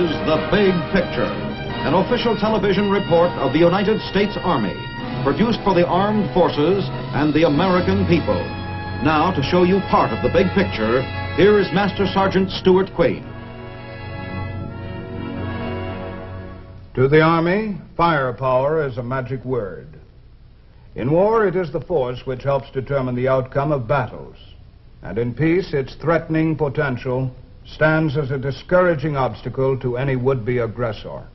is The Big Picture, an official television report of the United States Army, produced for the armed forces and the American people. Now, to show you part of the big picture, here is Master Sergeant Stuart Queen. To the Army, firepower is a magic word. In war, it is the force which helps determine the outcome of battles. And in peace, its threatening potential stands as a discouraging obstacle to any would-be aggressor.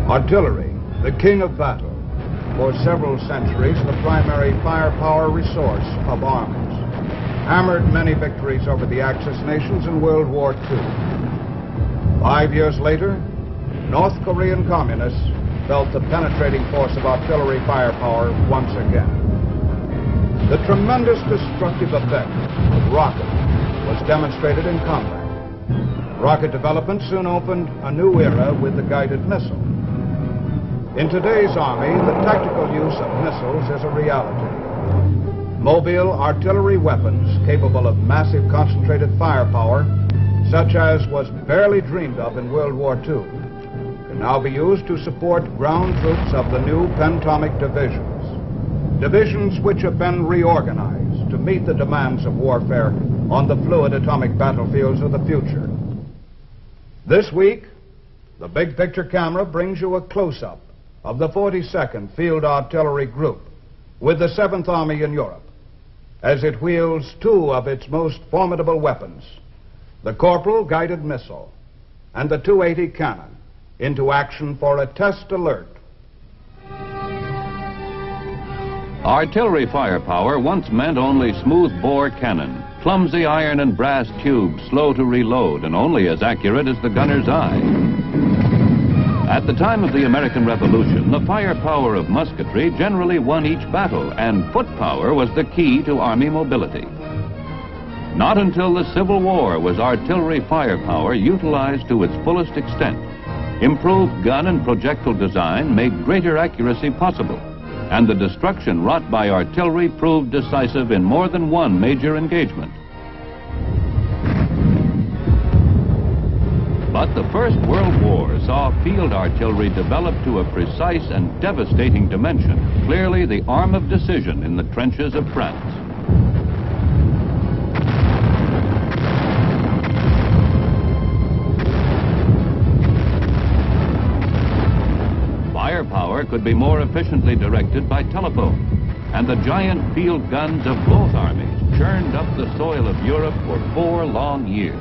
Artillery, the king of battle, for several centuries the primary firepower resource of armies, hammered many victories over the Axis nations in World War II. 5 years later, North Korean communists felt the penetrating force of artillery firepower once again. The tremendous destructive effect of rockets was demonstrated in combat. Rocket development soon opened a new era with the guided missile. In today's Army, the tactical use of missiles is a reality. Mobile artillery weapons capable of massive concentrated firepower, such as was barely dreamed of in World War II, can now be used to support ground troops of the new pentomic divisions. Divisions which have been reorganized to meet the demands of warfare on the fluid atomic battlefields of the future. This week, the Big Picture camera brings you a close-up of the 42nd Field Artillery Group with the 7th Army in Europe, as it wields two of its most formidable weapons, the Corporal guided missile and the 280 cannon, into action for a test alert. Artillery firepower once meant only smooth-bore cannon, clumsy iron and brass tubes slow to reload and only as accurate as the gunner's eye. At the time of the American Revolution, the firepower of musketry generally won each battle, and foot power was the key to Army mobility. Not until the Civil War was artillery firepower utilized to its fullest extent. Improved gun and projectile design made greater accuracy possible, and the destruction wrought by artillery proved decisive in more than one major engagement. But the First World War saw field artillery develop to a precise and devastating dimension, clearly the arm of decision in the trenches of France. Firepower could be more efficiently directed by telephone, and the giant field guns of both armies churned up the soil of Europe for 4 long years.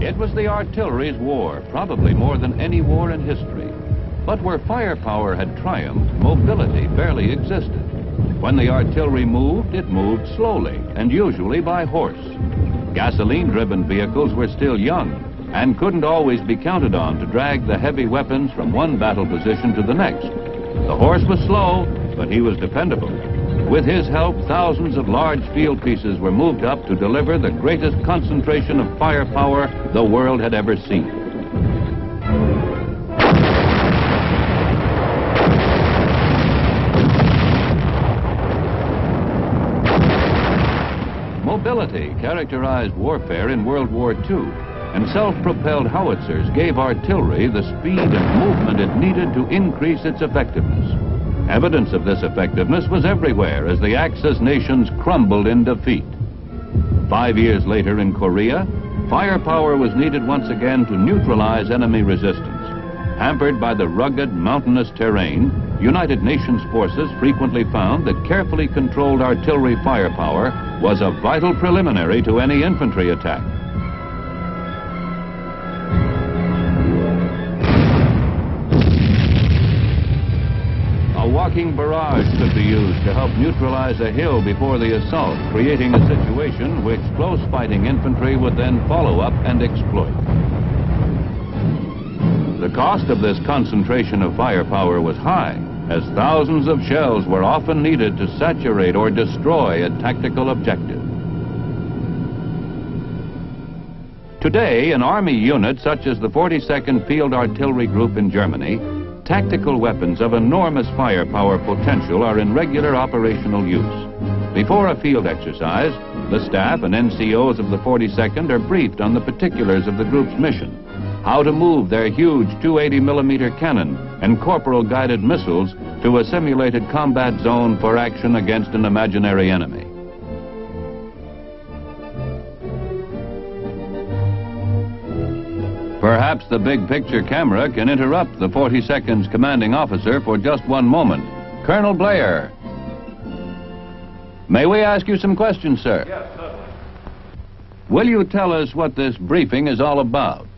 It was the artillery's war, probably more than any war in history. But where firepower had triumphed, mobility barely existed. When the artillery moved, it moved slowly, and usually by horse. Gasoline-driven vehicles were still young, and couldn't always be counted on to drag the heavy weapons from one battle position to the next. The horse was slow, but he was dependable. With his help, thousands of large field pieces were moved up to deliver the greatest concentration of firepower the world had ever seen. Mobility characterized warfare in World War II, and self-propelled howitzers gave artillery the speed and movement it needed to increase its effectiveness. Evidence of this effectiveness was everywhere as the Axis nations crumbled in defeat. 5 years later in Korea, firepower was needed once again to neutralize enemy resistance. Hampered by the rugged, mountainous terrain, United Nations forces frequently found that carefully controlled artillery firepower was a vital preliminary to any infantry attack. A walking barrage could be used to help neutralize a hill before the assault, creating a situation which close fighting infantry would then follow up and exploit. The cost of this concentration of firepower was high, as thousands of shells were often needed to saturate or destroy a tactical objective. Today, an Army unit such as the 42nd Field Artillery Group in Germany tactical weapons of enormous firepower potential are in regular operational use. Before a field exercise, the staff and NCOs of the 42nd are briefed on the particulars of the group's mission, how to move their huge 280mm cannon and corporal-guided missiles to a simulated combat zone for action against an imaginary enemy. Perhaps the big picture camera can interrupt the 42nd's commanding officer for just one moment. Colonel Blair. May we ask you some questions, sir? Yes, certainly. Will you tell us what this briefing is all about?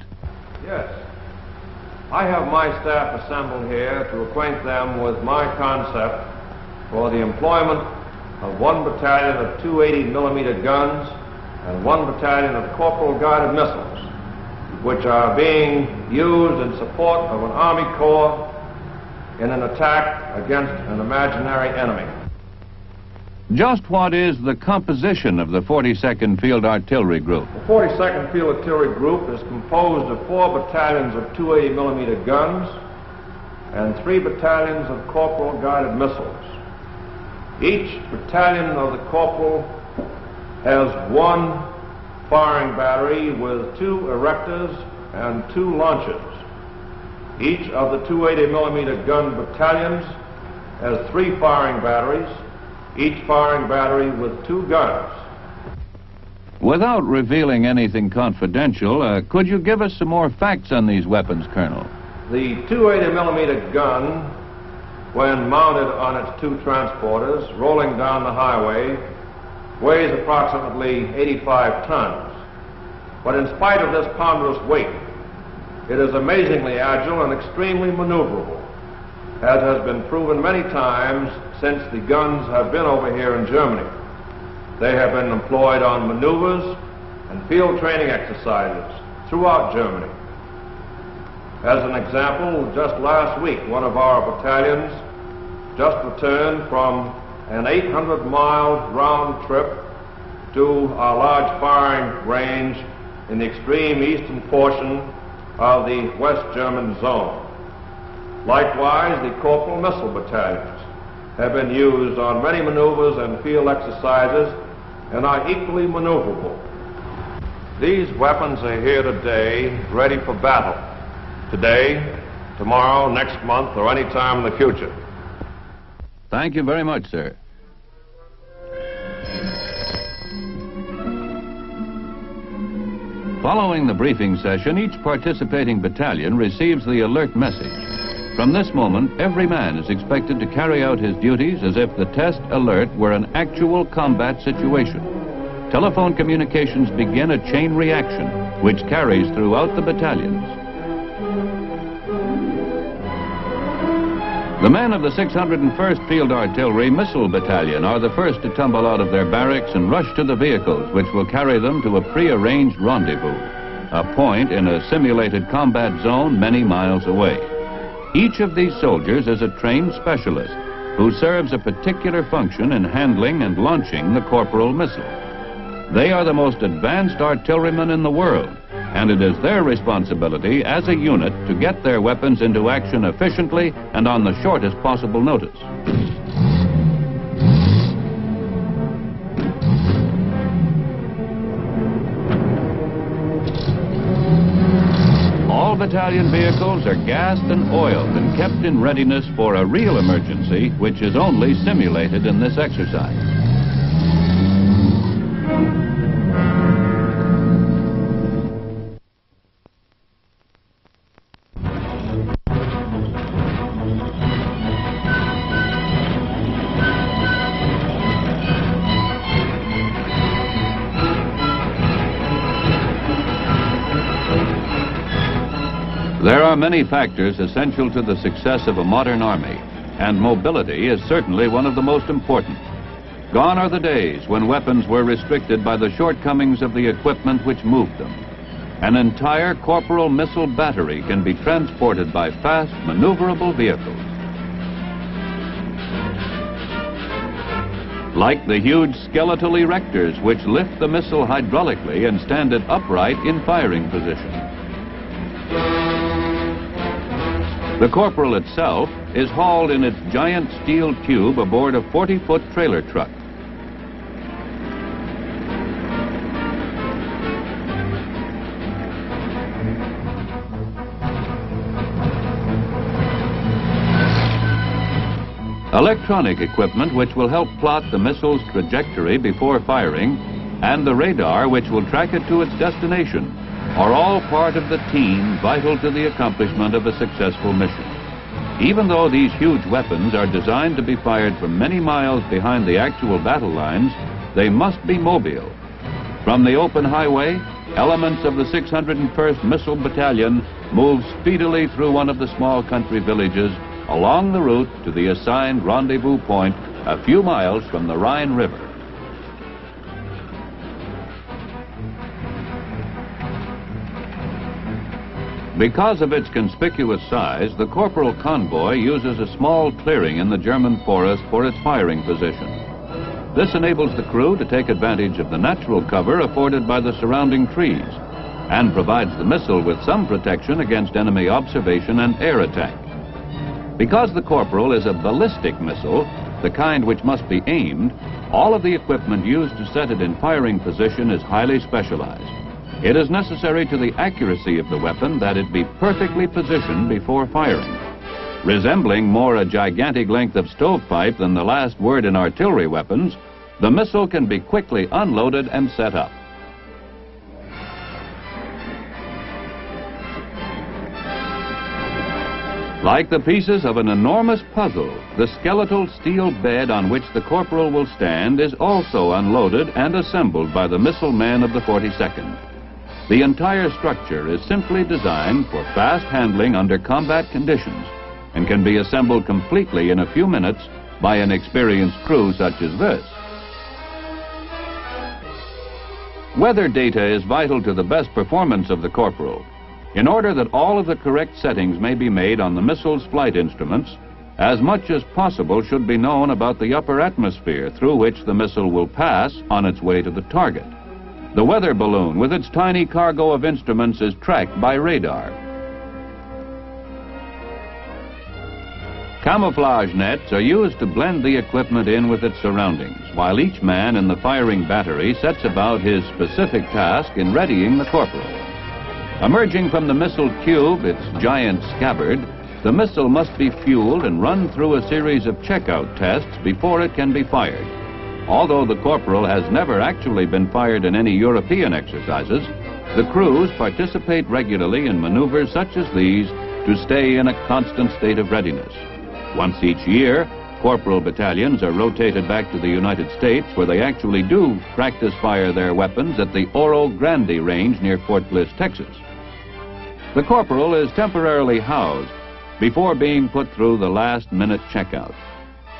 Yes. I have my staff assembled here to acquaint them with my concept for the employment of 1 battalion of 280mm guns and 1 battalion of corporal-guided missiles, which are being used in support of an Army Corps in an attack against an imaginary enemy. Just what is the composition of the 42nd Field Artillery Group? The 42nd Field Artillery Group is composed of 4 battalions of 280mm guns and 3 battalions of corporal-guided missiles. Each battalion of the corporal has 1 firing battery with 2 erectors and 2 launchers. Each of the 280mm gun battalions has 3 firing batteries, each firing battery with 2 guns. Without revealing anything confidential, could you give us some more facts on these weapons, Colonel? The 280mm gun, when mounted on its 2 transporters, rolling down the highway, weighs approximately 85 tons. But in spite of this ponderous weight, it is amazingly agile and extremely maneuverable, as has been proven many times since the guns have been over here in Germany. They have been employed on maneuvers and field training exercises throughout Germany. As an example, just last week, one of our battalions just returned from an 800-mile round trip to our large firing range in the extreme eastern portion of the West German zone. Likewise, the corporal missile battalions have been used on many maneuvers and field exercises and are equally maneuverable. These weapons are here today, ready for battle. Today, tomorrow, next month, or any time in the future. Thank you very much, sir. Following the briefing session, each participating battalion receives the alert message. From this moment, every man is expected to carry out his duties as if the test alert were an actual combat situation. Telephone communications begin a chain reaction, which carries throughout the battalions. The men of the 601st Field Artillery Missile Battalion are the first to tumble out of their barracks and rush to the vehicles which will carry them to a pre-arranged rendezvous, a point in a simulated combat zone many miles away. Each of these soldiers is a trained specialist who serves a particular function in handling and launching the corporal missile. They are the most advanced artillerymen in the world, and it is their responsibility as a unit to get their weapons into action efficiently and on the shortest possible notice. All battalion vehicles are gassed and oiled and kept in readiness for a real emergency, which is only simulated in this exercise. There are many factors essential to the success of a modern army, and mobility is certainly one of the most important. Gone are the days when weapons were restricted by the shortcomings of the equipment which moved them. An entire corporal missile battery can be transported by fast, maneuverable vehicles. Like the huge skeletal erectors which lift the missile hydraulically and stand it upright in firing position. The Corporal itself is hauled in its giant steel tube aboard a 40-foot trailer truck. Electronic equipment which will help plot the missile's trajectory before firing, and the radar which will track it to its destination, are all part of the team vital to the accomplishment of a successful mission. Even though these huge weapons are designed to be fired from many miles behind the actual battle lines, they must be mobile. From the open highway, elements of the 601st Missile Battalion move speedily through one of the small country villages along the route to the assigned rendezvous point a few miles from the Rhine River. Because of its conspicuous size, the Corporal convoy uses a small clearing in the German forest for its firing position. This enables the crew to take advantage of the natural cover afforded by the surrounding trees, and provides the missile with some protection against enemy observation and air attack. Because the Corporal is a ballistic missile, the kind which must be aimed, all of the equipment used to set it in firing position is highly specialized. It is necessary to the accuracy of the weapon that it be perfectly positioned before firing. Resembling more a gigantic length of stovepipe than the last word in artillery weapons, the missile can be quickly unloaded and set up. Like the pieces of an enormous puzzle, the skeletal steel bed on which the Corporal will stand is also unloaded and assembled by the missile man of the 42nd. The entire structure is simply designed for fast handling under combat conditions and can be assembled completely in a few minutes by an experienced crew such as this. Weather data is vital to the best performance of the Corporal. In order that all of the correct settings may be made on the missile's flight instruments, as much as possible should be known about the upper atmosphere through which the missile will pass on its way to the target. The weather balloon with its tiny cargo of instruments is tracked by radar. Camouflage nets are used to blend the equipment in with its surroundings, while each man in the firing battery sets about his specific task in readying the Corporal. Emerging from the missile tube, its giant scabbard, the missile must be fueled and run through a series of checkout tests before it can be fired. Although the Corporal has never actually been fired in any European exercises, the crews participate regularly in maneuvers such as these to stay in a constant state of readiness. Once each year, Corporal battalions are rotated back to the United States, where they actually do practice fire their weapons at the Oro Grande range near Fort Bliss, Texas. The Corporal is temporarily housed before being put through the last-minute checkout.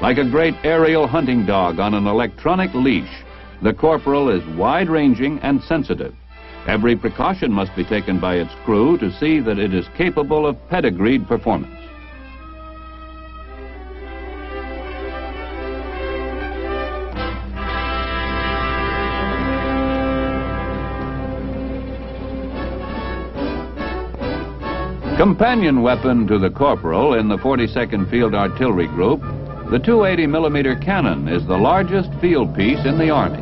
Like a great aerial hunting dog on an electronic leash, the Corporal is wide-ranging and sensitive. Every precaution must be taken by its crew to see that it is capable of pedigreed performance. Companion weapon to the Corporal in the 42nd Field Artillery Group, the 280mm cannon is the largest field piece in the Army.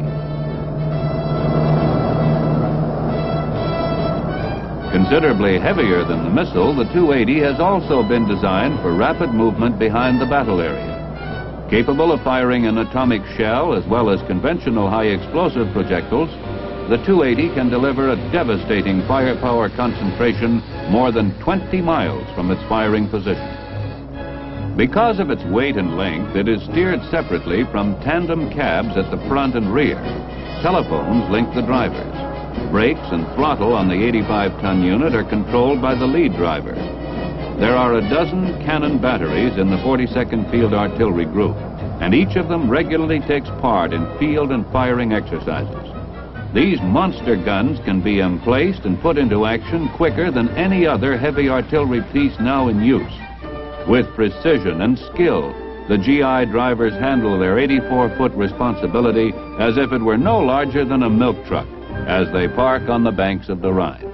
Considerably heavier than the missile, the 280 has also been designed for rapid movement behind the battle area. Capable of firing an atomic shell as well as conventional high-explosive projectiles, the 280 can deliver a devastating firepower concentration more than 20 miles from its firing position. Because of its weight and length, it is steered separately from tandem cabs at the front and rear. Telephones link the drivers. Brakes and throttle on the 85-ton unit are controlled by the lead driver. There are a dozen cannon batteries in the 42nd Field Artillery Group, and each of them regularly takes part in field and firing exercises. These monster guns can be emplaced and put into action quicker than any other heavy artillery piece now in use. With precision and skill, the GI drivers handle their 84-foot responsibility as if it were no larger than a milk truck as they park on the banks of the Rhine.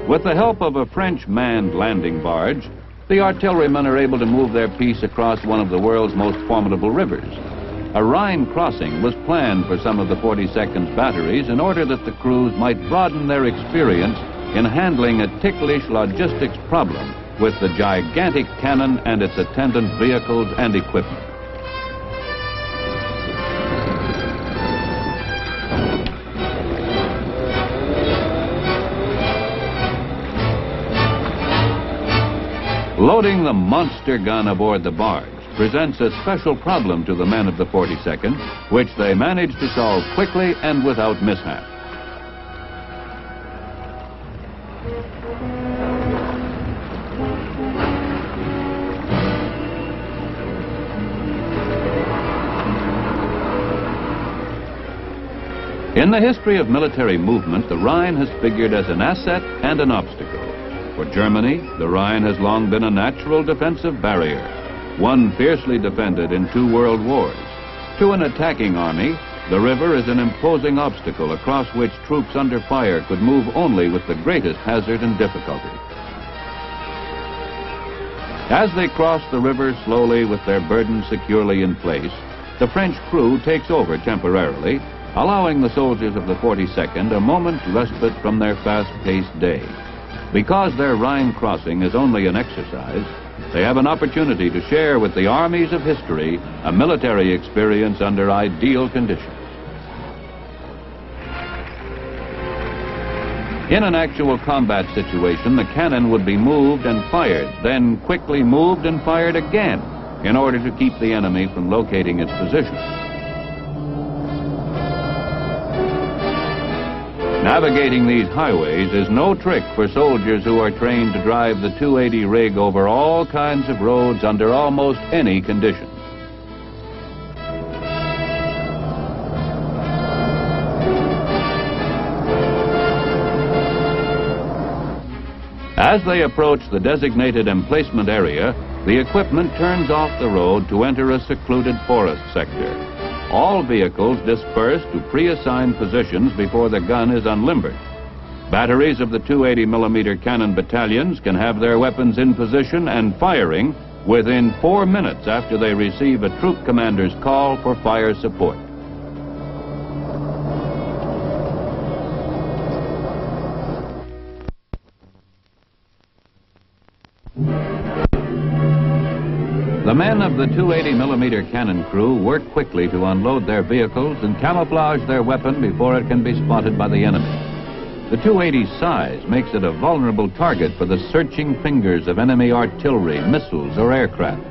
With the help of a French manned landing barge, The artillerymen are able to move their piece across one of the world's most formidable rivers. A Rhine crossing was planned for some of the 42nd's batteries in order that the crews might broaden their experience in handling a ticklish logistics problem with the gigantic cannon and its attendant vehicles and equipment. Loading the monster gun aboard the barge presents a special problem to the men of the 42nd, which they manage to solve quickly and without mishap. In the history of military movement, the Rhine has figured as an asset and an obstacle. For Germany, the Rhine has long been a natural defensive barrier, one fiercely defended in 2 world wars. To an attacking army, the river is an imposing obstacle across which troops under fire could move only with the greatest hazard and difficulty. As they cross the river slowly with their burden securely in place, the French crew takes over temporarily, allowing the soldiers of the 42nd a moment's respite from their fast-paced day. Because their Rhine crossing is only an exercise, they have an opportunity to share with the armies of history a military experience under ideal conditions. In an actual combat situation, the cannon would be moved and fired, then quickly moved and fired again in order to keep the enemy from locating its position. Navigating these highways is no trick for soldiers who are trained to drive the 280 rig over all kinds of roads under almost any conditions. As they approach the designated emplacement area, the equipment turns off the road to enter a secluded forest sector. All vehicles disperse to pre-assigned positions before the gun is unlimbered. Batteries of the 280mm cannon battalions can have their weapons in position and firing within 4 minutes after they receive a troop commander's call for fire support. The men of the 280mm cannon crew work quickly to unload their vehicles and camouflage their weapon before it can be spotted by the enemy. The 280's size makes it a vulnerable target for the searching fingers of enemy artillery, missiles, or aircraft.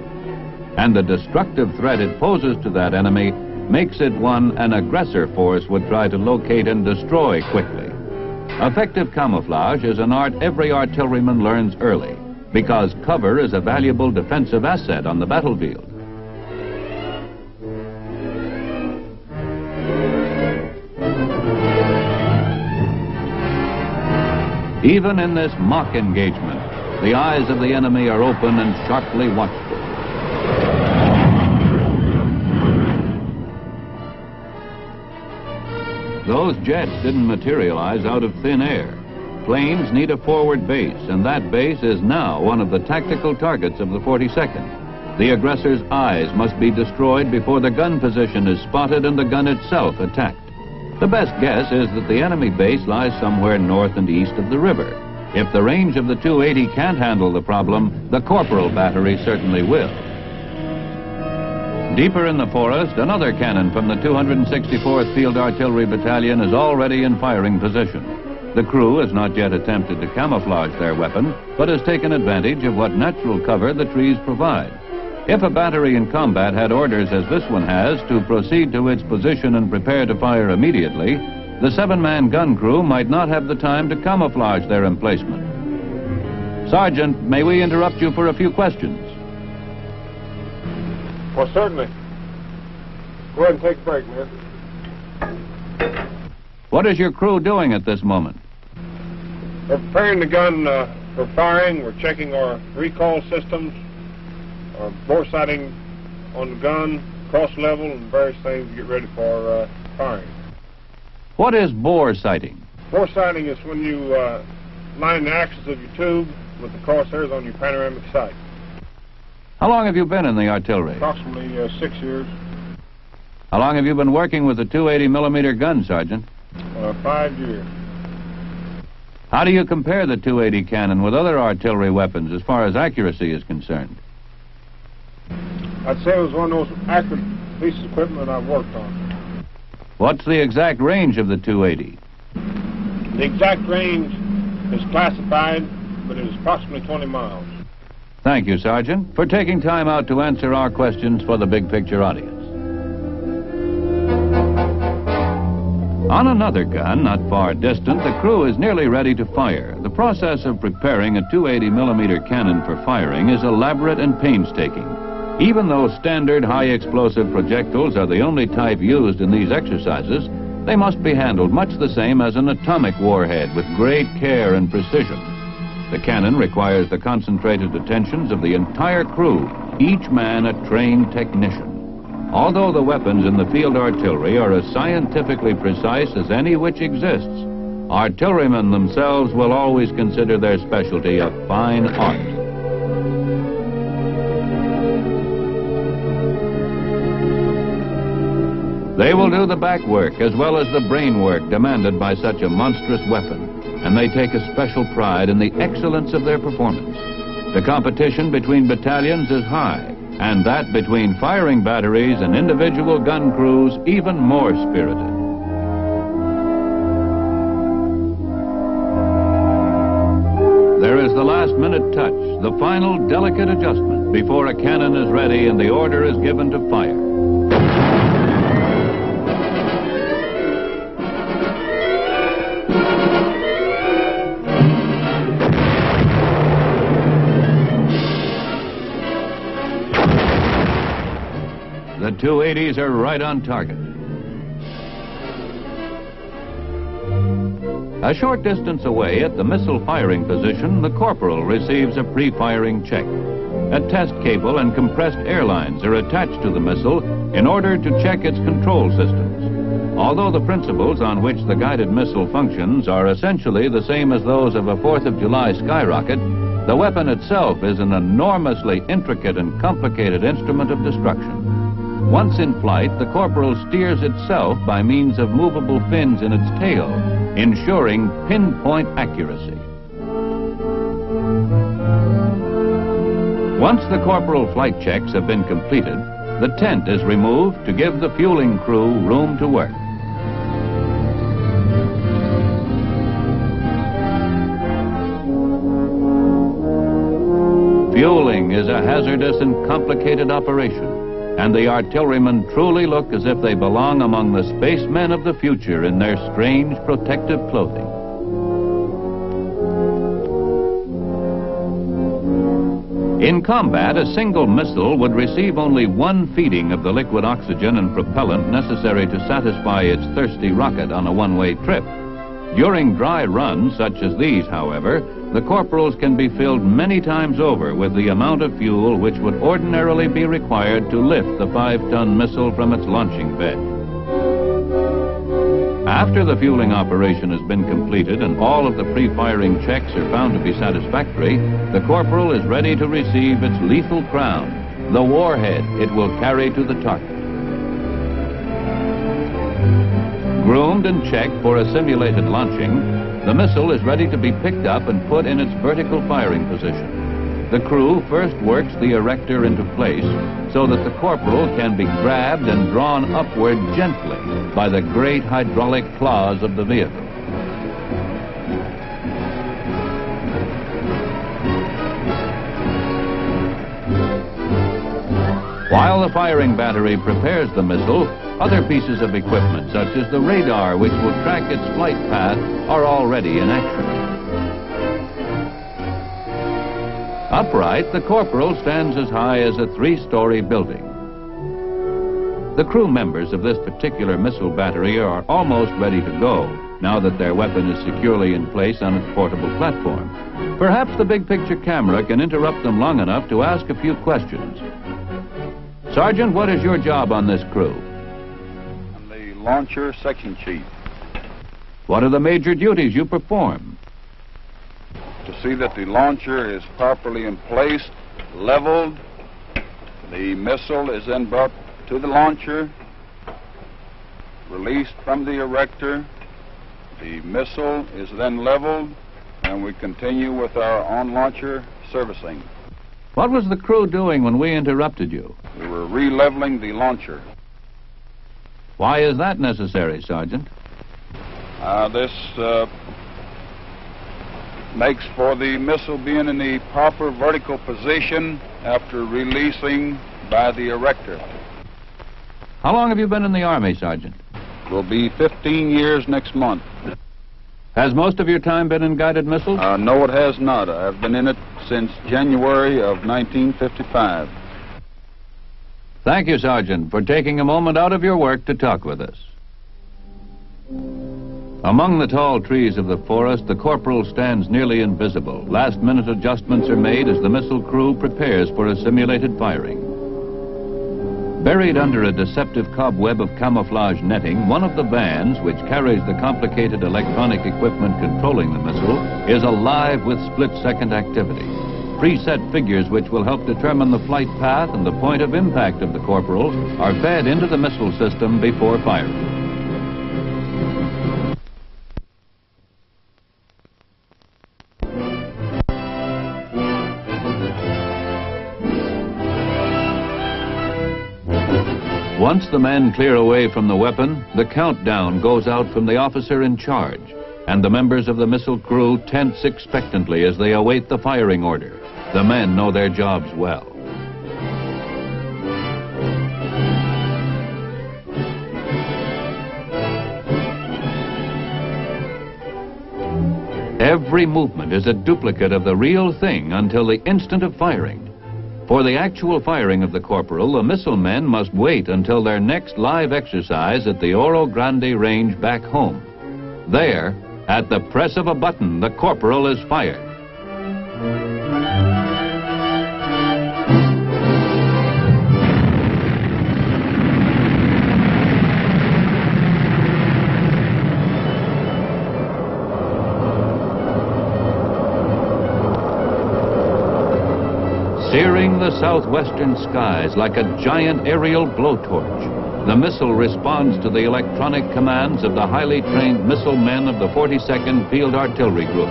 And the destructive threat it poses to that enemy makes it one an aggressor force would try to locate and destroy quickly. Effective camouflage is an art every artilleryman learns early, because cover is a valuable defensive asset on the battlefield. Even in this mock engagement, the eyes of the enemy are open and sharply watchful. Those jets didn't materialize out of thin air. Planes need a forward base, and that base is now one of the tactical targets of the 42nd. The aggressor's eyes must be destroyed before the gun position is spotted and the gun itself attacked. The best guess is that the enemy base lies somewhere north and east of the river. If the range of the 280 can't handle the problem, the corporal battery certainly will. Deeper in the forest, another cannon from the 264th Field Artillery Battalion is already in firing position. The crew has not yet attempted to camouflage their weapon, but has taken advantage of what natural cover the trees provide. If a battery in combat had orders as this one has to proceed to its position and prepare to fire immediately, the 7-man gun crew might not have the time to camouflage their emplacement. Sergeant, may we interrupt you for a few questions? Well, certainly. Go ahead and take a break, man. What is your crew doing at this moment? We're preparing the gun for firing. We're checking our recoil systems, our bore sighting on the gun, cross level, and various things to get ready for firing. What is bore sighting? Bore sighting is when you line the axis of your tube with the crosshairs on your panoramic sight. How long have you been in the artillery? Approximately 6 years. How long have you been working with a 280 millimeter gun, Sergeant? 5 years. How do you compare the 280 cannon with other artillery weapons as far as accuracy is concerned? I'd say it was one of those accurate pieces of equipment I've worked on. What's the exact range of the 280? The exact range is classified, but it is approximately 20 miles. Thank you, Sergeant, for taking time out to answer our questions for the Big Picture audience. On another gun, not far distant, the crew is nearly ready to fire. The process of preparing a 280 millimeter cannon for firing is elaborate and painstaking. Even though standard high-explosive projectiles are the only type used in these exercises, they must be handled much the same as an atomic warhead with great care and precision. The cannon requires the concentrated attentions of the entire crew, each man a trained technician. Although the weapons in the field artillery are as scientifically precise as any which exists, artillerymen themselves will always consider their specialty a fine art. They will do the back work as well as the brain work demanded by such a monstrous weapon, and they take a special pride in the excellence of their performance. The competition between battalions is high, and that between firing batteries and individual gun crews even more spirited. There is the last-minute touch, the final delicate adjustment before a cannon is ready and the order is given to fire. The 280s are right on target. A short distance away at the missile firing position, the corporal receives a pre-firing check. A test cable and compressed air lines are attached to the missile in order to check its control systems. Although the principles on which the guided missile functions are essentially the same as those of a 4th of July skyrocket, the weapon itself is an enormously intricate and complicated instrument of destruction. Once in flight, the corporal steers itself by means of movable fins in its tail, ensuring pinpoint accuracy. Once the corporal flight checks have been completed, the tent is removed to give the fueling crew room to work. Fueling is a hazardous and complicated operation, and the artillerymen truly look as if they belong among the spacemen of the future in their strange protective clothing. In combat, a single missile would receive only one feeding of the liquid oxygen and propellant necessary to satisfy its thirsty rocket on a one-way trip. During dry runs such as these, however, the corporals can be filled many times over with the amount of fuel which would ordinarily be required to lift the 5-ton missile from its launching bed. After the fueling operation has been completed and all of the pre-firing checks are found to be satisfactory, the corporal is ready to receive its lethal crown, the warhead it will carry to the target. Groomed and checked for a simulated launching, the missile is ready to be picked up and put in its vertical firing position. The crew first works the erector into place so that the corporal can be grabbed and drawn upward gently by the great hydraulic claws of the vehicle. While the firing battery prepares the missile, other pieces of equipment, such as the radar which will track its flight path, are already in action. Upright, the corporal stands as high as a 3-story building. The crew members of this particular missile battery are almost ready to go, now that their weapon is securely in place on its portable platform. Perhaps the big picture camera can interrupt them long enough to ask a few questions. Sergeant, what is your job on this crew? I'm the launcher section chief. What are the major duties you perform? To see that the launcher is properly in place, leveled, The missile is then brought to the launcher, released from the erector. The missile is then leveled, and we continue with our on-launcher servicing. What was the crew doing when we interrupted you? We were re-leveling the launcher. Why is that necessary, Sergeant? This makes for the missile being in the proper vertical position after releasing by the erector. How long have you been in the Army, Sergeant? Will be 15 years next month. Has most of your time been in guided missiles? No, it has not. I've been in it since January of 1955. Thank you, Sergeant, for taking a moment out of your work to talk with us. Among the tall trees of the forest, the corporal stands nearly invisible. Last-minute adjustments are made as the missile crew prepares for a simulated firing. Buried under a deceptive cobweb of camouflage netting, one of the vans, which carries the complicated electronic equipment controlling the missile, is alive with split-second activity. Preset figures which will help determine the flight path and the point of impact of the corporal are fed into the missile system before firing. Once the men clear away from the weapon, the countdown goes out from the officer in charge, and the members of the missile crew tense expectantly as they await the firing order. The men know their jobs well. Every movement is a duplicate of the real thing until the instant of firing. For the actual firing of the corporal, the missile men must wait until their next live exercise at the Oro Grande range back home. There, at the press of a button, the corporal is fired. Searing the southwestern skies like a giant aerial blowtorch, the missile responds to the electronic commands of the highly trained missile men of the 42nd Field Artillery Group.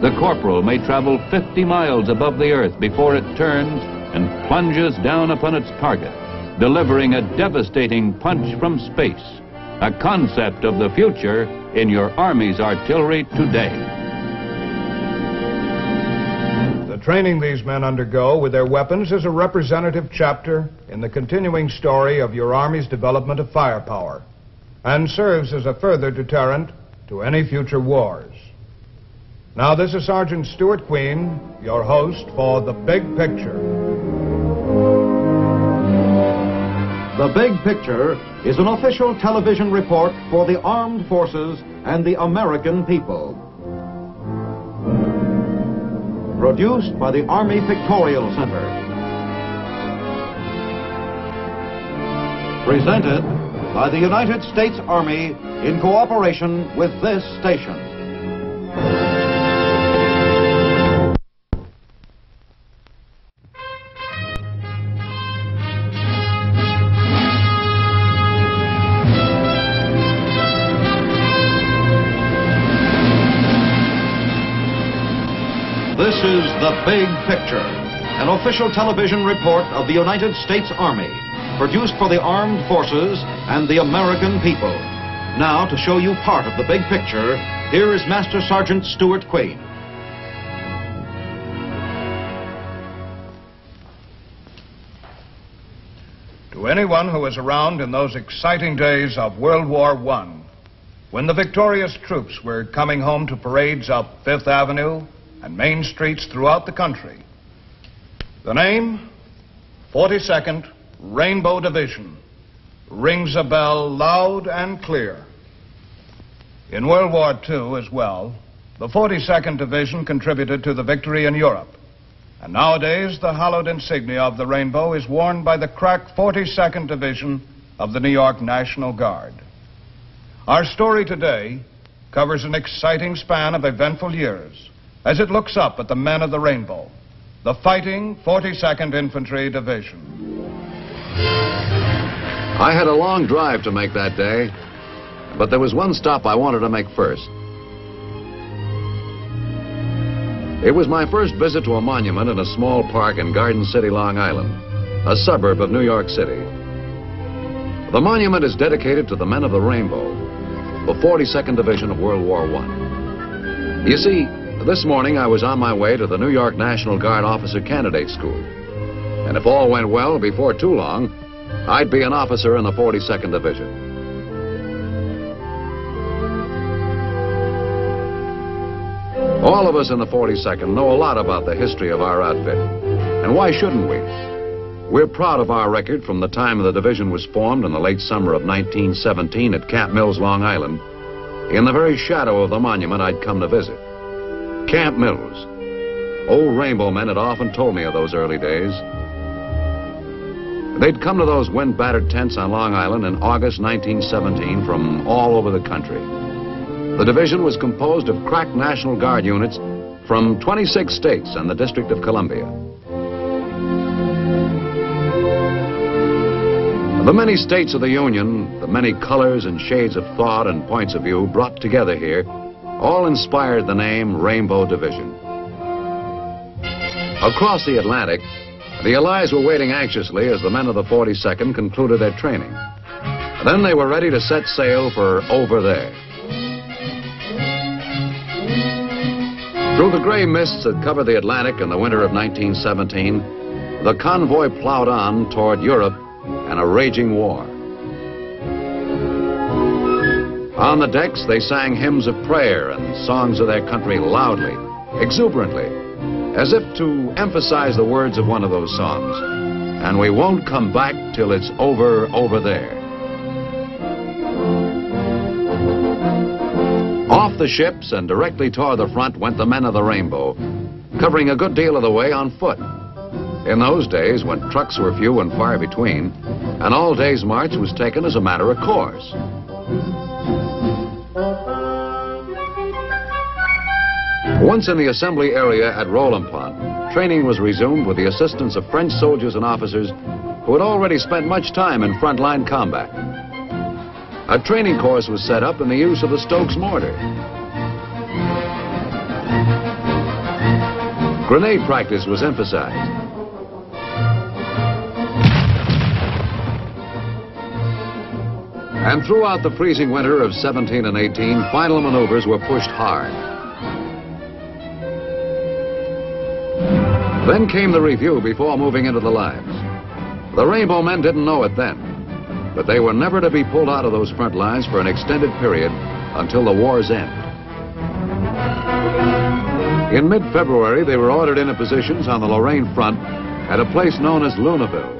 The corporal may travel 50 miles above the earth before it turns and plunges down upon its target, delivering a devastating punch from space, a concept of the future in your Army's artillery today. The training these men undergo with their weapons is a representative chapter in the continuing story of your Army's development of firepower and serves as a further deterrent to any future wars. Now, this is Sergeant Stuart Queen, your host for The Big Picture. The Big Picture is an official television report for the armed forces and the American people. Produced by the Army Pictorial Center. Presented by the United States Army in cooperation with this station. This is The Big Picture, an official television report of the United States Army, produced for the armed forces and the American people. Now, to show you part of the big picture, here is Master Sergeant Stuart Queen. To anyone who was around in those exciting days of World War I, when the victorious troops were coming home to parades up Fifth Avenue and main streets throughout the country, the name 42nd Rainbow Division rings a bell loud and clear. In World War II as well, the 42nd Division contributed to the victory in Europe. And nowadays, the hallowed insignia of the rainbow is worn by the crack 42nd Division of the New York National Guard. Our story today covers an exciting span of eventful years as it looks up at the men of the rainbow, the fighting 42nd Infantry Division. I had a long drive to make that day, but there was one stop I wanted to make first. It was my first visit to a monument in a small park in Garden City, Long Island, a suburb of New York City. The monument is dedicated to the men of the Rainbow, the 42nd Division of World War I. You see, this morning I was on my way to the New York National Guard Officer Candidate School. And if all went well, before too long, I'd be an officer in the 42nd Division. All of us in the 42nd know a lot about the history of our outfit. And why shouldn't we? We're proud of our record from the time the division was formed in the late summer of 1917 at Camp Mills, Long Island, in the very shadow of the monument I'd come to visit. Camp Mills. Old Rainbow men had often told me of those early days. They'd come to those wind-battered tents on Long Island in August 1917 from all over the country. The division was composed of crack National Guard units from 26 states and the District of Columbia. The many states of the Union, the many colors and shades of thought and points of view brought together here, all inspired the name Rainbow Division. Across the Atlantic, the Allies were waiting anxiously as the men of the 42nd concluded their training. Then they were ready to set sail for over there. Through the gray mists that covered the Atlantic in the winter of 1917, the convoy plowed on toward Europe and a raging war. On the decks, they sang hymns of prayer and songs of their country loudly, exuberantly, as if to emphasize the words of one of those songs. And we won't come back till it's over there. Off the ships and directly toward the front went the men of the Rainbow, covering a good deal of the way on foot. In those days, when trucks were few and far between, an all-day's march was taken as a matter of course. Once in the assembly area at Rollempont, training was resumed with the assistance of French soldiers and officers who had already spent much time in frontline combat. A training course was set up in the use of the Stokes mortar. Grenade practice was emphasized. And throughout the freezing winter of 17 and 18, final maneuvers were pushed hard. Then came the review before moving into the lines. The Rainbow men didn't know it then, but they were never to be pulled out of those front lines for an extended period until the war's end. In mid-February, they were ordered into positions on the Lorraine front at a place known as Luneville.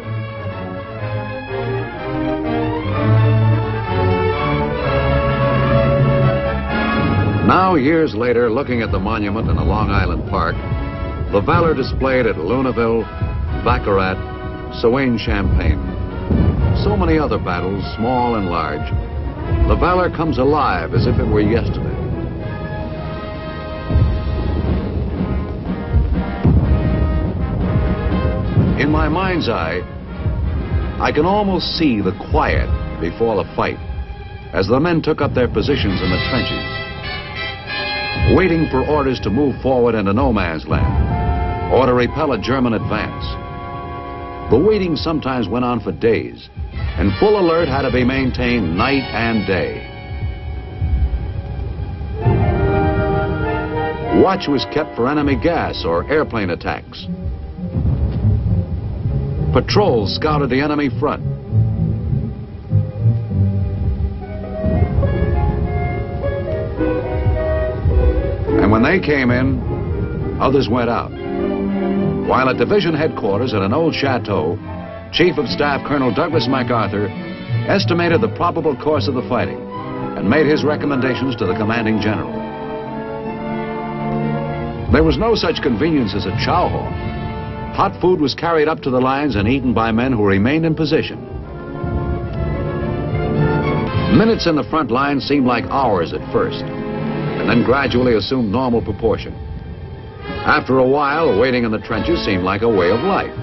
Now, years later, looking at the monument in a Long Island park, the valor displayed at Luneville, Baccarat, Saline-Champagne, so many other battles, small and large, the valor comes alive as if it were yesterday. In my mind's eye, I can almost see the quiet before the fight as the men took up their positions in the trenches, waiting for orders to move forward into no man's land or to repel a German advance. The waiting sometimes went on for days, and full alert had to be maintained night and day. Watch was kept for enemy gas or airplane attacks. Patrols scouted the enemy front. And when they came in, others went out. While at division headquarters at an old chateau, Chief of Staff Colonel Douglas MacArthur estimated the probable course of the fighting and made his recommendations to the commanding general. There was no such convenience as a chow hall. Hot food was carried up to the lines and eaten by men who remained in position. Minutes in the front line seemed like hours at first, and then gradually assumed normal proportion. After a while, waiting in the trenches seemed like a way of life.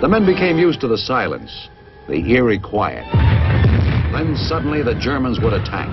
The men became used to the silence, the eerie quiet. Then suddenly the Germans would attack.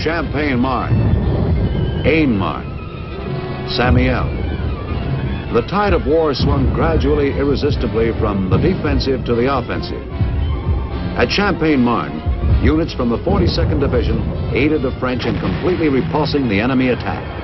Champagne Marne, Aisne Marne, Saint-Mihiel. The tide of war swung gradually, irresistibly from the defensive to the offensive. At Champagne Marne, units from the 42nd Division aided the French in completely repulsing the enemy attack.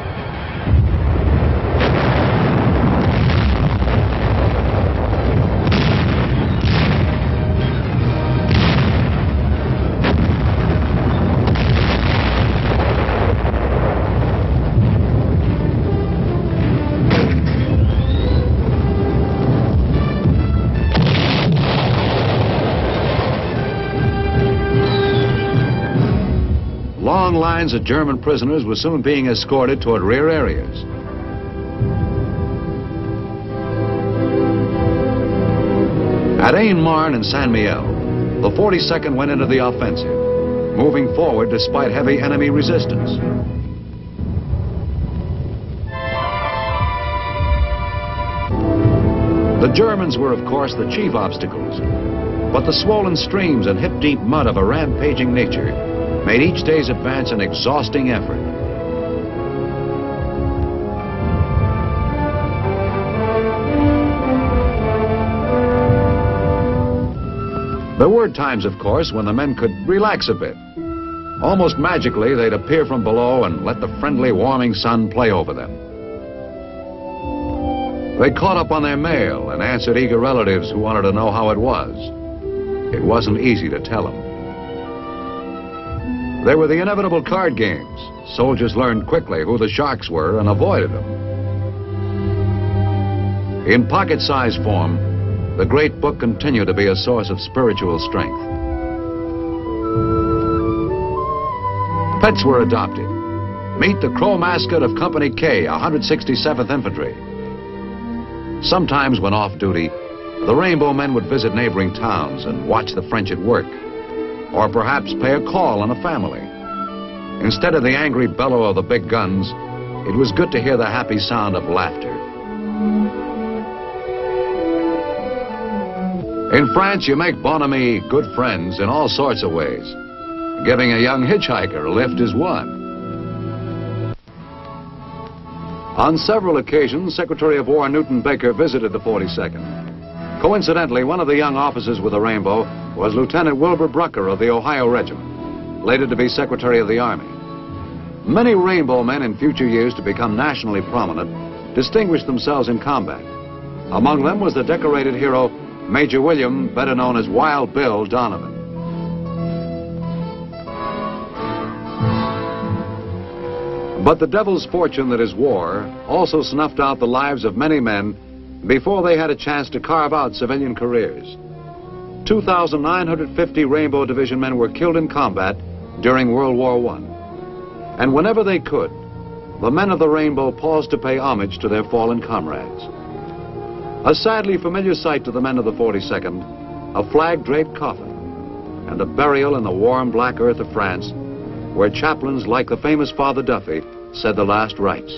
Long lines of German prisoners were soon being escorted toward rear areas. At Aisne Marne and Saint-Mihiel, the 42nd went into the offensive, moving forward despite heavy enemy resistance. The Germans were, of course, the chief obstacles, but the swollen streams and hip-deep mud of a rampaging nature made each day's advance an exhausting effort. There were times, of course, when the men could relax a bit. Almost magically, they'd appear from below and let the friendly, warming sun play over them. They caught up on their mail and answered eager relatives who wanted to know how it was. It wasn't easy to tell them. There were the inevitable card games. Soldiers learned quickly who the sharks were and avoided them. In pocket-sized form, the great book continued to be a source of spiritual strength. Pets were adopted. Meet the crow mascot of Company K, 167th Infantry. Sometimes when off duty, the Rainbow Men would visit neighboring towns and watch the French at work, or perhaps pay a call on a family. Instead of the angry bellow of the big guns, it was good to hear the happy sound of laughter. In France, you make bon ami, good friends, in all sorts of ways. Giving a young hitchhiker a lift is one. On several occasions, Secretary of War Newton Baker visited the 42nd. Coincidentally, one of the young officers with the Rainbow was Lieutenant Wilbur Brucker of the Ohio Regiment, later to be Secretary of the Army. Many Rainbow men in future years to become nationally prominent distinguished themselves in combat. Among them was the decorated hero Major William, better known as Wild Bill Donovan. But the devil's fortune that is war also snuffed out the lives of many men before they had a chance to carve out civilian careers. 2,950 Rainbow Division men were killed in combat during World War I. And whenever they could, the men of the Rainbow paused to pay homage to their fallen comrades. A sadly familiar sight to the men of the 42nd, a flag-draped coffin, and a burial in the warm black earth of France, where chaplains like the famous Father Duffy said the last rites.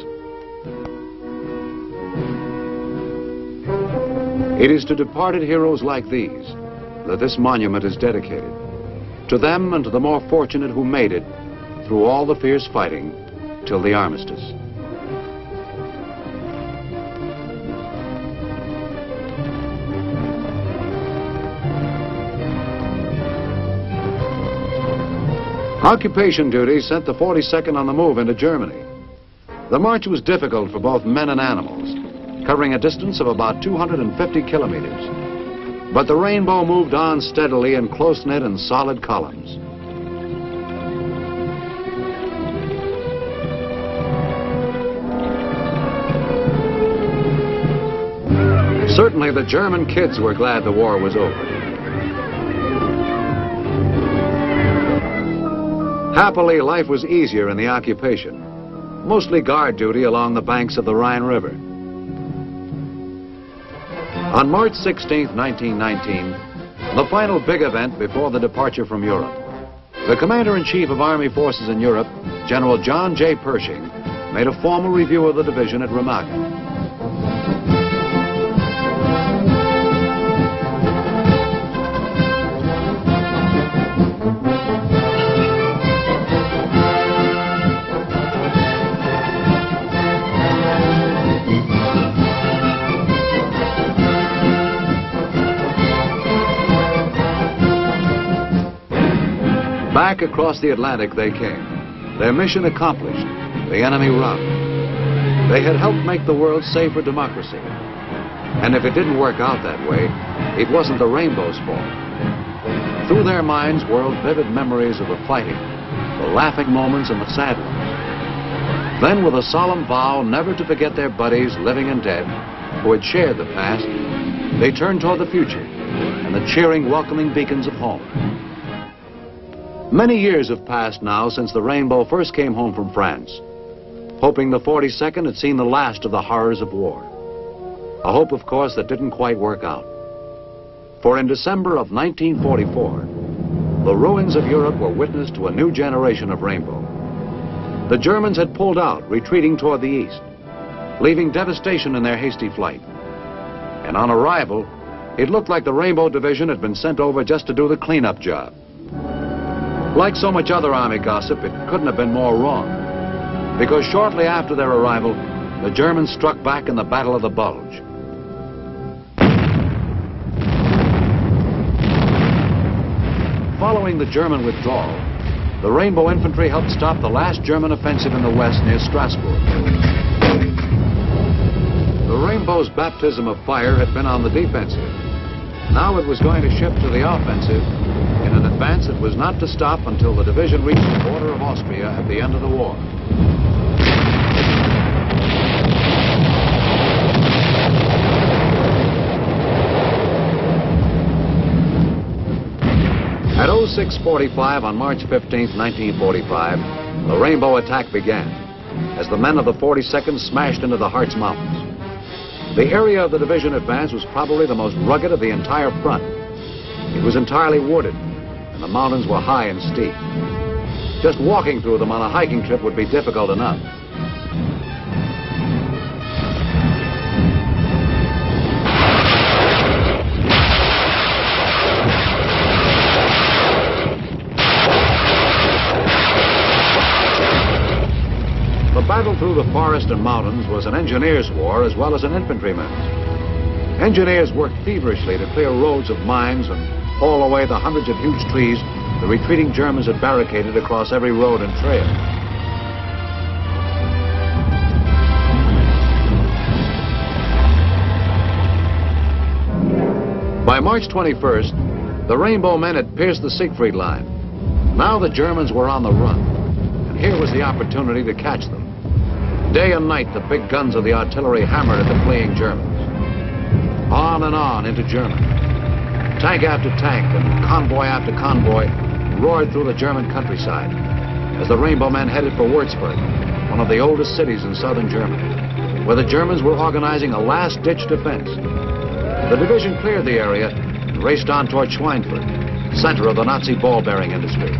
It is to departed heroes like these that this monument is dedicated. To them and to the more fortunate who made it through all the fierce fighting till the armistice. Occupation duty sent the 42nd on the move into Germany. The march was difficult for both men and animals, covering a distance of about 250 kilometers. But the Rainbow moved on steadily in close-knit and solid columns. Certainly the German kids were glad the war was over. Happily, life was easier in the occupation, mostly guard duty along the banks of the Rhine River. On March 16, 1919, the final big event before the departure from Europe, the Commander-in-Chief of Army Forces in Europe, General John J. Pershing, made a formal review of the division at Remagen. Back across the Atlantic they came, their mission accomplished, the enemy routed. They had helped make the world safe for democracy. And if it didn't work out that way, it wasn't the Rainbow's fault. Through their minds whirled vivid memories of the fighting, the laughing moments and the sad ones. Then, with a solemn vow never to forget their buddies, living and dead, who had shared the past, they turned toward the future and the cheering, welcoming beacons of home. Many years have passed now since the Rainbow first came home from France, hoping the 42nd had seen the last of the horrors of war. A hope, of course, that didn't quite work out. For in December of 1944, the ruins of Europe were witness to a new generation of Rainbow. The Germans had pulled out, retreating toward the east, leaving devastation in their hasty flight. And on arrival, it looked like the Rainbow Division had been sent over just to do the cleanup job. Like so much other Army gossip, it couldn't have been more wrong, because shortly after their arrival, the Germans struck back in the Battle of the Bulge. Following the German withdrawal, the Rainbow Infantry helped stop the last German offensive in the west near Strasbourg. The Rainbow's baptism of fire had been on the defensive. Now it was going to shift to the offensive in an advance that was not to stop until the division reached the border of Austria at the end of the war. At 06:45 on March 15, 1945, the Rainbow attack began as the men of the 42nd smashed into the Harz Mountains. The area of the division advance was probably the most rugged of the entire front. It was entirely wooded, and the mountains were high and steep. Just walking through them on a hiking trip would be difficult enough. The battle through the forest and mountains was an engineer's war as well as an infantryman's. Engineers worked feverishly to clear roads of mines and haul away the hundreds of huge trees the retreating Germans had barricaded across every road and trail. By March 21st, the Rainbow men had pierced the Siegfried Line. Now the Germans were on the run, and here was the opportunity to catch them. Day and night, the big guns of the artillery hammered at the fleeing Germans. On and on into Germany. Tank after tank and convoy after convoy roared through the German countryside as the Rainbow men headed for Würzburg, one of the oldest cities in southern Germany, where the Germans were organizing a last-ditch defense. The division cleared the area and raced on toward Schweinfurt, center of the Nazi ball-bearing industry.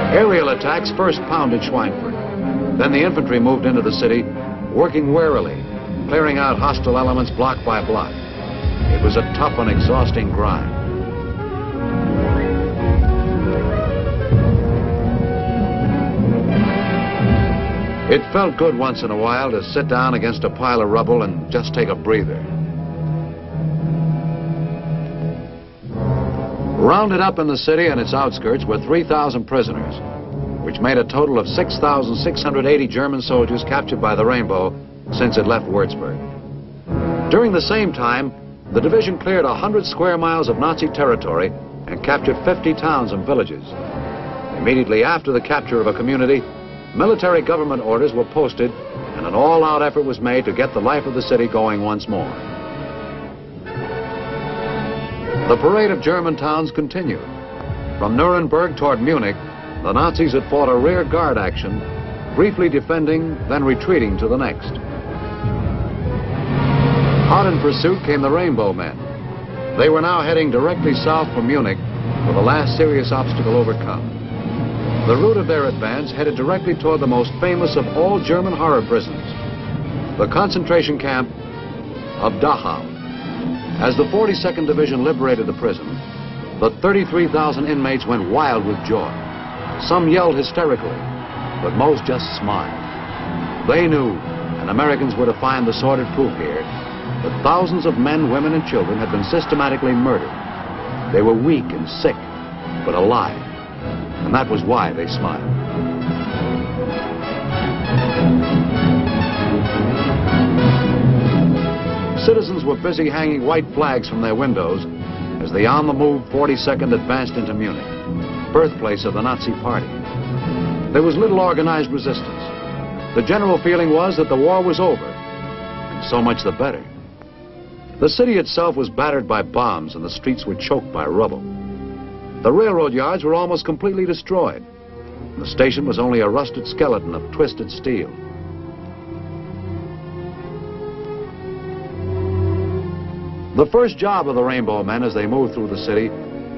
Aerial attacks first pounded Schweinfurt. Then the infantry moved into the city, working warily, clearing out hostile elements block by block. It was a tough and exhausting grind. It felt good once in a while to sit down against a pile of rubble and just take a breather. Rounded up in the city and its outskirts were 3,000 prisoners, which made a total of 6,680 German soldiers captured by the Rainbow since it left Würzburg. During the same time, the division cleared 100 square miles of Nazi territory and captured 50 towns and villages. Immediately after the capture of a community, military government orders were posted and an all-out effort was made to get the life of the city going once more. The parade of German towns continued. From Nuremberg toward Munich, the Nazis had fought a rear guard action, briefly defending, then retreating to the next. Hot in pursuit came the Rainbow Men. They were now heading directly south from Munich, with the last serious obstacle overcome. The route of their advance headed directly toward the most famous of all German horror prisons, the concentration camp of Dachau. As the 42nd Division liberated the prison, the 33,000 inmates went wild with joy. Some yelled hysterically, but most just smiled. They knew, and Americans were to find the sordid proof here, that thousands of men, women, and children had been systematically murdered. They were weak and sick, but alive, and that was why they smiled. Citizens were busy hanging white flags from their windows as the on-the-move 42nd advanced into Munich, birthplace of the Nazi Party. There was little organized resistance. The general feeling was that the war was over, and so much the better. The city itself was battered by bombs and the streets were choked by rubble. The railroad yards were almost completely destroyed. The station was only a rusted skeleton of twisted steel. The first job of the Rainbow Men as they moved through the city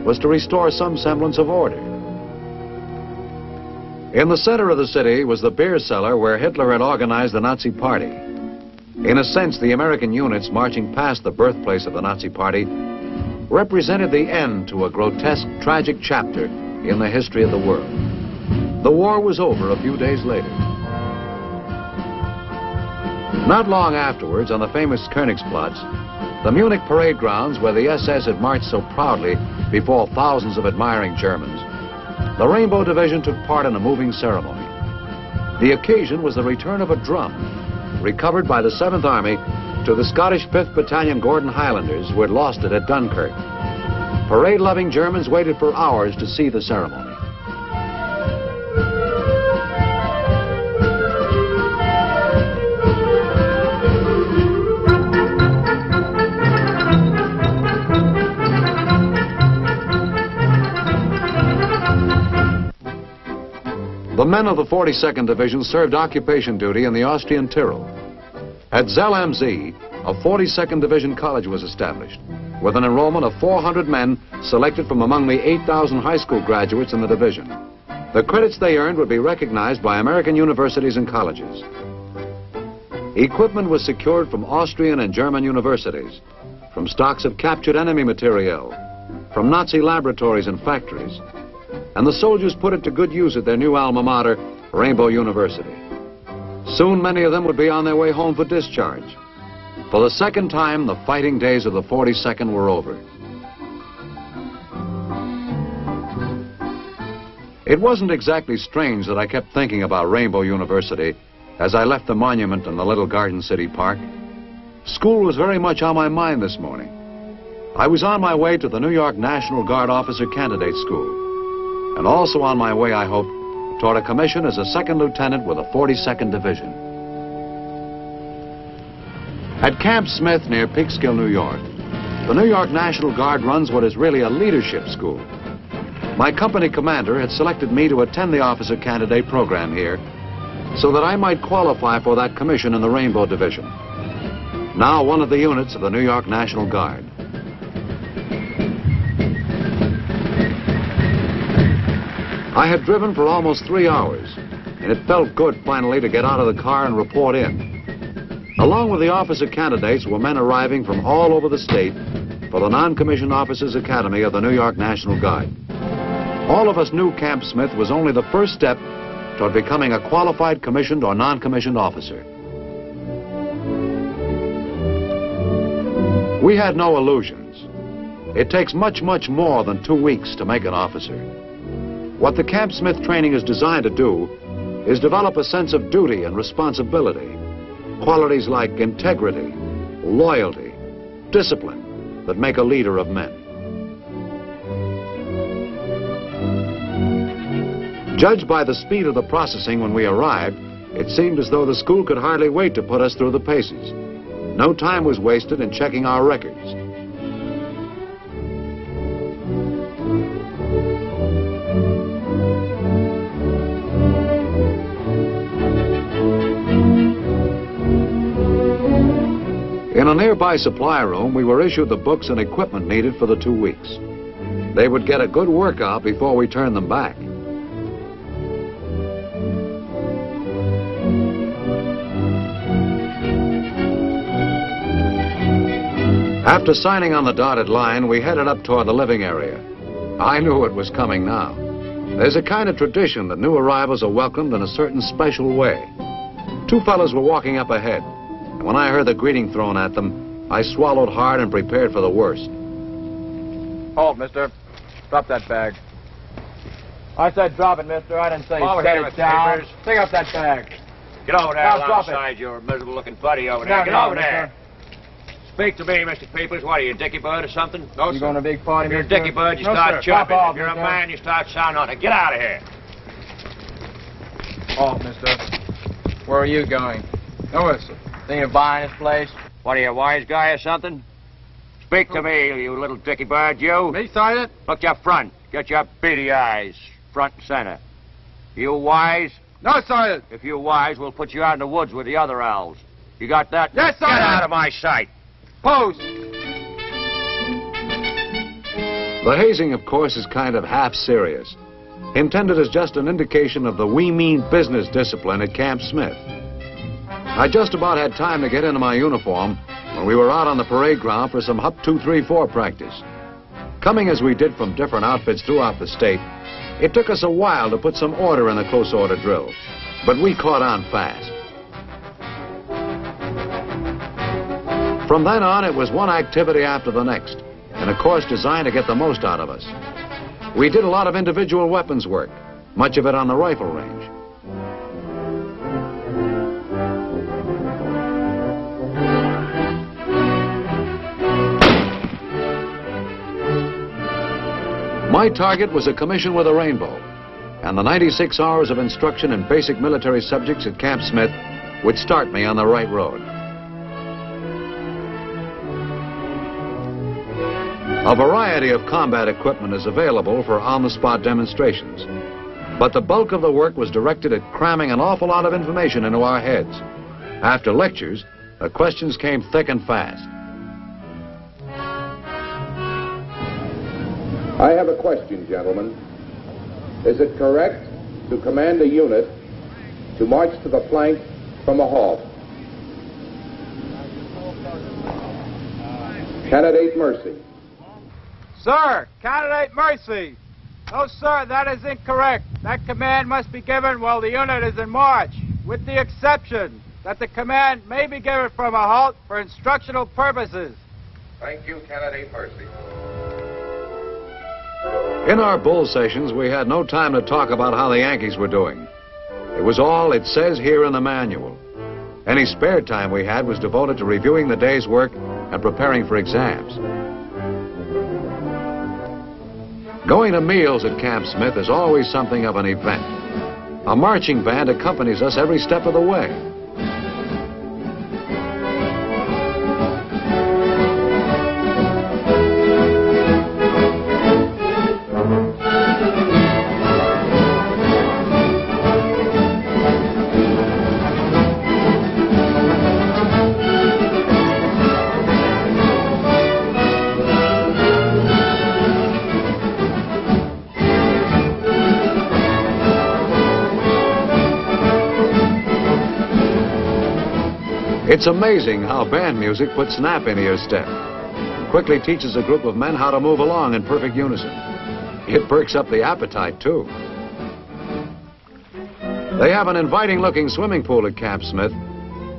was to restore some semblance of order. In the center of the city was the beer cellar where Hitler had organized the Nazi Party. In a sense, the American units marching past the birthplace of the Nazi Party represented the end to a grotesque, tragic chapter in the history of the world. The war was over a few days later. Not long afterwards, on the famous Königsplatz, the Munich parade grounds where the SS had marched so proudly before thousands of admiring Germans, the Rainbow Division took part in a moving ceremony. The occasion was the return of a drum, recovered by the 7th Army to the Scottish 5th Battalion Gordon Highlanders who had lost it at Dunkirk. Parade-loving Germans waited for hours to see the ceremony. The men of the 42nd Division served occupation duty in the Austrian Tyrol. At Zell am See, a 42nd Division college was established, with an enrollment of 400 men selected from among the 8,000 high school graduates in the division. The credits they earned would be recognized by American universities and colleges. Equipment was secured from Austrian and German universities, from stocks of captured enemy materiel, from Nazi laboratories and factories, and the soldiers put it to good use at their new alma mater, Rainbow University. Soon many of them would be on their way home for discharge. For the second time, the fighting days of the 42nd were over. It wasn't exactly strange that I kept thinking about Rainbow University as I left the monument in the little Garden City Park. School was very much on my mind this morning. I was on my way to the New York National Guard Officer Candidate School, and also on my way, I hoped, toward a commission as a second lieutenant with the 42nd Division. At Camp Smith near Peekskill, New York, the New York National Guard runs what is really a leadership school. My company commander had selected me to attend the officer candidate program here so that I might qualify for that commission in the Rainbow Division, now one of the units of the New York National Guard. I had driven for almost 3 hours, and it felt good finally to get out of the car and report in. Along with the officer candidates were men arriving from all over the state for the Non-Commissioned Officers Academy of the New York National Guard. All of us knew Camp Smith was only the first step toward becoming a qualified commissioned or non-commissioned officer. We had no illusions. It takes much, much more than 2 weeks to make an officer. What the Camp Smith training is designed to do is develop a sense of duty and responsibility, qualities like integrity, loyalty, discipline that make a leader of men. Judged by the speed of the processing when we arrived, it seemed as though the school could hardly wait to put us through the paces. No time was wasted in checking our records. In a nearby supply room, we were issued the books and equipment needed for the 2 weeks. They would get a good workout before we turned them back. After signing on the dotted line, we headed up toward the living area. I knew it was coming now. There's a kind of tradition that new arrivals are welcomed in a certain special way. 2 fellows were walking up ahead, and when I heard the greeting thrown at them, I swallowed hard and prepared for the worst. Halt, mister. Drop that bag. I said drop it, mister. I didn't say set it down. Papers. Pick up that bag. Get over there Now, drop alongside your miserable-looking buddy over Now, there. Get now, over there. Speak to me, Mr. Papers. What are you, a dicky bird or something? No, you going to a big party, If you're a mister? dicky bird, you No, start sir. chirping. Drop off, If you're a mister. man, you start sounding on it. Get out of here. Halt, mister. Where are you going? No, sir. Thinking of buying this place? What are you, a wise guy or something? Speak to me, you little dicky bird, you. Me, Sergeant? Look your front. Get your beady eyes front and center. You wise? No, Sergeant. If you wise, we'll put you out in the woods with the other owls. You got that? Yes, Get Sergeant. out of my sight. Post. The hazing, of course, is kind of half serious, intended as just an indication of the we mean business discipline at Camp Smith. I just about had time to get into my uniform when we were out on the parade ground for some Hup 234 practice. Coming as we did from different outfits throughout the state, it took us a while to put some order in the close order drill, but we caught on fast. From then on, it was one activity after the next, and a course designed to get the most out of us. We did a lot of individual weapons work, much of it on the rifle range. My target was a commission with a rainbow, and the 96 hours of instruction in basic military subjects at Camp Smith would start me on the right road. A variety of combat equipment is available for on-the-spot demonstrations, but the bulk of the work was directed at cramming an awful lot of information into our heads. After lectures, the questions came thick and fast. I have a question, gentlemen. Is it correct to command a unit to march to the flank from a halt? Candidate Mercy. Sir, Candidate Mercy. No, sir, that is incorrect. That command must be given while the unit is in march, with the exception that the command may be given from a halt for instructional purposes. Thank you, Candidate Mercy. In our bull sessions, we had no time to talk about how the Yankees were doing. It was all it says here in the manual. Any spare time we had was devoted to reviewing the day's work and preparing for exams. Going to meals at Camp Smith is always something of an event. A marching band accompanies us every step of the way. It's amazing how band music puts snap into your step. It quickly teaches a group of men how to move along in perfect unison. It perks up the appetite, too. They have an inviting-looking swimming pool at Camp Smith,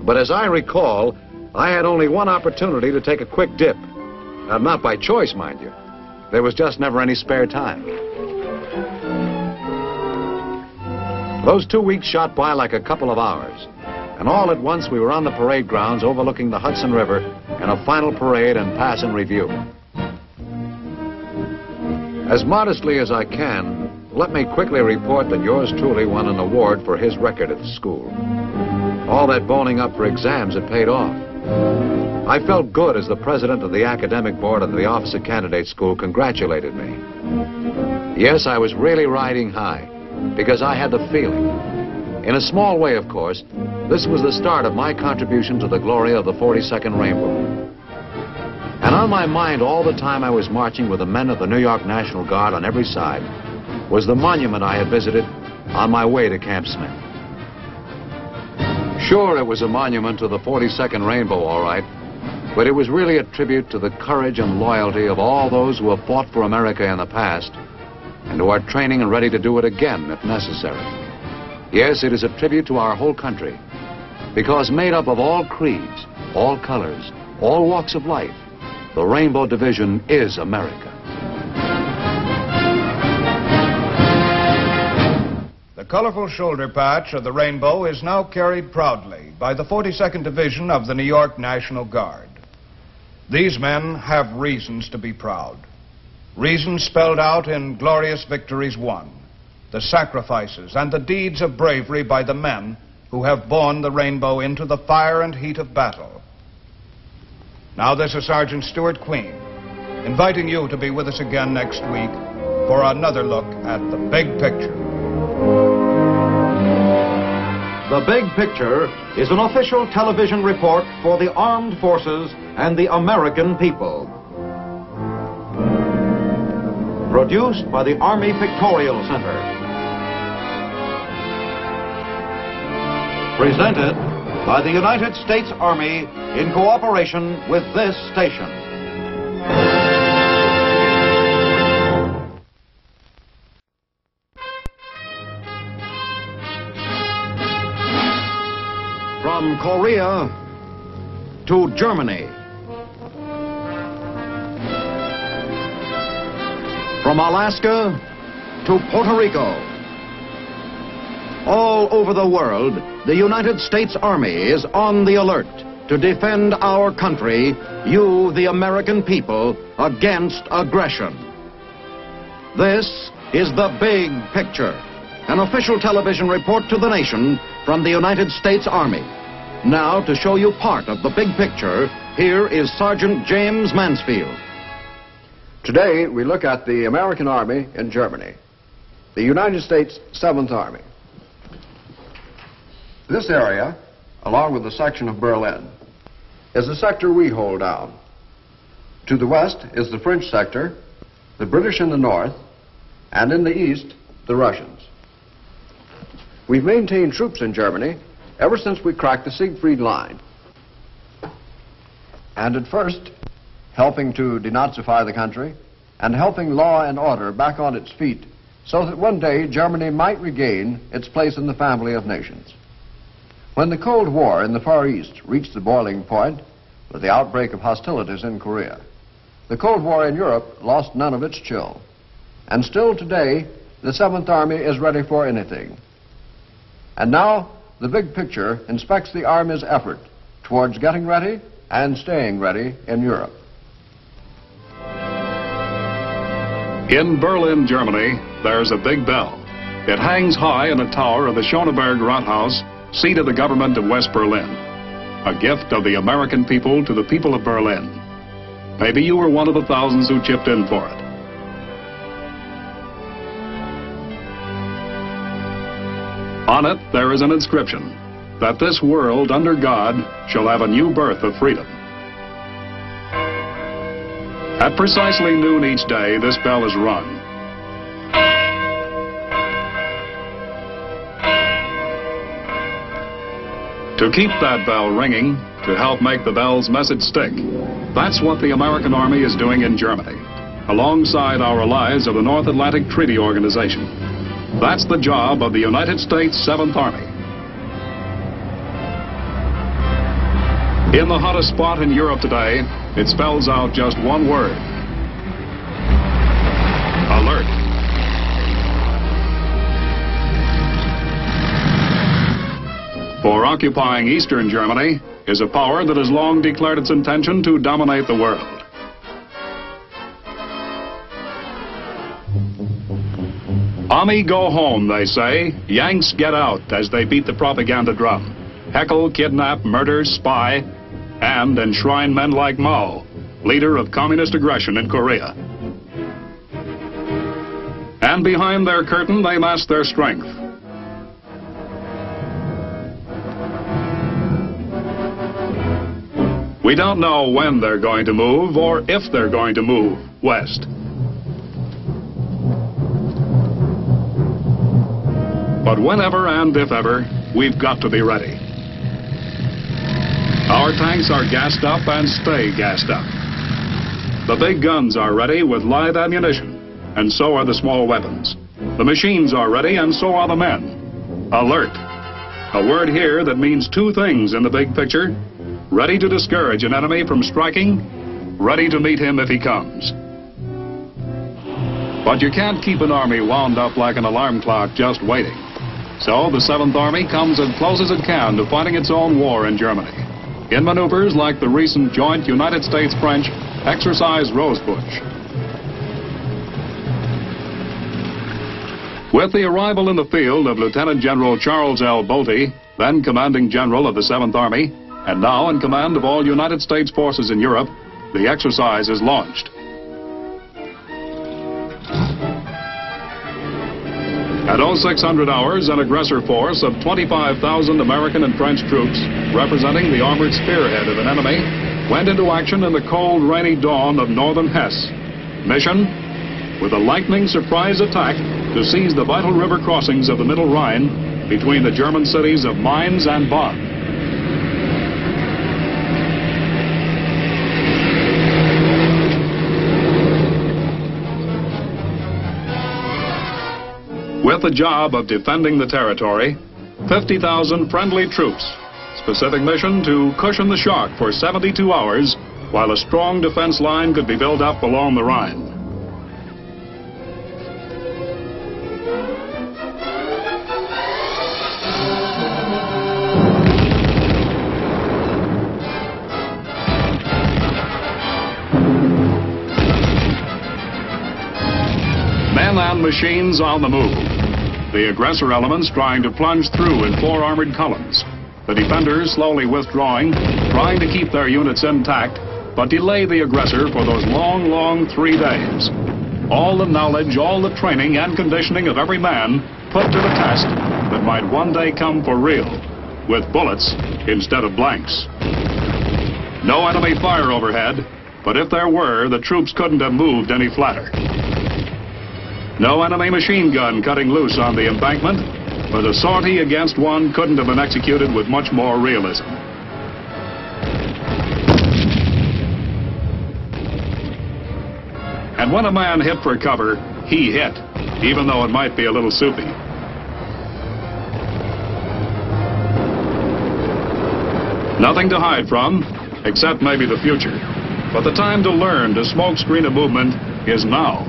but as I recall, I had only one opportunity to take a quick dip. Not by choice, mind you. There was just never any spare time. Those 2 weeks shot by like a couple of hours. And all at once we were on the parade grounds overlooking the Hudson River in a final parade and pass and review. As modestly as I can, let me quickly report that yours truly won an award for his record at the school. All that boning up for exams had paid off. I felt good as the president of the academic board of the Officer Candidate School congratulated me. Yes, I was really riding high, because I had the feeling. In a small way, of course, this was the start of my contribution to the glory of the 42nd Rainbow. And on my mind all the time I was marching with the men of the New York National Guard on every side was the monument I had visited on my way to Camp Smith. Sure, it was a monument to the 42nd Rainbow, all right, but it was really a tribute to the courage and loyalty of all those who have fought for America in the past and who are training and ready to do it again if necessary. Yes, it is a tribute to our whole country, because made up of all creeds, all colors, all walks of life, the Rainbow Division is America. The colorful shoulder patch of the rainbow is now carried proudly by the 42nd Division of the New York National Guard. These men have reasons to be proud. Reasons spelled out in glorious victories won, the sacrifices and the deeds of bravery by the men who have borne the rainbow into the fire and heat of battle. Now this is Sergeant Stuart Queen, inviting you to be with us again next week for another look at the big picture. The Big Picture is an official television report for the armed forces and the American people. Produced by the Army Pictorial Center. Presented by the United States Army in cooperation with this station. From Korea to Germany. From Alaska to Puerto Rico. All over the world, the United States Army is on the alert to defend our country, you, the American people, against aggression. This is The Big Picture, an official television report to the nation from the United States Army. Now, to show you part of the big picture, here is Sergeant James Mansfield. Today, we look at the American Army in Germany, the United States 7th Army. This area, along with the section of Berlin, is the sector we hold down. To the west is the French sector, the British in the north, and in the east, the Russians. We've maintained troops in Germany ever since we cracked the Siegfried Line. And at first, helping to denazify the country and helping law and order back on its feet so that one day Germany might regain its place in the family of nations. When the Cold War in the Far East reached the boiling point with the outbreak of hostilities in Korea, the Cold War in Europe lost none of its chill. And still today, the 7th Army is ready for anything. And now, the big picture inspects the Army's effort towards getting ready and staying ready in Europe. In Berlin, Germany, there's a big bell. It hangs high in a tower of the Schöneberg Rathaus, seat of the government of West Berlin. A gift of the American people to the people of Berlin. Maybe you were one of the thousands who chipped in for it. On it, there is an inscription that this world under God shall have a new birth of freedom. At precisely noon each day, this bell is rung. To keep that bell ringing, to help make the bell's message stick, that's what the American Army is doing in Germany, alongside our allies of the North Atlantic Treaty Organization. That's the job of the United States 7th Army. In the hottest spot in Europe today, it spells out just one word: alert. For occupying eastern Germany is a power that has long declared its intention to dominate the world. Ami go home, they say. Yanks get out as they beat the propaganda drum. Heckle, kidnap, murder, spy, and enshrine men like Mao, leader of communist aggression in Korea. And behind their curtain, they mask their strength. We don't know when they're going to move or if they're going to move west. But whenever and if ever, we've got to be ready. Our tanks are gassed up and stay gassed up. The big guns are ready with live ammunition, and so are the small weapons. The machines are ready, and so are the men. Alert. A word here that means two things in the big picture. Ready to discourage an enemy from striking, ready to meet him if he comes. But you can't keep an army wound up like an alarm clock just waiting. So the 7th Army comes as close as it can to fighting its own war in Germany, in maneuvers like the recent joint United States-French Exercise Rosebush. With the arrival in the field of Lieutenant General Charles L. Bolte, then Commanding General of the 7th Army, and now in command of all United States forces in Europe, the exercise is launched. At 0600 hours, an aggressor force of 25,000 American and French troops, representing the armored spearhead of an enemy, went into action in the cold, rainy dawn of northern Hesse. Mission? With a lightning surprise attack to seize the vital river crossings of the Middle Rhine between the German cities of Mainz and Bonn. With the job of defending the territory, 50,000 friendly troops. Specific mission to cushion the shock for 72 hours while a strong defense line could be built up along the Rhine. Men and machines on the move. The aggressor elements trying to plunge through in 4 armored columns. The defenders slowly withdrawing, trying to keep their units intact, but delay the aggressor for those long, long 3 days. All the knowledge, all the training and conditioning of every man put to the test that might one day come for real, with bullets instead of blanks. No enemy fire overhead, but if there were, the troops couldn't have moved any flatter. No enemy machine gun cutting loose on the embankment, but a sortie against one couldn't have been executed with much more realism. And when a man hit for cover, he hit, even though it might be a little soupy. Nothing to hide from, except maybe the future. But the time to learn to smokescreen a movement is now.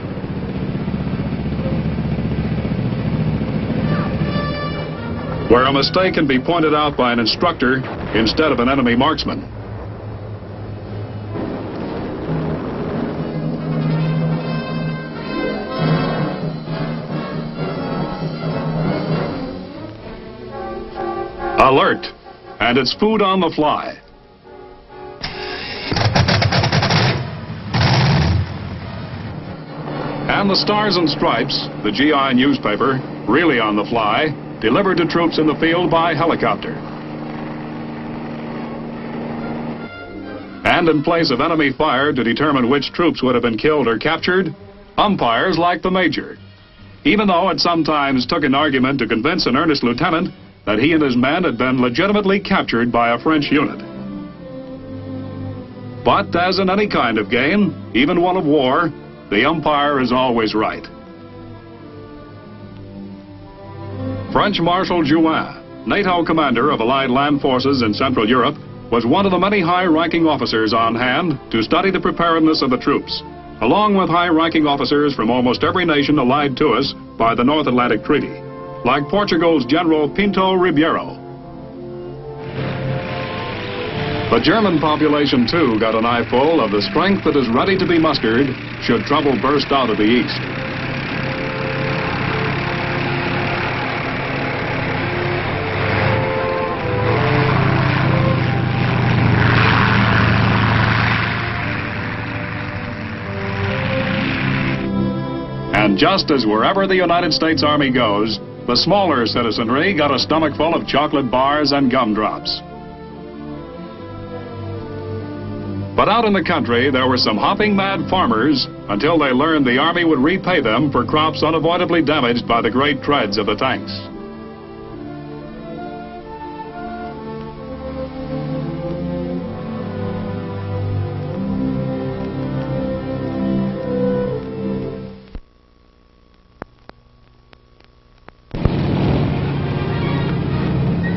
Where a mistake can be pointed out by an instructor instead of an enemy marksman. Alert, and it's food on the fly. And the Stars and Stripes, the GI newspaper, really on the fly, delivered to troops in the field by helicopter. And in place of enemy fire to determine which troops would have been killed or captured, umpires like the major, even though it sometimes took an argument to convince an earnest lieutenant that he and his men had been legitimately captured by a French unit. But as in any kind of game, even one of war, the umpire is always right. French Marshal Juin, NATO commander of Allied land forces in Central Europe, was one of the many high-ranking officers on hand to study the preparedness of the troops. along with high-ranking officers from almost every nation allied to us by the North Atlantic Treaty, like Portugal's General Pinto Ribeiro. The German population, too, got an eyeful of the strength that is ready to be mustered should trouble burst out of the east. And just as wherever the United States Army goes, the smaller citizenry got a stomach full of chocolate bars and gumdrops. But out in the country, there were some hopping mad farmers until they learned the Army would repay them for crops unavoidably damaged by the great treads of the tanks.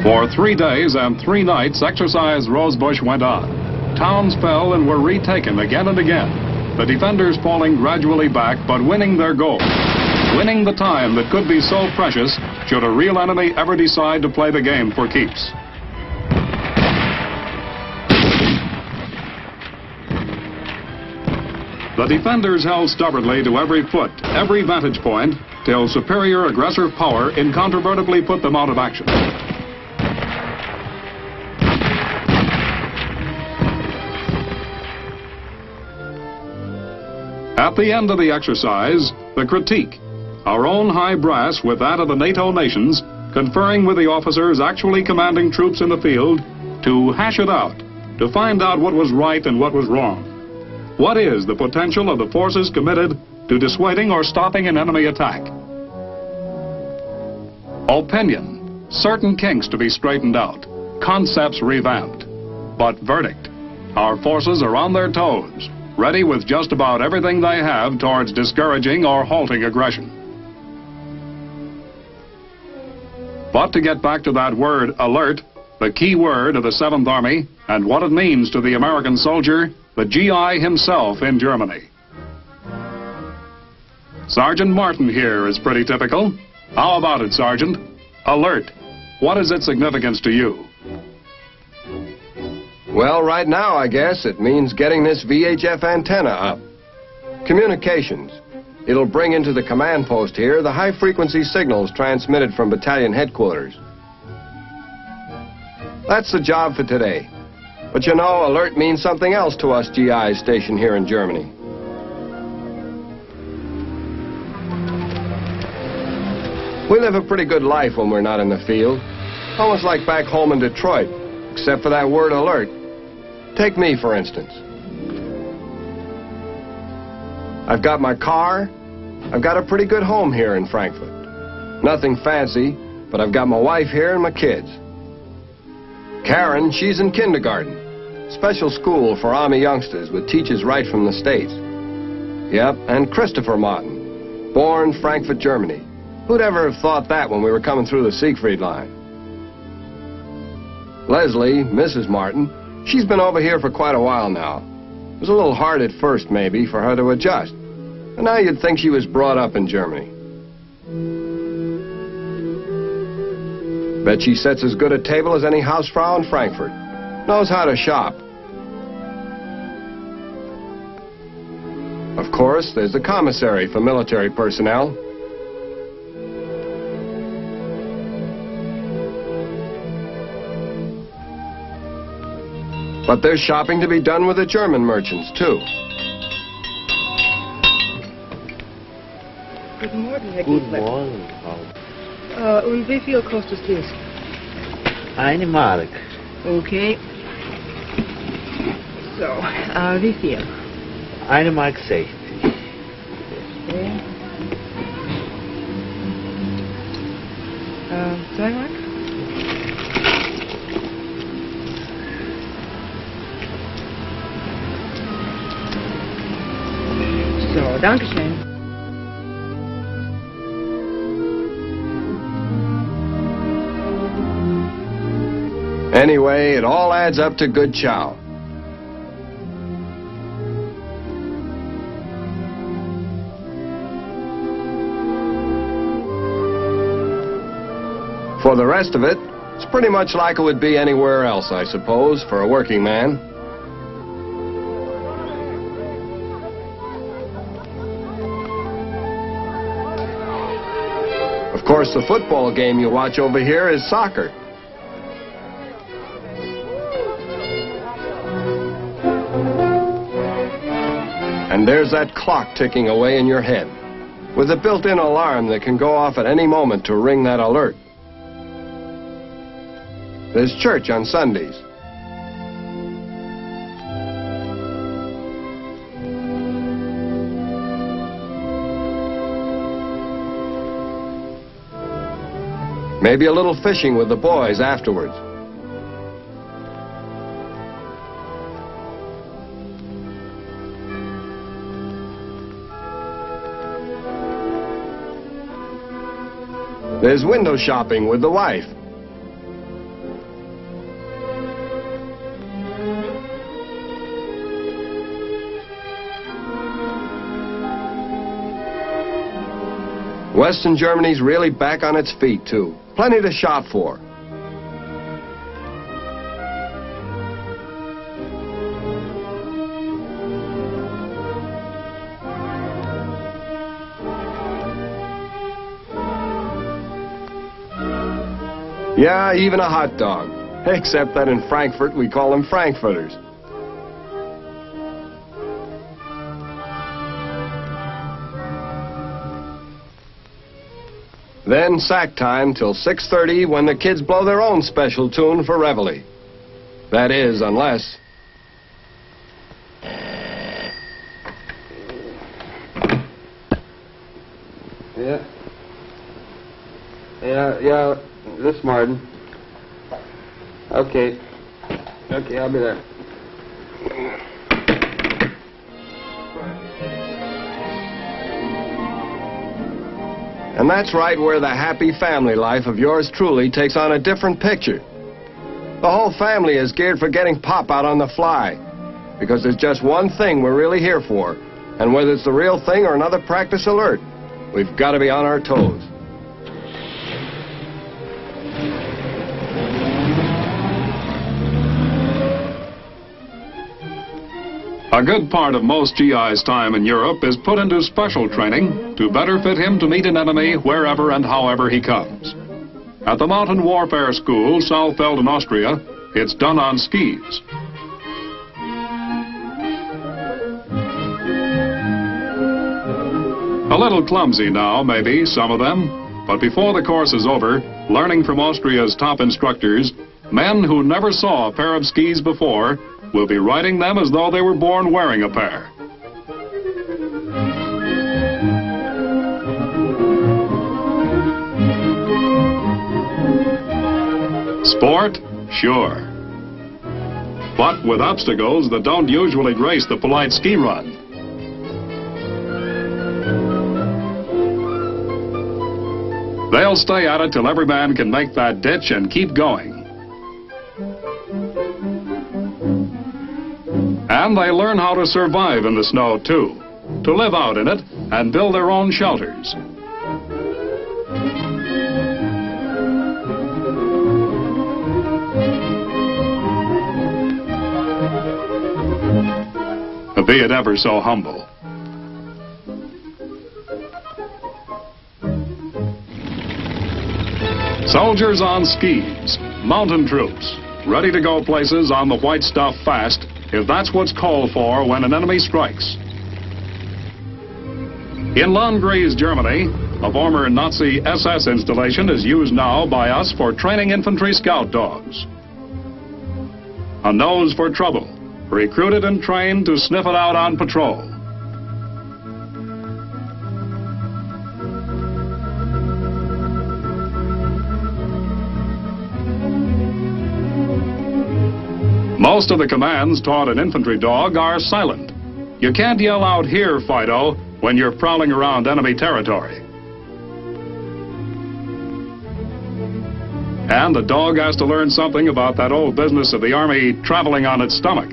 For 3 days and 3 nights, Exercise Rosebush went on. Towns fell and were retaken again and again, the defenders falling gradually back but winning their goal, winning the time that could be so precious should a real enemy ever decide to play the game for keeps. The defenders held stubbornly to every foot, every vantage point, till superior aggressive power incontrovertibly put them out of action. At the end of the exercise, the critique, our own high brass with that of the NATO nations, conferring with the officers actually commanding troops in the field to hash it out, to find out what was right and what was wrong. What is the potential of the forces committed to dissuading or stopping an enemy attack? Opinion, certain kinks to be straightened out, concepts revamped. But verdict, our forces are on their toes, ready with just about everything they have towards discouraging or halting aggression. But to get back to that word, alert, the key word of the 7th Army, and what it means to the American soldier, the GI himself in Germany. Sergeant Martin here is pretty typical. How about it, Sergeant? Alert. What is its significance to you? Well, right now, I guess, it means getting this VHF antenna up. Communications. It'll bring into the command post here the high-frequency signals transmitted from battalion headquarters. That's the job for today. But you know, alert means something else to us GIs stationed here in Germany. We live a pretty good life when we're not in the field. Almost like back home in Detroit, except for that word alert. Take me, for instance. I've got my car. I've got a pretty good home here in Frankfurt. Nothing fancy, but I've got my wife here and my kids. Karen, she's in kindergarten. Special school for Army youngsters with teachers right from the States. Yep, and Christopher Martin, born Frankfurt, Germany. Who'd ever have thought that when we were coming through the Siegfried line? Leslie, Mrs. Martin, she's been over here for quite a while now. It was a little hard at first, maybe, for her to adjust. And now you'd think she was brought up in Germany. Bet she sets as good a table as any housefrau in Frankfurt. Knows how to shop. Of course, there's the commissary for military personnel. But there's shopping to be done with the German merchants, too. Guten Morgen, Herr Guten Giesler. Morgen, Frau. Und wie viel kostet das? 1 Mark. Okay. So, wie viel? 1 Mark 60. Okay. 2 Mark? So, danke schön. Anyway, it all adds up to good chow. For the rest of it, it's pretty much like it would be anywhere else, I suppose, for a working man. Of course, the football game you watch over here is soccer. And there's that clock ticking away in your head, with a built-in alarm that can go off at any moment to ring that alert. There's church on Sundays. Maybe a little fishing with the boys afterwards. There's window shopping with the wife. Western Germany's really back on its feet, too. Plenty to shop for. Yeah, even a hot dog. Except that in Frankfurt, we call them Frankfurters. Then sack time till 6:30 when the kids blow their own special tune for reveille. That is, unless... Yeah, this Martin. Okay, I'll be there. And that's right where the happy family life of yours truly takes on a different picture. The whole family is geared for getting Pop out on the fly, because there's just one thing we're really here for, and whether it's the real thing or another practice alert, we've got to be on our toes. A good part of most GI's time in Europe is put into special training to better fit him to meet an enemy wherever and however he comes. At the Mountain Warfare School, Saalfeld in Austria, it's done on skis. A little clumsy now, maybe, some of them, but before the course is over, learning from Austria's top instructors, men who never saw a pair of skis before will be riding them as though they were born wearing a pair. Sport? Sure. But with obstacles that don't usually grace the polite ski run. They'll stay at it till every man can make that ditch and keep going. And they learn how to survive in the snow, too, to live out in it and build their own shelters. Be it ever so humble. Soldiers on skis, mountain troops, ready to go places on the white stuff fast, if that's what's called for when an enemy strikes. In Landgries, Germany, a former Nazi SS installation is used now by us for training infantry scout dogs. A nose for trouble, recruited and trained to sniff it out on patrol. Most of the commands taught an infantry dog are silent. You can't yell out, "Here, Fido," when you're prowling around enemy territory. And the dog has to learn something about that old business of the Army traveling on its stomach.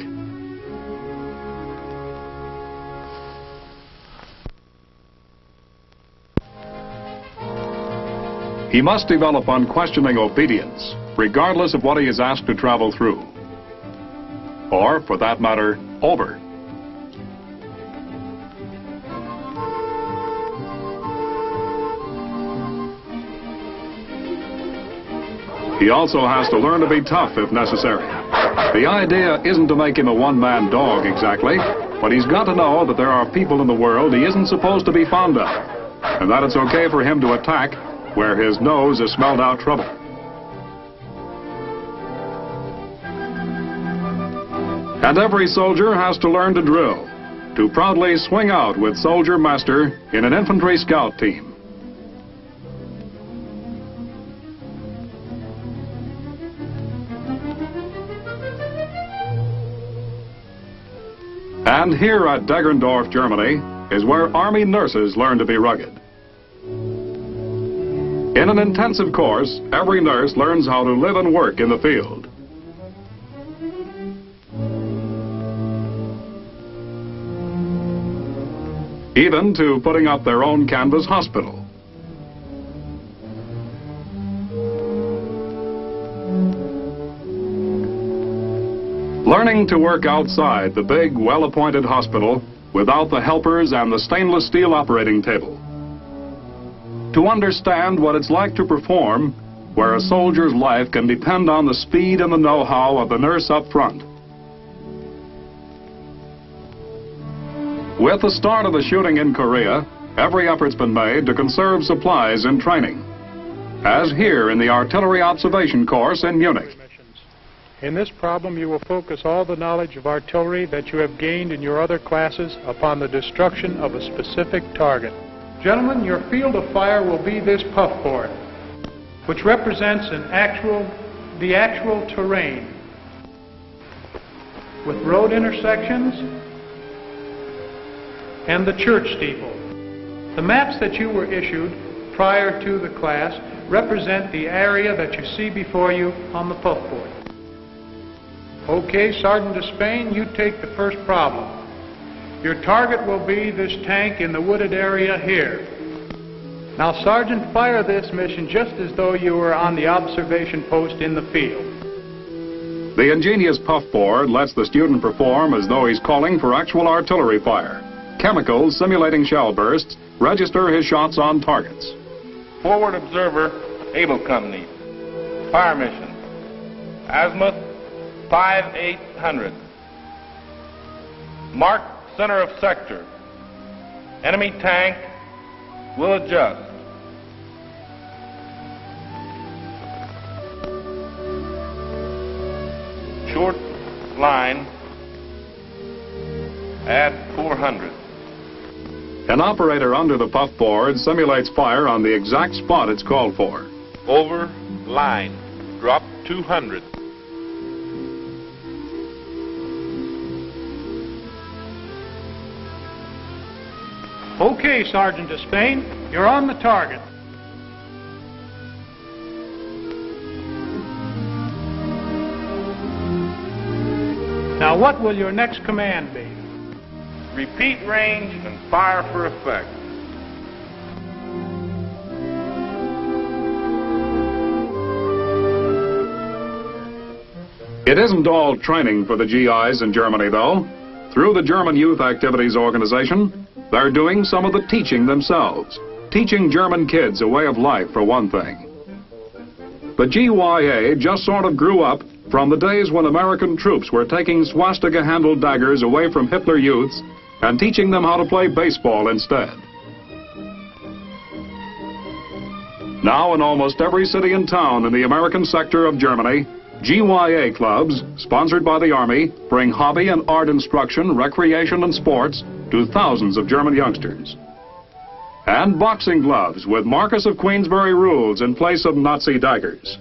He must develop unquestioning obedience, regardless of what he is asked to travel through. Or, for that matter, over. He also has to learn to be tough if necessary. The idea isn't to make him a one-man dog exactly, but he's got to know that there are people in the world he isn't supposed to be fond of, and that it's okay for him to attack where his nose has smelled out trouble. And every soldier has to learn to drill, to proudly swing out with Soldier Master in an infantry scout team. And here at Deggerndorf, Germany, is where Army nurses learn to be rugged. In an intensive course, every nurse learns how to live and work in the field. Even to putting up their own canvas hospital. Learning to work outside the big, well-appointed hospital without the helpers and the stainless steel operating table. To understand what it's like to perform where a soldier's life can depend on the speed and the know-how of the nurse up front. With the start of the shooting in Korea, every effort's been made to conserve supplies in training, as here in the Artillery Observation Course in Munich. In this problem, you will focus all the knowledge of artillery that you have gained in your other classes upon the destruction of a specific target. Gentlemen, your field of fire will be this puffboard, which represents the actual terrain, with road intersections and the church steeple. The maps that you were issued prior to the class represent the area that you see before you on the puffboard. Okay, Sergeant Despain, you take the first problem. Your target will be this tank in the wooded area here. Now, Sergeant, fire this mission just as though you were on the observation post in the field. The ingenious puffboard lets the student perform as though he's calling for actual artillery fire. Chemicals simulating shell bursts register his shots on targets. Forward observer, Able Company. Fire mission. Azimuth 5800. Mark center of sector. Enemy tank will adjust. Short line at 400. An operator under the puffboard simulates fire on the exact spot it's called for. Over line. Drop 200. Okay, Sergeant Despain, you're on the target. Now, what will your next command be? Repeat range and fire for effect. It isn't all training for the GIs in Germany, though. Through the German Youth Activities Organization, they're doing some of the teaching themselves, teaching German kids a way of life, for one thing. The GYA just sort of grew up from the days when American troops were taking swastika-handled daggers away from Hitler youths and teaching them how to play baseball instead. Now in almost every city and town in the American sector of Germany, GYA clubs, sponsored by the Army, bring hobby and art instruction, recreation and sports to thousands of German youngsters. And boxing gloves with Marquess of Queensberry rules in place of Nazi daggers.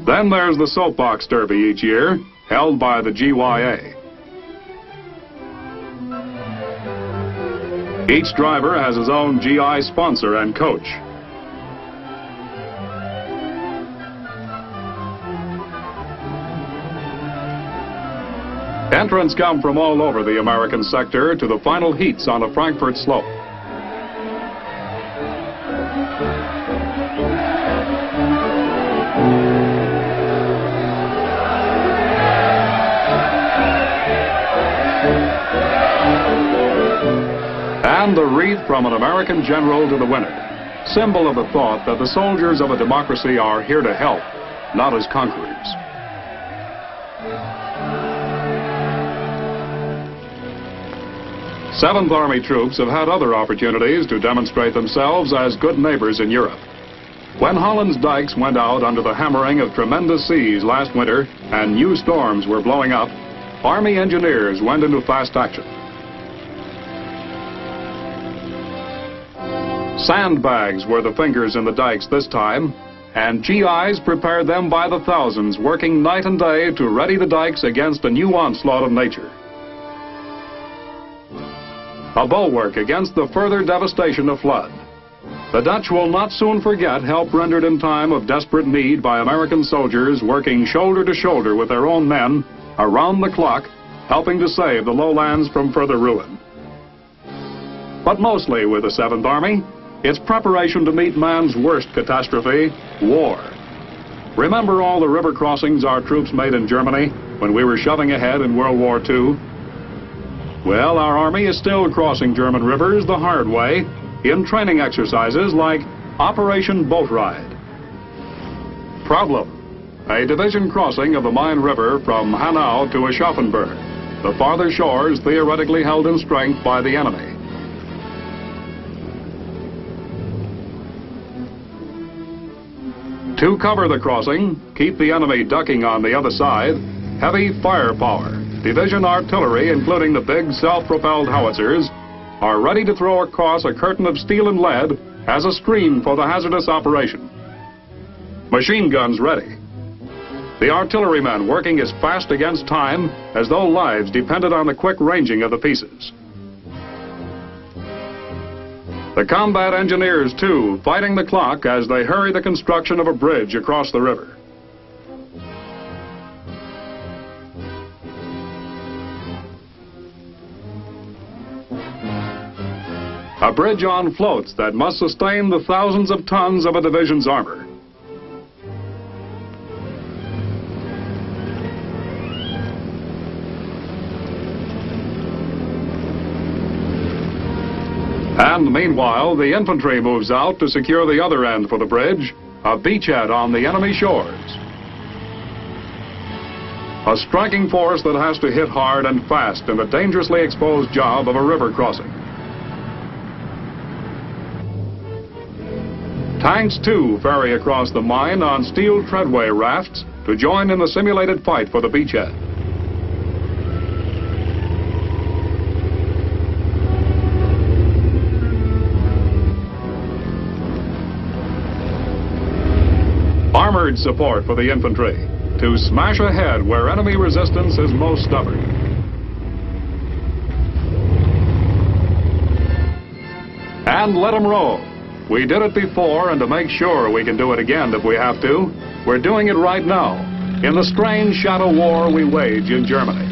Then there's the soapbox derby each year, held by the GYA. Each driver has his own GI sponsor and coach. Entrants come from all over the American sector to the final heats on the Frankfurt slope. And the wreath from an American general to the winner, symbol of the thought that the soldiers of a democracy are here to help, not as conquerors. Seventh Army troops have had other opportunities to demonstrate themselves as good neighbors in Europe. When Holland's dikes went out under the hammering of tremendous seas last winter and new storms were blowing up, Army engineers went into fast action. Sandbags were the fingers in the dikes this time, and GIs prepared them by the thousands, working night and day to ready the dikes against a new onslaught of nature. A bulwark against the further devastation of flood. The Dutch will not soon forget help rendered in time of desperate need by American soldiers working shoulder to shoulder with their own men around the clock, helping to save the lowlands from further ruin. But mostly with the 7th Army, it's preparation to meet man's worst catastrophe, war. Remember all the river crossings our troops made in Germany when we were shoving ahead in World War II? Well, our Army is still crossing German rivers the hard way in training exercises like Operation Boat Ride. Problem: a division crossing of the Main River from Hanau to Aschaffenburg, the farther shores theoretically held in strength by the enemy. To cover the crossing, keep the enemy ducking on the other side, heavy firepower, division artillery including the big self-propelled howitzers, are ready to throw across a curtain of steel and lead as a screen for the hazardous operation. Machine guns ready. The artillerymen working as fast against time as though lives depended on the quick ranging of the pieces. The combat engineers, too, fighting the clock as they hurry the construction of a bridge across the river. A bridge on floats that must sustain the thousands of tons of a division's armor. And meanwhile, the infantry moves out to secure the other end for the bridge, a beachhead on the enemy shores. A striking force that has to hit hard and fast in the dangerously exposed job of a river crossing. Tanks, too, ferry across the Main on steel treadway rafts to join in the simulated fight for the beachhead. Armored support for the infantry to smash ahead where enemy resistance is most stubborn. And let them roll. We did it before, and to make sure we can do it again if we have to, we're doing it right now in the strange shadow war we wage in Germany.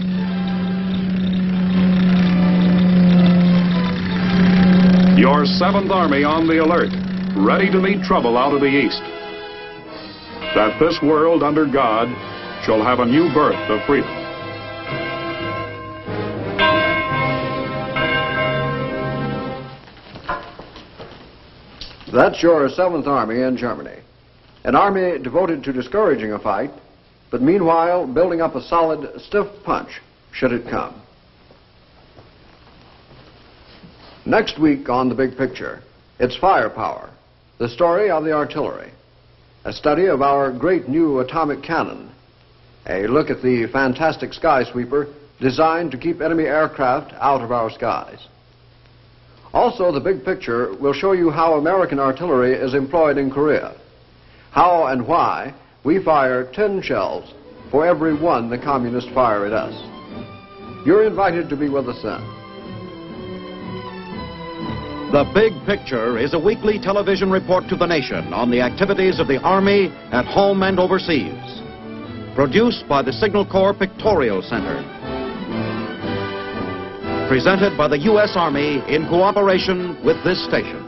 Your 7th Army on the alert, ready to meet trouble out of the east. That this world under God shall have a new birth of freedom. That's your 7th Army in Germany. An army devoted to discouraging a fight, but meanwhile building up a solid, stiff punch should it come. Next week on The Big Picture, it's firepower, the story of the artillery. A study of our great new atomic cannon. A look at the fantastic skysweeper designed to keep enemy aircraft out of our skies. Also, The Big Picture will show you how American artillery is employed in Korea. How and why we fire 10 shells for every one the communists fire at us. You're invited to be with us then. The Big Picture is a weekly television report to the nation on the activities of the Army at home and overseas. Produced by the Signal Corps Pictorial Center. presented by the U.S. Army in cooperation with this station.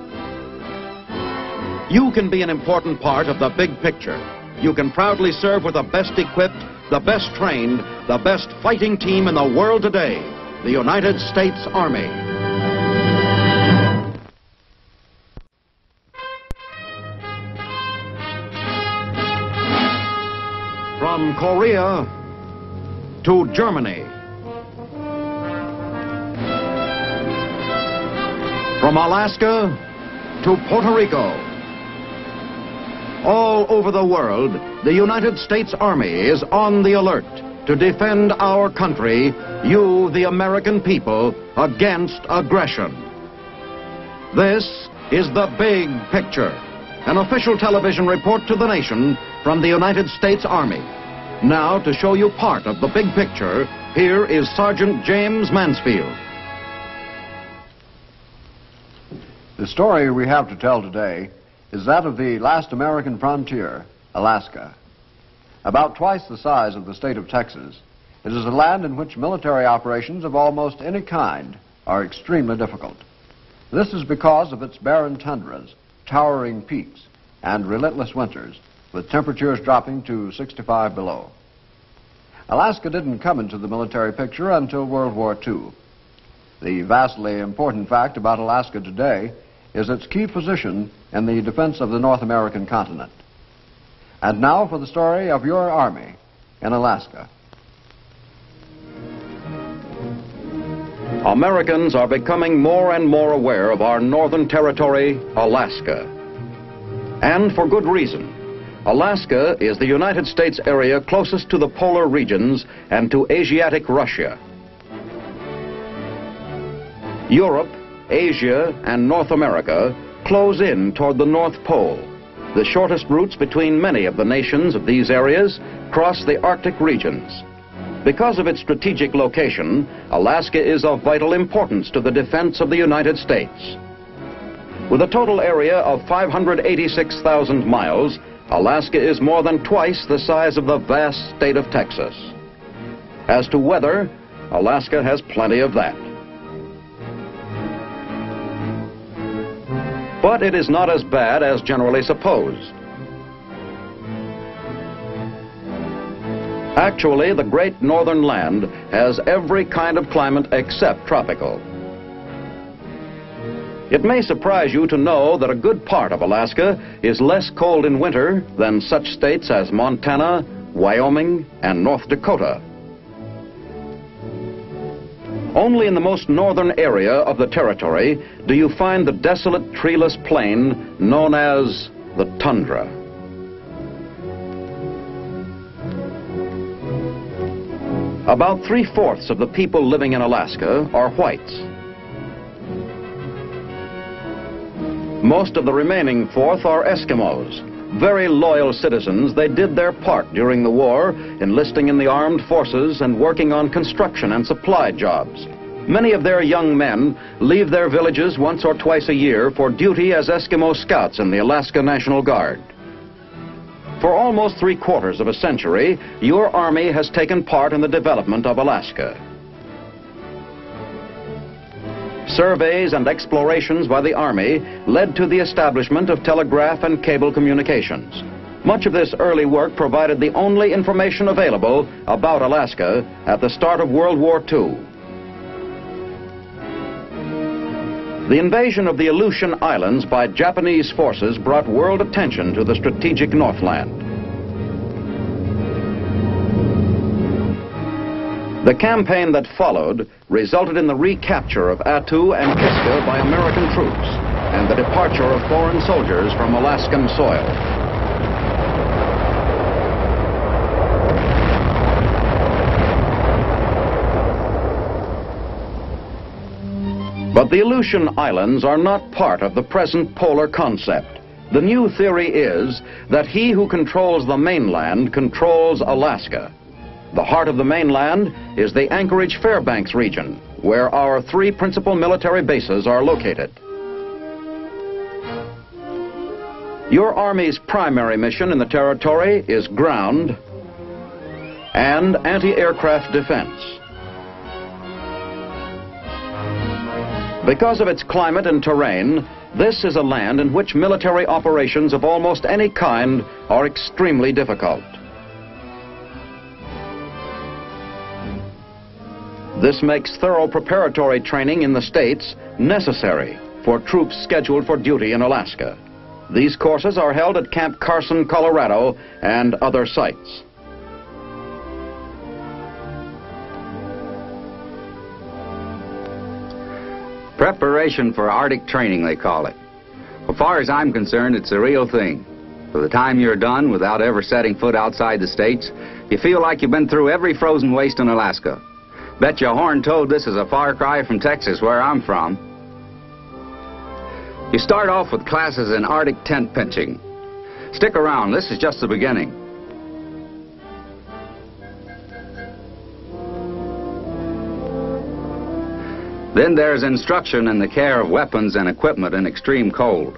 You can be an important part of the big picture. You can proudly serve with the best equipped, the best trained, the best fighting team in the world today, the United States Army. From Korea to Germany. From Alaska to Puerto Rico. All over the world, the United States Army is on the alert to defend our country, you, the American people, against aggression. This is The Big Picture, an official television report to the nation from the United States Army. Now, to show you part of the big picture, here is Sergeant James Mansfield. The story we have to tell today is that of the last American frontier, Alaska. About twice the size of the state of Texas, it is a land in which military operations of almost any kind are extremely difficult. This is because of its barren tundras, towering peaks, and relentless winters, with temperatures dropping to 65 below. Alaska didn't come into the military picture until World War II. The vastly important fact about Alaska today is its key position in the defense of the North American continent. And now for the story of your Army in Alaska. Americans are becoming more and more aware of our northern territory, Alaska. And for good reason. Alaska is the United States area closest to the polar regions and to Asiatic Russia. Europe, Asia, and North America close in toward the North Pole. The shortest routes between many of the nations of these areas cross the Arctic regions. Because of its strategic location, Alaska is of vital importance to the defense of the United States. With a total area of 586,000 miles, Alaska is more than twice the size of the vast state of Texas. As to weather, Alaska has plenty of that. But it is not as bad as generally supposed. Actually, the great northern land has every kind of climate except tropical. It may surprise you to know that a good part of Alaska is less cold in winter than such states as Montana, Wyoming, and North Dakota. Only in the most northern area of the territory do you find the desolate treeless plain known as the tundra. About 3/4 of the people living in Alaska are whites. Most of the remaining fourth are Eskimos. Very loyal citizens, they did their part during the war, enlisting in the armed forces and working on construction and supply jobs. Many of their young men leave their villages once or twice a year for duty as Eskimo scouts in the Alaska National Guard. For almost 3/4 of a century, your Army has taken part in the development of Alaska. Surveys and explorations by the Army led to the establishment of telegraph and cable communications. Much of this early work provided the only information available about Alaska at the start of World War II. The invasion of the Aleutian Islands by Japanese forces brought world attention to the strategic Northland. The campaign that followed resulted in the recapture of Attu and Kiska by American troops and the departure of foreign soldiers from Alaskan soil. But the Aleutian Islands are not part of the present polar concept. The new theory is that he who controls the mainland controls Alaska. The heart of the mainland is the Anchorage-Fairbanks region, where our 3 principal military bases are located. Your Army's primary mission in the territory is ground and anti-aircraft defense. Because of its climate and terrain, this is a land in which military operations of almost any kind are extremely difficult. This makes thorough preparatory training in the States necessary for troops scheduled for duty in Alaska. These courses are held at Camp Carson, Colorado, and other sites. Preparation for Arctic training, they call it. As far as I'm concerned, it's the real thing. By the time you're done, without ever setting foot outside the States, you feel like you've been through every frozen waste in Alaska. Bet you horn-toad this is a far cry from Texas, where I'm from. You start off with classes in Arctic tent pitching. Stick around, this is just the beginning. Then there's instruction in the care of weapons and equipment in extreme cold.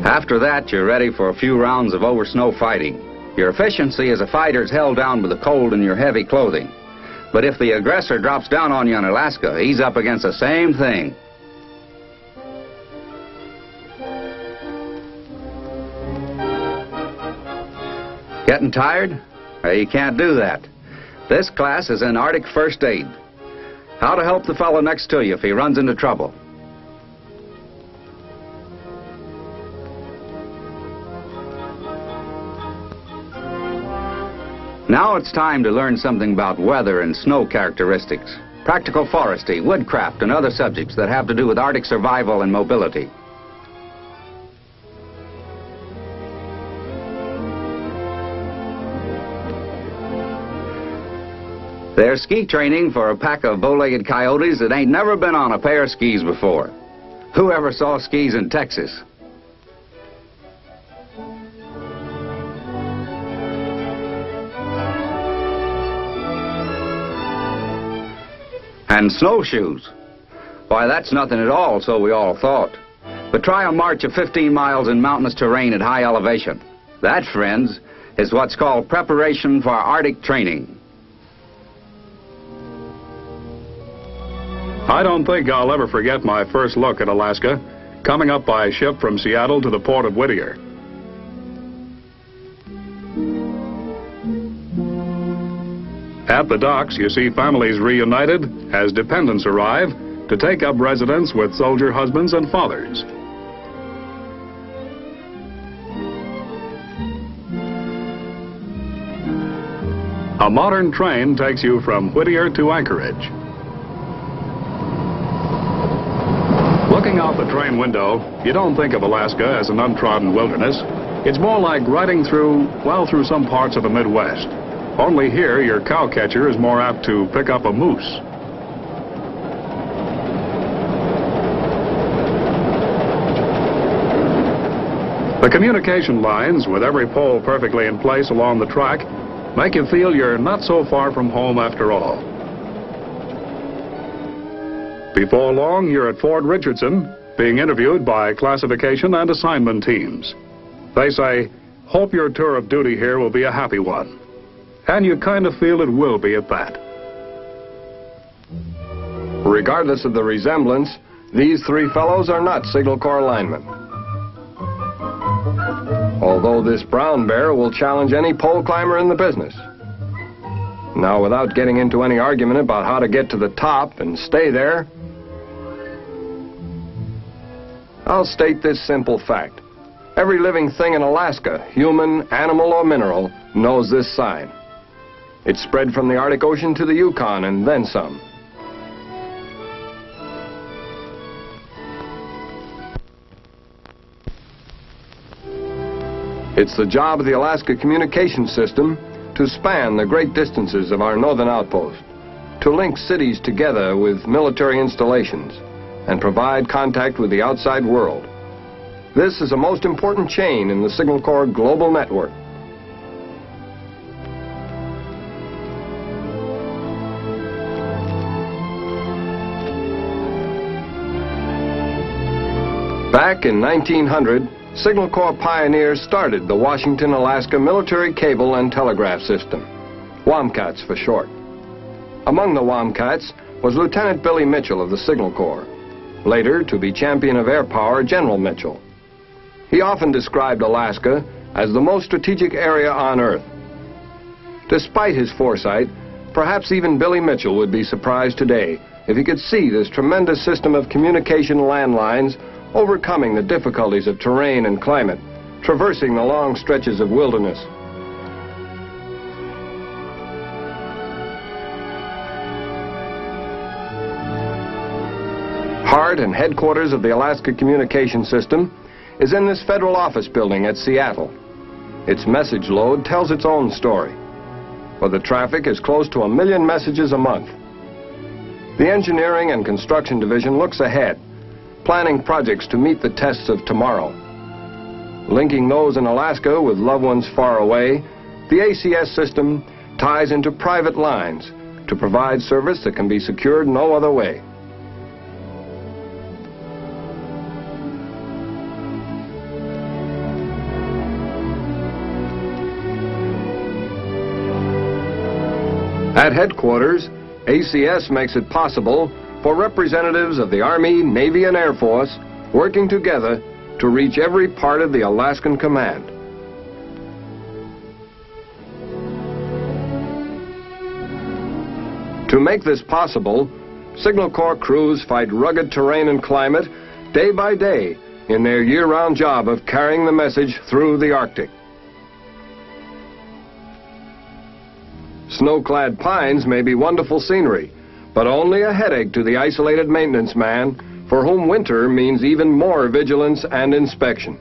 After that, you're ready for a few rounds of over-snow fighting. Your efficiency as a fighter is held down by the cold in your heavy clothing. But if the aggressor drops down on you in Alaska, he's up against the same thing. Getting tired? Well, you can't do that. This class is in Arctic First Aid. How to help the fellow next to you if he runs into trouble. Now it's time to learn something about weather and snow characteristics, practical forestry, woodcraft, and other subjects that have to do with Arctic survival and mobility. There's ski training for a pack of bow-legged coyotes that ain't never been on a pair of skis before. Who ever saw skis in Texas? And snowshoes. Why, that's nothing at all, so we all thought. But try a march of 15 miles in mountainous terrain at high elevation. That, friends, is what's called preparation for Arctic training. I don't think I'll ever forget my first look at Alaska, coming up by ship from Seattle to the port of Whittier. At the docks, you see families reunited as dependents arrive to take up residence with soldier husbands and fathers. A modern train takes you from Whittier to Anchorage. Looking out the train window, you don't think of Alaska as an untrodden wilderness. It's more like riding through some parts of the Midwest. Only here, your cowcatcher is more apt to pick up a moose. The communication lines, with every pole perfectly in place along the track, make you feel you're not so far from home after all. Before long, you're at Fort Richardson, being interviewed by classification and assignment teams. They say, hope your tour of duty here will be a happy one. And you kind of feel it will be at that. Regardless of the resemblance, these three fellows are not Signal Corps linemen. Although this brown bear will challenge any pole climber in the business. Now, without getting into any argument about how to get to the top and stay there, I'll state this simple fact. Every living thing in Alaska, human, animal, or mineral, knows this sign. It's spread from the Arctic Ocean to the Yukon and then some. It's the job of the Alaska Communication System to span the great distances of our northern outpost, to link cities together with military installations, and provide contact with the outside world. This is a most important chain in the Signal Corps global network. Back in 1900, Signal Corps pioneers started the Washington-Alaska military cable and telegraph system. Womcats for short. Among the Womcats was Lieutenant Billy Mitchell of the Signal Corps, later to be Champion of Air Power General Mitchell. He often described Alaska as the most strategic area on Earth. Despite his foresight, perhaps even Billy Mitchell would be surprised today if he could see this tremendous system of communication landlines overcoming the difficulties of terrain and climate, traversing the long stretches of wilderness. Heart and headquarters of the Alaska Communication System is in this federal office building at Seattle. Its message load tells its own story, for the traffic is close to 1 million messages a month. The Engineering and Construction Division looks ahead, planning projects to meet the tests of tomorrow. Linking those in Alaska with loved ones far away, the ACS system ties into private lines to provide service that can be secured no other way. At headquarters, ACS makes it possible for representatives of the Army, Navy, and Air Force working together to reach every part of the Alaskan Command. To make this possible, Signal Corps crews fight rugged terrain and climate day by day in their year-round job of carrying the message through the Arctic. Snow-clad pines may be wonderful scenery, but only a headache to the isolated maintenance man, for whom winter means even more vigilance and inspection.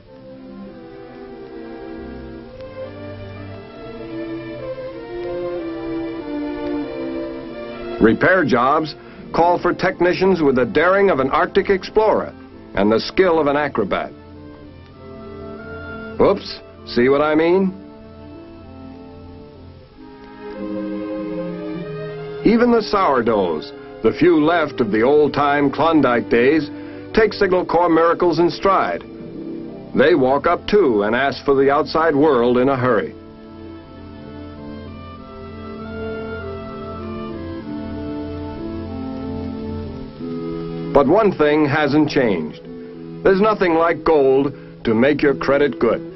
Repair jobs call for technicians with the daring of an Arctic explorer and the skill of an acrobat. Oops, see what I mean? Even the sourdoughs, the few left of the old-time Klondike days, take Signal Corps miracles in stride. They walk up too and ask for the outside world in a hurry. But one thing hasn't changed. There's nothing like gold to make your credit good.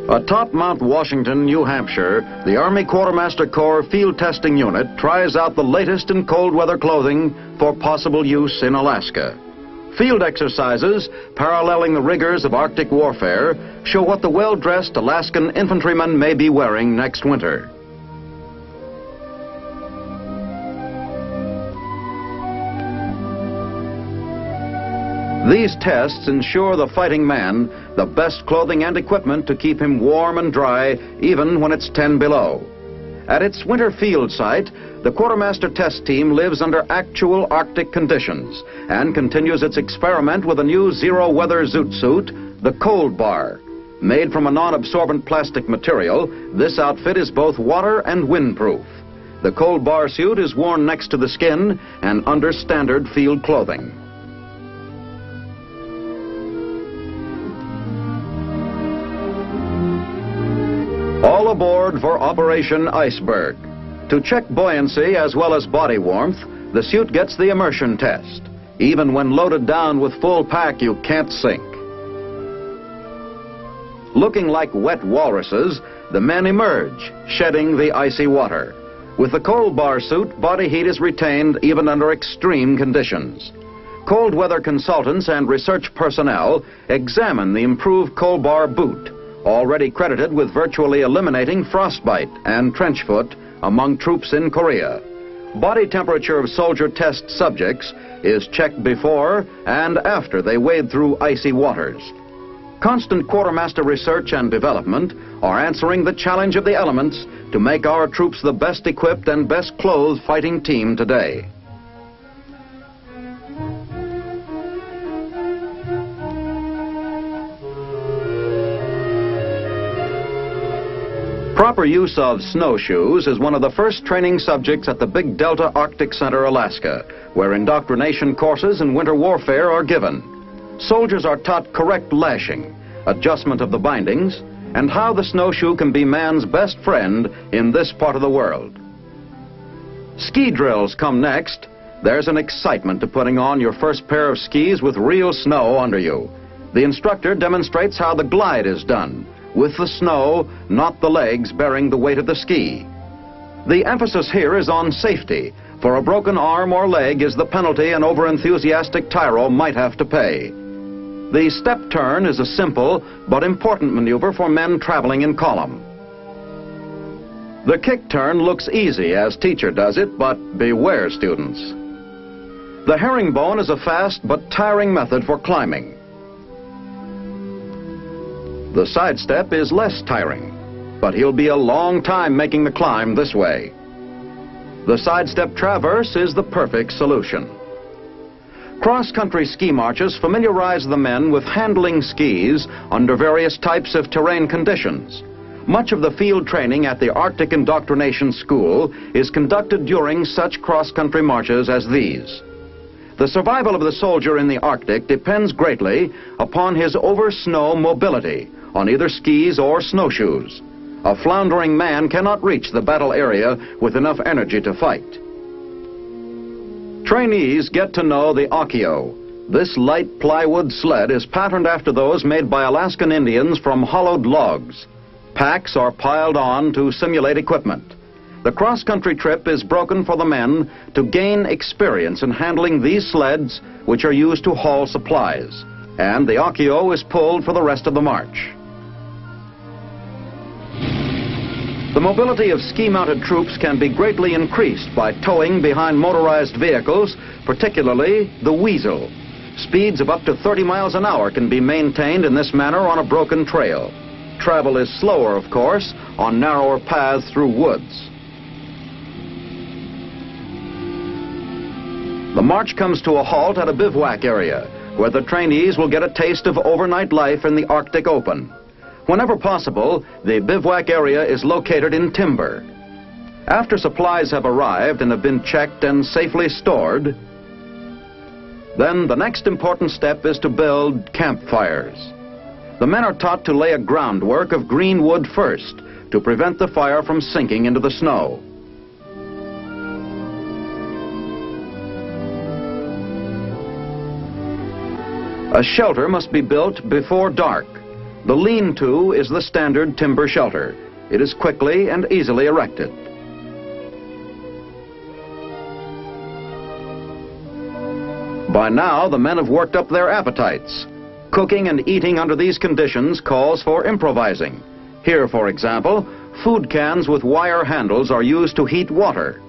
Atop Mount Washington, New Hampshire, the Army Quartermaster Corps Field Testing Unit tries out the latest in cold weather clothing for possible use in Alaska. Field exercises, paralleling the rigors of Arctic warfare, show what the well-dressed Alaskan infantrymen may be wearing next winter. These tests ensure the fighting man the best clothing and equipment to keep him warm and dry, even when it's 10 below. At its winter field site, the Quartermaster test team lives under actual Arctic conditions and continues its experiment with a new zero-weather zoot suit, the Cold Bar. Made from a non-absorbent plastic material, this outfit is both water and windproof. The Cold Bar suit is worn next to the skin and under standard field clothing. All aboard for Operation Iceberg. To check buoyancy as well as body warmth, the suit gets the immersion test. Even when loaded down with full pack, you can't sink. Looking like wet walruses, the men emerge, shedding the icy water. With the Cold Bar suit, body heat is retained even under extreme conditions. Cold weather consultants and research personnel examine the improved Cold Bar boot, already credited with virtually eliminating frostbite and trench foot among troops in Korea. Body temperature of soldier test subjects is checked before and after they wade through icy waters. Constant quartermaster research and development are answering the challenge of the elements to make our troops the best equipped and best clothed fighting team today. Proper use of snowshoes is one of the first training subjects at the Big Delta Arctic Center, Alaska, where indoctrination courses in winter warfare are given. Soldiers are taught correct lashing, adjustment of the bindings, and how the snowshoe can be man's best friend in this part of the world. Ski drills come next. There's an excitement to putting on your first pair of skis with real snow under you. The instructor demonstrates how the glide is done, with the snow, not the legs bearing the weight of the ski. The emphasis here is on safety, for a broken arm or leg is the penalty an overenthusiastic tyro might have to pay. The step turn is a simple but important maneuver for men traveling in column. The kick turn looks easy as teacher does it, but beware, students. The herringbone is a fast but tiring method for climbing. The sidestep is less tiring, but he'll be a long time making the climb this way. The sidestep traverse is the perfect solution. Cross-country ski marches familiarize the men with handling skis under various types of terrain conditions. Much of the field training at the Arctic Indoctrination School is conducted during such cross-country marches as these. The survival of the soldier in the Arctic depends greatly upon his over-snow mobility on either skis or snowshoes. A floundering man cannot reach the battle area with enough energy to fight. Trainees get to know the Akio. This light plywood sled is patterned after those made by Alaskan Indians from hollowed logs. Packs are piled on to simulate equipment. The cross-country trip is broken for the men to gain experience in handling these sleds, which are used to haul supplies, and the Akio is pulled for the rest of the march. The mobility of ski-mounted troops can be greatly increased by towing behind motorized vehicles, particularly the Weasel. Speeds of up to 30 miles an hour can be maintained in this manner on a broken trail. Travel is slower, of course, on narrower paths through woods. The march comes to a halt at a bivouac area, where the trainees will get a taste of overnight life in the Arctic Open. Whenever possible, the bivouac area is located in timber. After supplies have arrived and have been checked and safely stored, then the next important step is to build campfires. The men are taught to lay a groundwork of green wood first to prevent the fire from sinking into the snow. A shelter must be built before dark. The lean-to is the standard timber shelter. It is quickly and easily erected. By now, the men have worked up their appetites. Cooking and eating under these conditions calls for improvising. Here, for example, food cans with wire handles are used to heat water.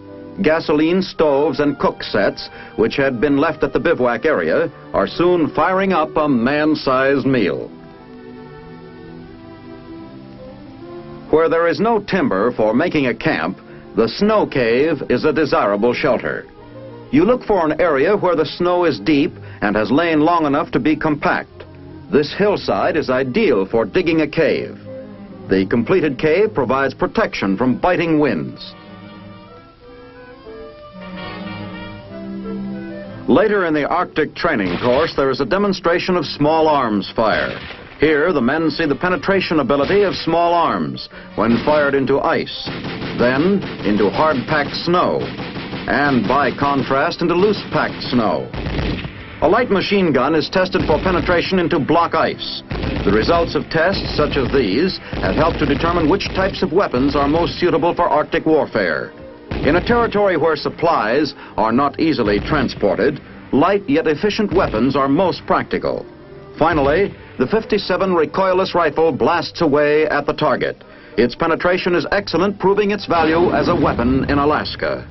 Gasoline stoves and cook sets, which had been left at the bivouac area, are soon firing up a man-sized meal. Where there is no timber for making a camp, the snow cave is a desirable shelter. You look for an area where the snow is deep and has lain long enough to be compact. This hillside is ideal for digging a cave. The completed cave provides protection from biting winds. Later in the Arctic training course, there is a demonstration of small arms fire. Here, the men see the penetration ability of small arms when fired into ice, then into hard-packed snow, and by contrast into loose-packed snow. A light machine gun is tested for penetration into block ice. The results of tests such as these have helped to determine which types of weapons are most suitable for Arctic warfare. In a territory where supplies are not easily transported, light yet efficient weapons are most practical. Finally, the .57 recoilless rifle blasts away at the target. Its penetration is excellent, proving its value as a weapon in Alaska.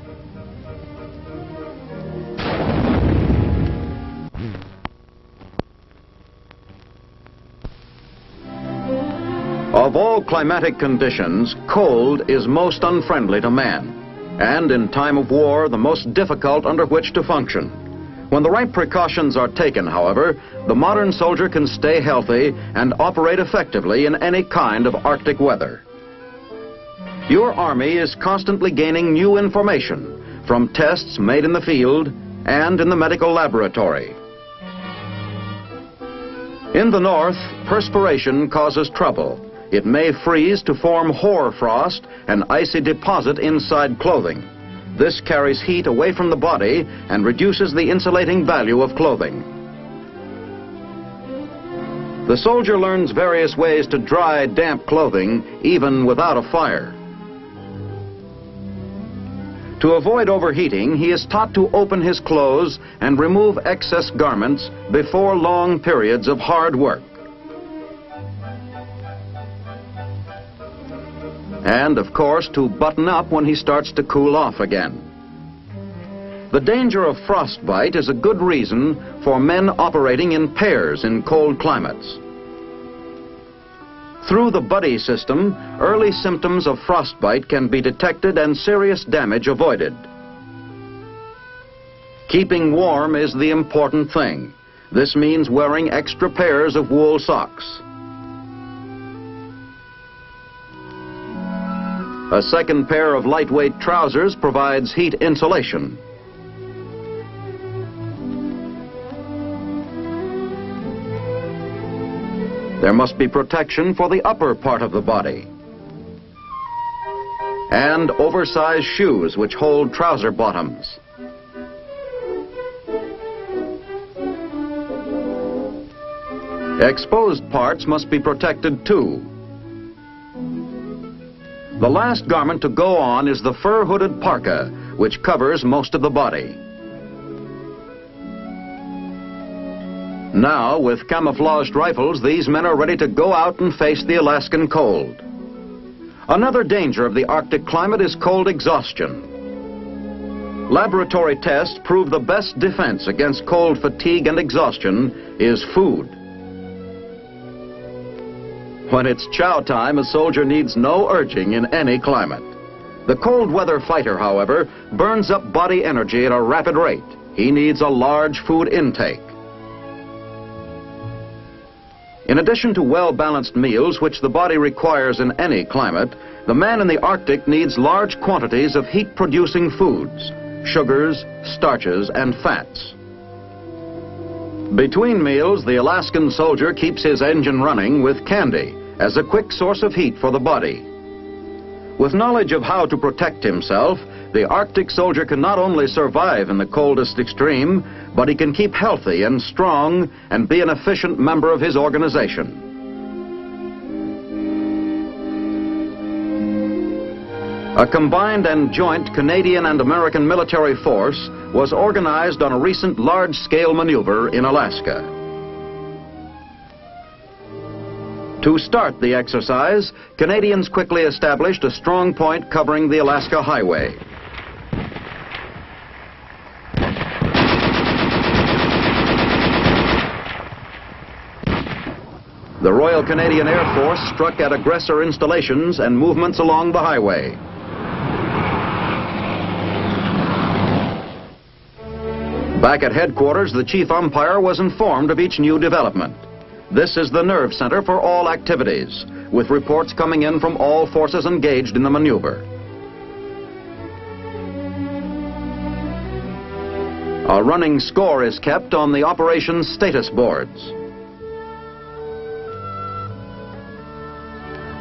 Of all climatic conditions, cold is most unfriendly to man, and in time of war, the most difficult under which to function. When the right precautions are taken, however, the modern soldier can stay healthy and operate effectively in any kind of Arctic weather. Your Army is constantly gaining new information from tests made in the field and in the medical laboratory. In the north, perspiration causes trouble, it may freeze to form hoar frost, an icy deposit inside clothing. This carries heat away from the body and reduces the insulating value of clothing. The soldier learns various ways to dry damp clothing even without a fire. To avoid overheating, he is taught to open his clothes and remove excess garments before long periods of hard work. And, of course, to button up when he starts to cool off again. The danger of frostbite is a good reason for men operating in pairs in cold climates. Through the buddy system, early symptoms of frostbite can be detected and serious damage avoided. Keeping warm is the important thing. This means wearing extra pairs of wool socks. A second pair of lightweight trousers provides heat insulation. There must be protection for the upper part of the body. And oversized shoes which hold trouser bottoms. Exposed parts must be protected too. The last garment to go on is the fur-hooded parka, which covers most of the body. Now, with camouflaged rifles, these men are ready to go out and face the Alaskan cold. Another danger of the Arctic climate is cold exhaustion. Laboratory tests prove the best defense against cold fatigue and exhaustion is food. When it's chow time, a soldier needs no urging in any climate. The cold weather fighter, however, burns up body energy at a rapid rate. He needs a large food intake. In addition to well-balanced meals, which the body requires in any climate, the man in the Arctic needs large quantities of heat-producing foods, sugars, starches, and fats. Between meals, the Alaskan soldier keeps his engine running with candy as a quick source of heat for the body. With knowledge of how to protect himself, the Arctic soldier can not only survive in the coldest extreme, but he can keep healthy and strong and be an efficient member of his organization. A combined and joint Canadian and American military force was organized on a recent large-scale maneuver in Alaska. To start the exercise, Canadians quickly established a strong point covering the Alaska Highway. The Royal Canadian Air Force struck at aggressor installations and movements along the highway. Back at headquarters, the chief umpire was informed of each new development. This is the nerve center for all activities, with reports coming in from all forces engaged in the maneuver. A running score is kept on the operations status boards.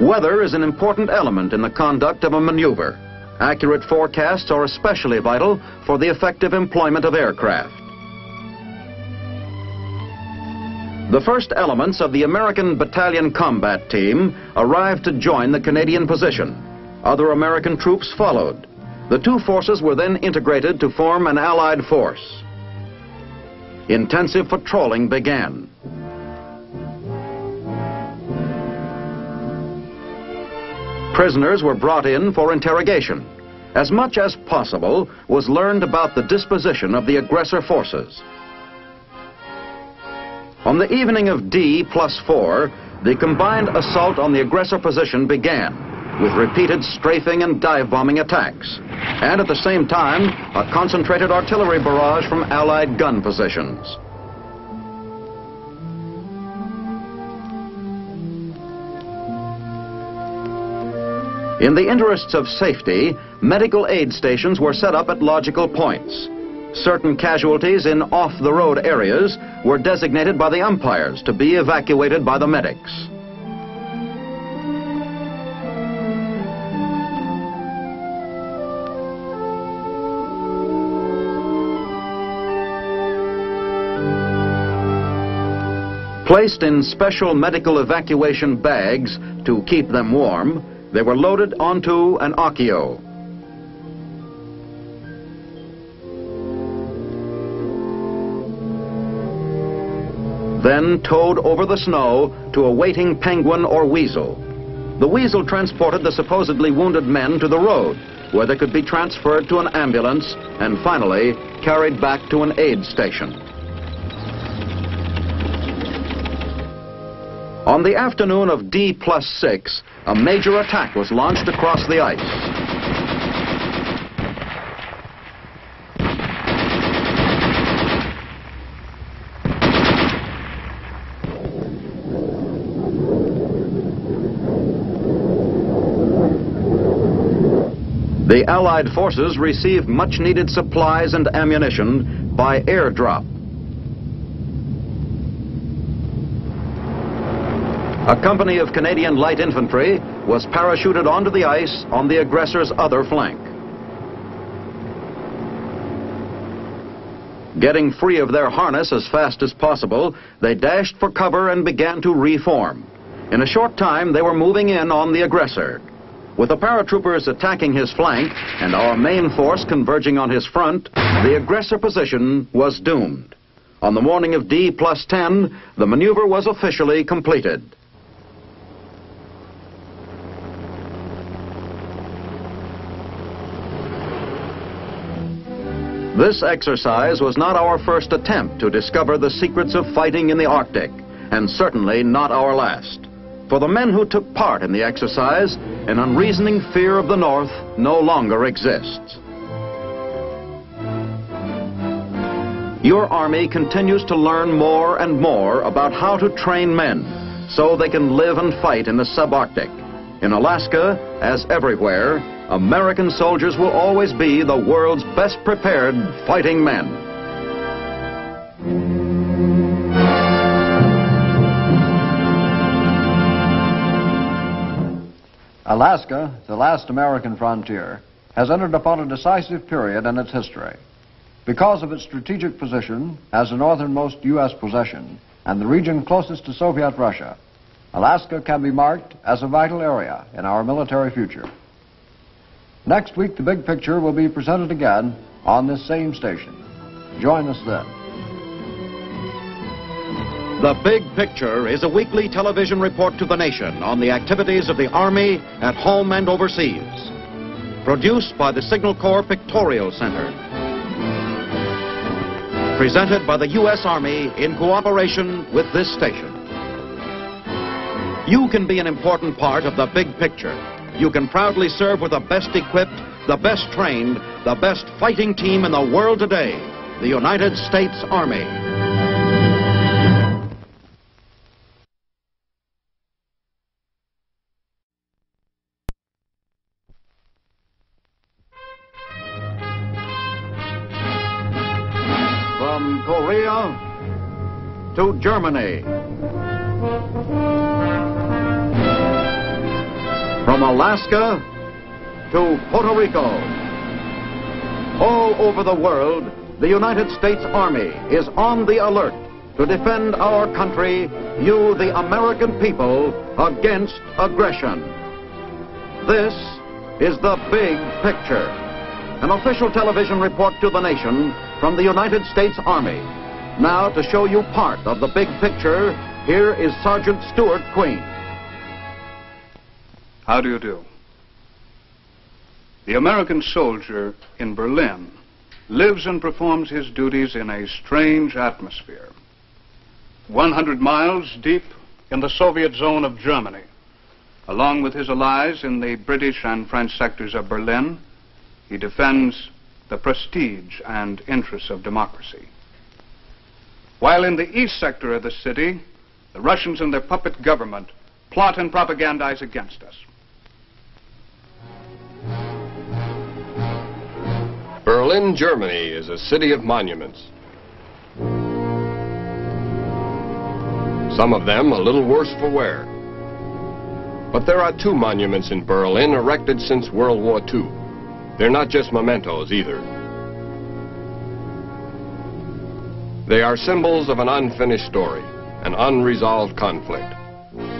Weather is an important element in the conduct of a maneuver. Accurate forecasts are especially vital for the effective employment of aircraft. The first elements of the American Battalion Combat Team arrived to join the Canadian position. Other American troops followed. The two forces were then integrated to form an Allied force. Intensive patrolling began. Prisoners were brought in for interrogation. As much as possible was learned about the disposition of the aggressor forces. On the evening of D+4, the combined assault on the aggressor position began, with repeated strafing and dive bombing attacks, and at the same time, a concentrated artillery barrage from Allied gun positions. In the interests of safety, medical aid stations were set up at logical points. Certain casualties in off-the-road areas were designated by the umpires to be evacuated by the medics. Placed in special medical evacuation bags to keep them warm, they were loaded onto an Akio. Then towed over the snow to a waiting penguin or weasel. The weasel transported the supposedly wounded men to the road, where they could be transferred to an ambulance and finally carried back to an aid station. On the afternoon of D+6, a major attack was launched across the ice. The Allied forces received much-needed supplies and ammunition by airdrop. A company of Canadian light infantry was parachuted onto the ice on the aggressor's other flank. Getting free of their harness as fast as possible, they dashed for cover and began to reform. In a short time, they were moving in on the aggressor. With the paratroopers attacking his flank and our main force converging on his front, the aggressor position was doomed. On the morning of D+10, the maneuver was officially completed. This exercise was not our first attempt to discover the secrets of fighting in the Arctic, and certainly not our last. For the men who took part in the exercise, an unreasoning fear of the North no longer exists. Your Army continues to learn more and more about how to train men so they can live and fight in the subarctic. In Alaska, as everywhere, American soldiers will always be the world's best prepared fighting men. Alaska, the last American frontier, has entered upon a decisive period in its history. Because of its strategic position as the northernmost U.S. possession and the region closest to Soviet Russia, Alaska can be marked as a vital area in our military future. Next week, the big picture will be presented again on this same station. Join us then. The Big Picture is a weekly television report to the nation on the activities of the Army at home and overseas. Produced by the Signal Corps Pictorial Center. Presented by the U.S. Army in cooperation with this station. You can be an important part of the Big Picture. You can proudly serve with the best equipped, the best trained, the best fighting team in the world today, the United States Army. From Korea to Germany. From Alaska to Puerto Rico. All over the world, the United States Army is on the alert to defend our country, you, the American people, against aggression. This is the Big Picture, an official television report to the nation from the United States Army. Now, to show you part of the Big Picture, here is Sergeant Stuart Queen. How do you do? The American soldier in Berlin lives and performs his duties in a strange atmosphere. 100 miles deep in the Soviet zone of Germany, along with his allies in the British and French sectors of Berlin, he defends the prestige and interests of democracy. While in the east sector of the city, the Russians and their puppet government plot and propagandize against us. Berlin, Germany is a city of monuments. Some of them a little worse for wear. But there are two monuments in Berlin erected since World War II. They're not just mementos either. They are symbols of an unfinished story, an unresolved conflict.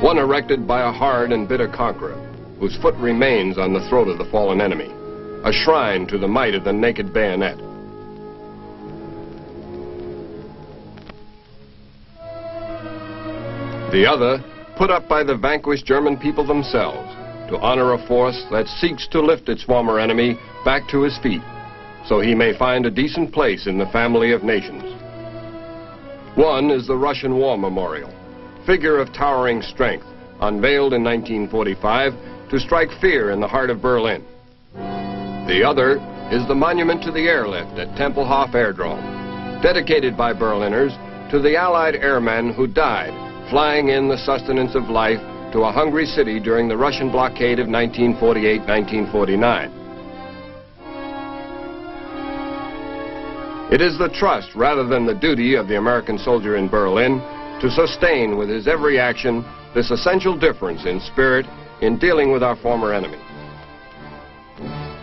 One erected by a hard and bitter conqueror, whose foot remains on the throat of the fallen enemy, a shrine to the might of the naked bayonet. The other, put up by the vanquished German people themselves, to honor a force that seeks to lift its former enemy back to his feet, so he may find a decent place in the family of nations. One is the Russian War Memorial, figure of towering strength, unveiled in 1945 to strike fear in the heart of Berlin. The other is the monument to the airlift at Tempelhof Airdrome, dedicated by Berliners to the Allied airmen who died flying in the sustenance of life to a hungry city during the Russian blockade of 1948-1949. It is the trust rather than the duty of the American soldier in Berlin to sustain with his every action this essential difference in spirit in dealing with our former enemy.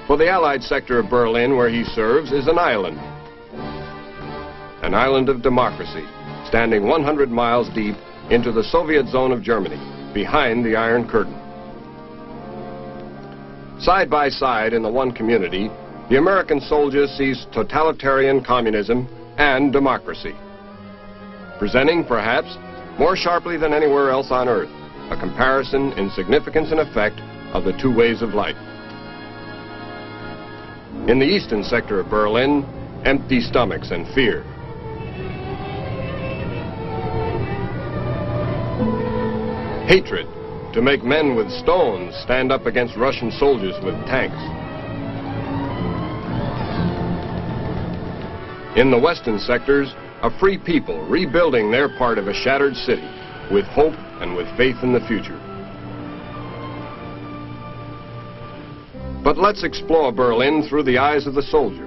For the Allied sector of Berlin where he serves is an island of democracy, standing 100 miles deep into the Soviet zone of Germany, behind the Iron Curtain. Side by side in the one community, the American soldier sees totalitarian communism and democracy, presenting, perhaps, more sharply than anywhere else on Earth, a comparison in significance and effect of the two ways of life. In the eastern sector of Berlin, empty stomachs and fear. Hatred, to make men with stones stand up against Russian soldiers with tanks. In the western sectors, a free people rebuilding their part of a shattered city with hope and with faith in the future. But let's explore Berlin through the eyes of the soldier.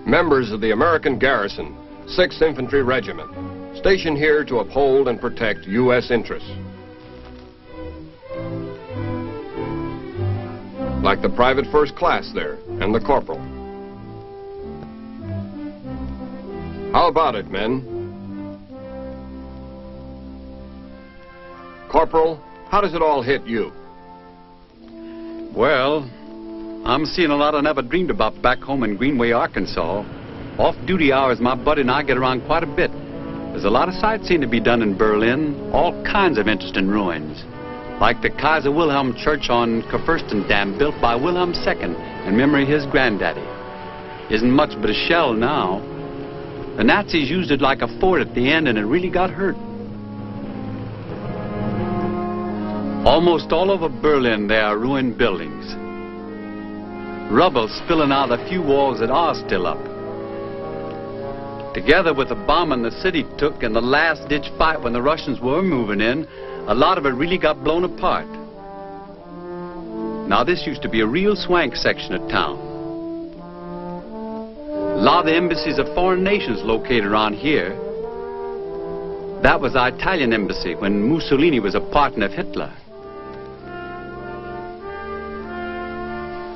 Members of the American garrison, 6th Infantry Regiment, stationed here to uphold and protect U.S. interests. Like the private first class there, and the corporal. How about it, men? Corporal, how does it all hit you? Well, I'm seeing a lot I never dreamed about back home in Greenway, Arkansas. Off-duty hours, my buddy and I get around quite a bit. There's a lot of sightseeing to be done in Berlin, all kinds of interesting ruins. Like the Kaiser Wilhelm Church on Kurfürstendamm, built by Wilhelm II in memory of his granddaddy. Isn't much but a shell now. The Nazis used it like a fort at the end and it really got hurt. Almost all over Berlin there are ruined buildings. Rubble spilling out of the few walls that are still up. Together with the bombing the city took and the last-ditch fight when the Russians were moving in, a lot of it really got blown apart. Now this used to be a real swank section of town. A lot of the embassies of foreign nations located around here. That was our Italian embassy when Mussolini was a partner of Hitler.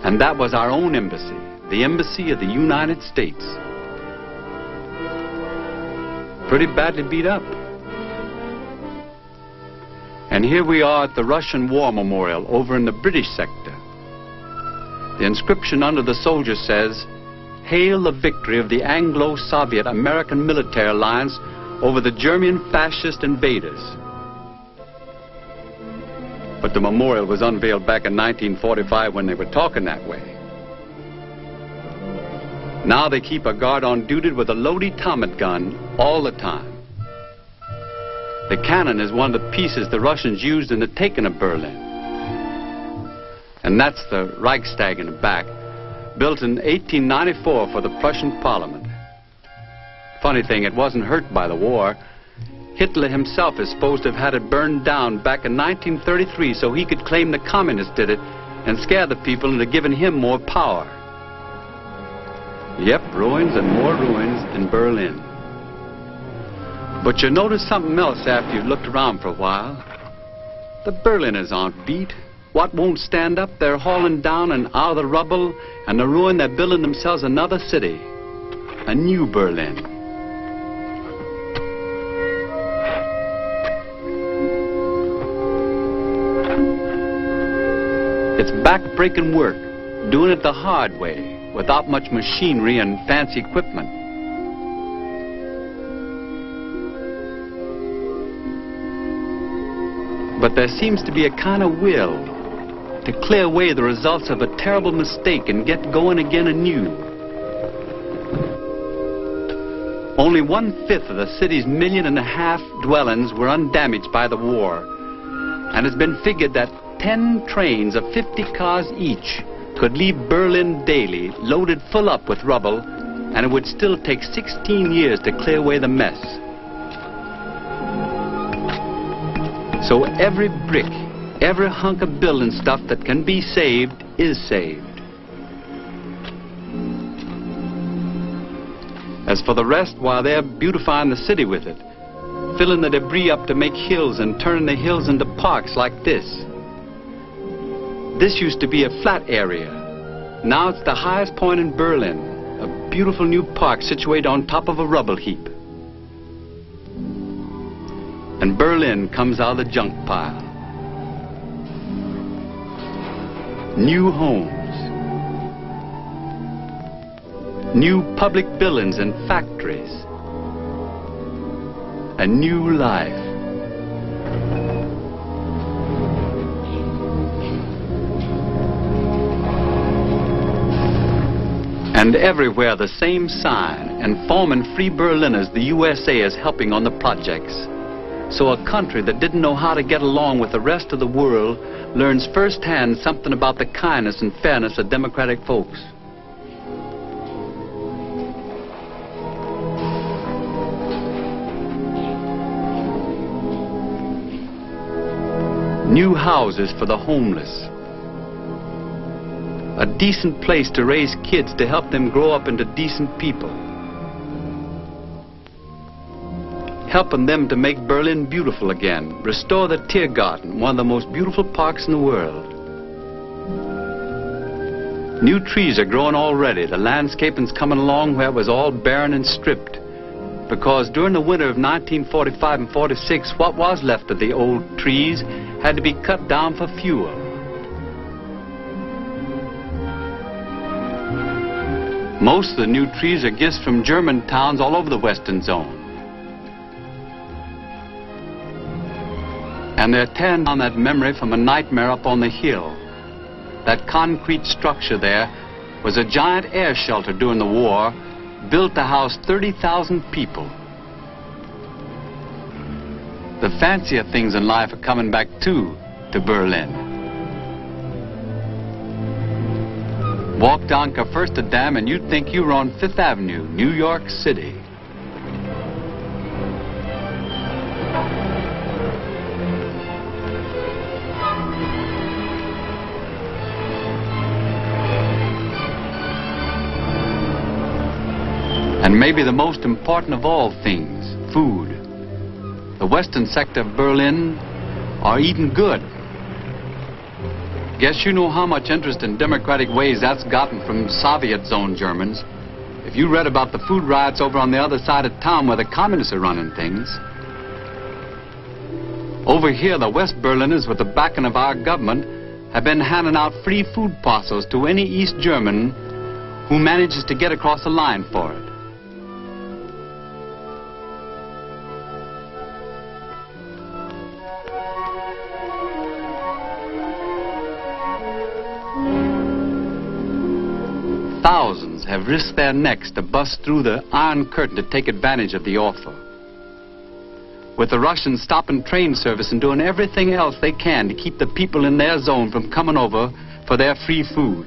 And that was our own embassy, the Embassy of the United States. Pretty badly beat up. And here we are at the Russian War Memorial over in the British sector. The inscription under the soldier says, "Hail the victory of the Anglo-Soviet American military alliance over the German fascist invaders." But the memorial was unveiled back in 1945 when they were talking that way. Now they keep a guard on duty with a loaded Tommy gun all the time. The cannon is one of the pieces the Russians used in the taking of Berlin. And that's the Reichstag in the back, built in 1894 for the Prussian Parliament. Funny thing, it wasn't hurt by the war. Hitler himself is supposed to have had it burned down back in 1933 so he could claim the communists did it and scare the people into giving him more power. Yep, ruins and more ruins in Berlin. But you notice something else after you've looked around for a while. The Berliners aren't beat. What won't stand up, they're hauling down and out of the rubble and the ruin, they're building themselves another city. A new Berlin. It's back-breaking work, doing it the hard way, without much machinery and fancy equipment. But there seems to be a kind of will to clear away the results of a terrible mistake and get going again anew. Only 1/5 of the city's 1.5 million dwellings were undamaged by the war, and it's been figured that 10 trains of 50 cars each could leave Berlin daily, loaded full up with rubble, and it would still take 16 years to clear away the mess. So every brick, every hunk of building stuff that can be saved is saved. As for the rest, while they're beautifying the city with it, filling the debris up to make hills and turning the hills into parks like this. This used to be a flat area. Now it's the highest point in Berlin, a beautiful new park situated on top of a rubble heap. And Berlin comes out of the junk pile. New homes, new public buildings and factories, a new life. And everywhere the same sign, informing free Berliners the USA is helping on the projects. So a country that didn't know how to get along with the rest of the world learns firsthand something about the kindness and fairness of democratic folks. New houses for the homeless. A decent place to raise kids to help them grow up into decent people. Helping them to make Berlin beautiful again. Restore the Tiergarten, one of the most beautiful parks in the world. New trees are growing already. The landscaping's coming along where it was all barren and stripped. Because during the winter of 1945 and 46, what was left of the old trees had to be cut down for fuel. Most of the new trees are gifts from German towns all over the Western Zone. And they're tearing down that memory from a nightmare up on the hill. That concrete structure there was a giant air shelter during the war, built to house 30,000 people. The fancier things in life are coming back too, to Berlin. Walk down First Dam and you'd think you were on 5th Avenue, New York City. And maybe the most important of all things, food. The western sector of Berlin are eating good. Guess you know how much interest in democratic ways that's gotten from Soviet zone Germans. If you read about the food riots over on the other side of town where the communists are running things. Over here, the West Berliners, with the backing of our government, have been handing out free food parcels to any East German who manages to get across the line for it. Thousands have risked their necks to bust through the Iron Curtain to take advantage of the offer. With the Russians stopping train service and doing everything else they can to keep the people in their zone from coming over for their free food.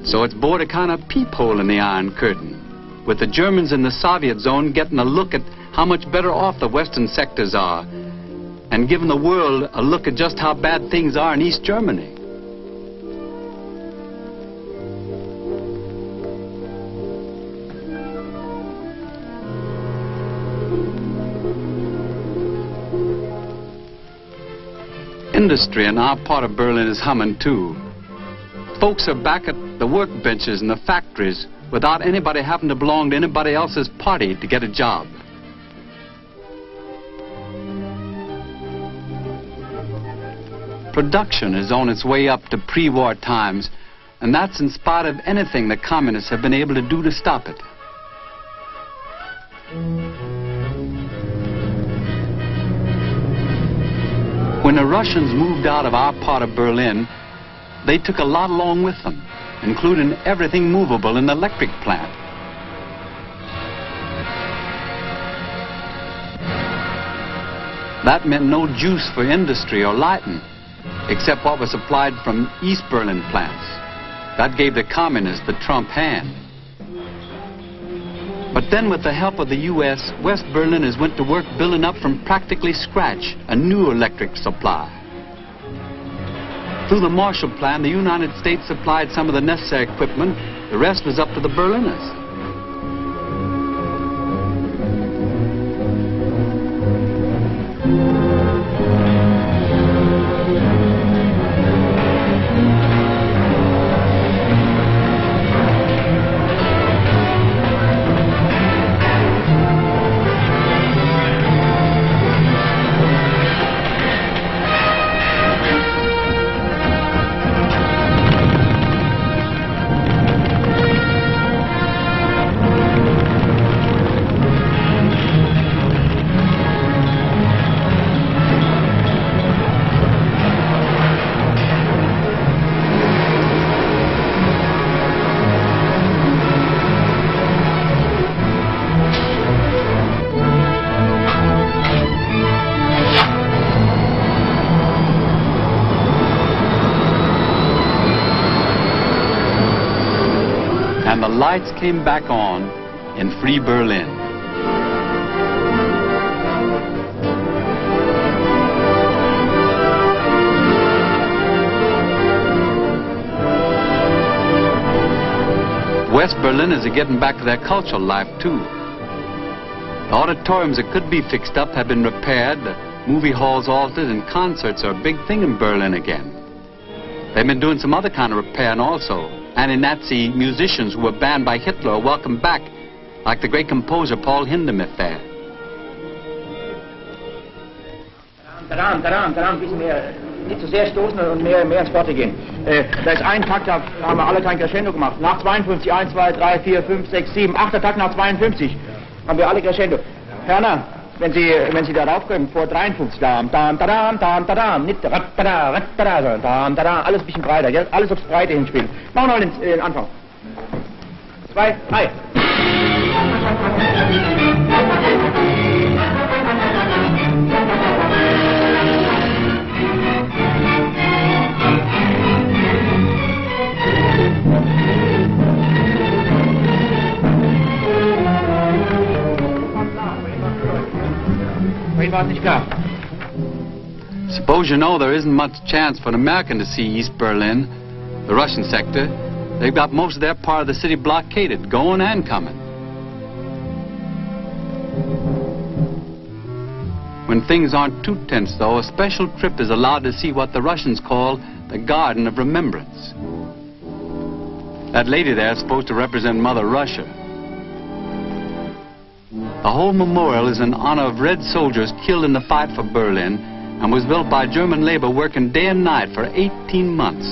So it's bored a kind of peephole in the Iron Curtain, with the Germans in the Soviet zone getting a look at how much better off the western sectors are, and giving the world a look at just how bad things are in East Germany. Industry in our part of Berlin is humming too. Folks are back at the workbenches and the factories without anybody having to belong to anybody else's party to get a job. Production is on its way up to pre-war times, and that's in spite of anything the communists have been able to do to stop it. When the Russians moved out of our part of Berlin, they took a lot along with them, including everything movable in the electric plant. That meant no juice for industry or lighting, except what was supplied from East Berlin plants. That gave the communists the trump hand. But then with the help of the U.S., West Berliners went to work building up from practically scratch a new electric supply. Through the Marshall Plan, the United States supplied some of the necessary equipment. The rest was up to the Berliners. And the lights came back on in free Berlin. West Berliners are getting back to their cultural life too. The auditoriums that could be fixed up have been repaired, the movie halls altered, and concerts are a big thing in Berlin again. They've been doing some other kind of repairing also. Anti-Nazi musicians who were banned by Hitler are welcomed back, like the great composer Paul Hindemith there. Bisschen mehr, nicht zu sehr stoßen und mehr ins Porte gehen. Da ist ein Takt, da haben wir alle kein Crescendo gemacht. Nach 52, 1, 2, 3, 4, 5, 6, 7, 8. Takt nach 52 haben wir alle Crescendo. Herner, wenn Sie da raufkommen, vor 53, nicht alles ein bisschen breiter, gell? Alles aufs Breite hinspielen. Machen wir mal den Anfang. 2, 3. Suppose you know there isn't much chance for an American to see East Berlin, the Russian sector. They've got most of their part of the city blockaded, going and coming. When things aren't too tense, though, a special trip is allowed to see what the Russians call the Garden of Remembrance. That lady there is supposed to represent Mother Russia. The whole memorial is in honor of Red soldiers killed in the fight for Berlin and was built by German labor working day and night for 18 months.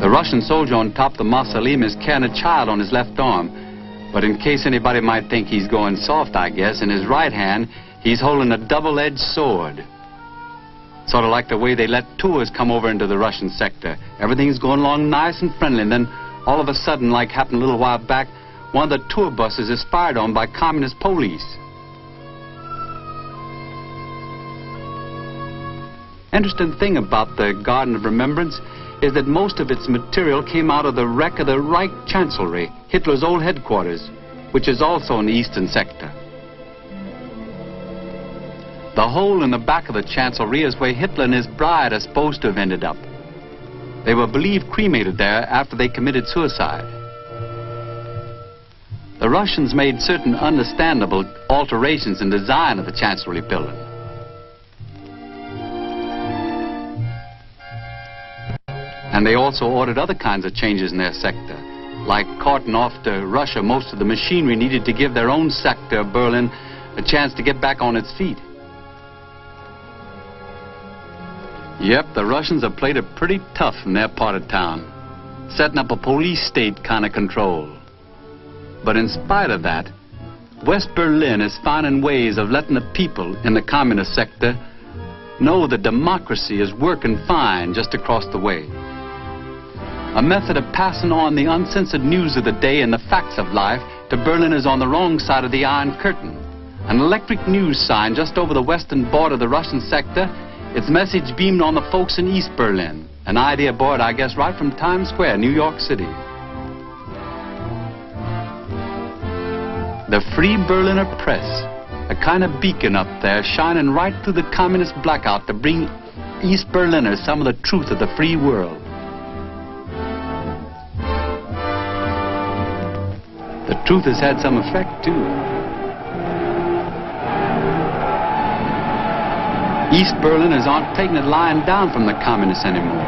The Russian soldier on top of the mausoleum is carrying a child on his left arm, but in case anybody might think he's going soft, I guess, in his right hand he's holding a double-edged sword. Sort of like the way they let tours come over into the Russian sector. Everything's going along nice and friendly, and then all of a sudden, like happened a little while back, one of the tour buses is fired on by communist police. Interesting thing about the Garden of Remembrance is that most of its material came out of the wreck of the Reich Chancellery, Hitler's old headquarters, which is also in the eastern sector. The hole in the back of the Chancellery is where Hitler and his bride are supposed to have ended up. They were believed cremated there after they committed suicide. The Russians made certain understandable alterations in design of the Chancellery building. And they also ordered other kinds of changes in their sector. like carting off to Russia most of the machinery needed to give their own sector of Berlin a chance to get back on its feet. Yep, the Russians have played it pretty tough in their part of town, setting up a police state kind of control. But in spite of that, West Berlin is finding ways of letting the people in the communist sector know that democracy is working fine just across the way. A method of passing on the uncensored news of the day and the facts of life to Berliners on the wrong side of the Iron Curtain. An electric news sign just over the western border of the Russian sector, its message beamed on the folks in East Berlin. An idea born, I guess, right from Times Square, New York City. The Free Berliner Press, a kind of beacon up there, shining right through the communist blackout to bring East Berliners some of the truth of the free world. The truth has had some effect, too. East Berliners aren't taking it lying down from the communists anymore.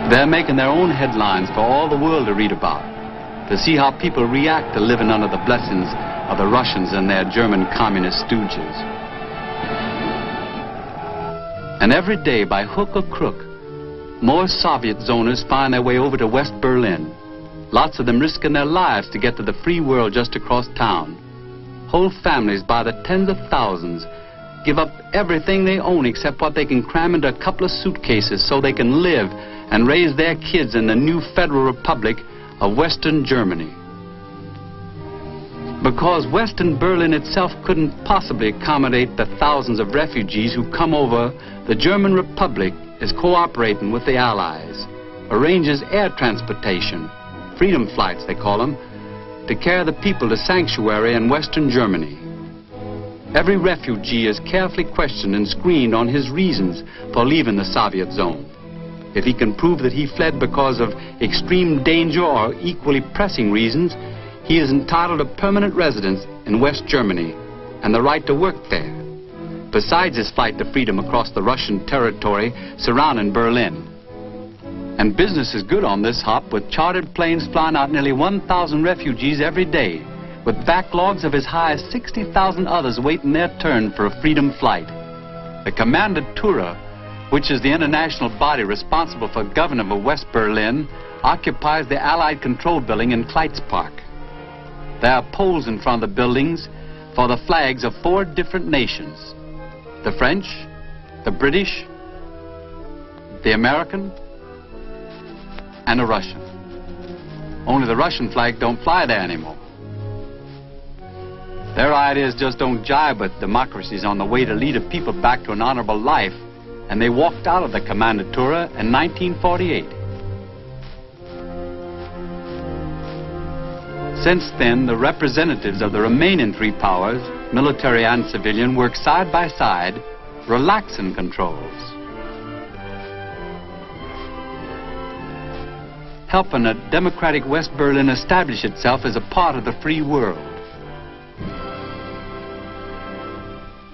They're making their own headlines for all the world to read about, to see how people react to living under the blessings of the Russians and their German communist stooges. And every day, by hook or crook, more Soviet zoners find their way over to West Berlin. Lots of them risking their lives to get to the free world just across town. Whole families by the tens of thousands give up everything they own except what they can cram into a couple of suitcases so they can live and raise their kids in the new Federal Republic of Western Germany. Because Western Berlin itself couldn't possibly accommodate the thousands of refugees who come over, the German Republic is cooperating with the Allies, arranges air transportation, freedom flights they call them, to carry the people to sanctuary in Western Germany. Every refugee is carefully questioned and screened on his reasons for leaving the Soviet zone. If he can prove that he fled because of extreme danger or equally pressing reasons, he is entitled to permanent residence in West Germany and the right to work there, besides his flight to freedom across the Russian territory surrounding Berlin. And business is good on this hop, with chartered planes flying out nearly 1,000 refugees every day, with backlogs of as high as 60,000 others waiting their turn for a freedom flight. The Kommandantur, which is the international body responsible for governing of West Berlin, occupies the Allied Control Building in Kleitzpark. There are poles in front of the buildings for the flags of 4 different nations: the French, the British, the American, and the Russian. Only the Russian flag don't fly there anymore. Their ideas just don't jibe with democracies on the way to lead a people back to an honorable life, and they walked out of the Kommandantur in 1948. Since then, the representatives of the remaining 3 powers, military and civilian, work side by side, relaxing controls, helping a democratic West Berlin establish itself as a part of the free world.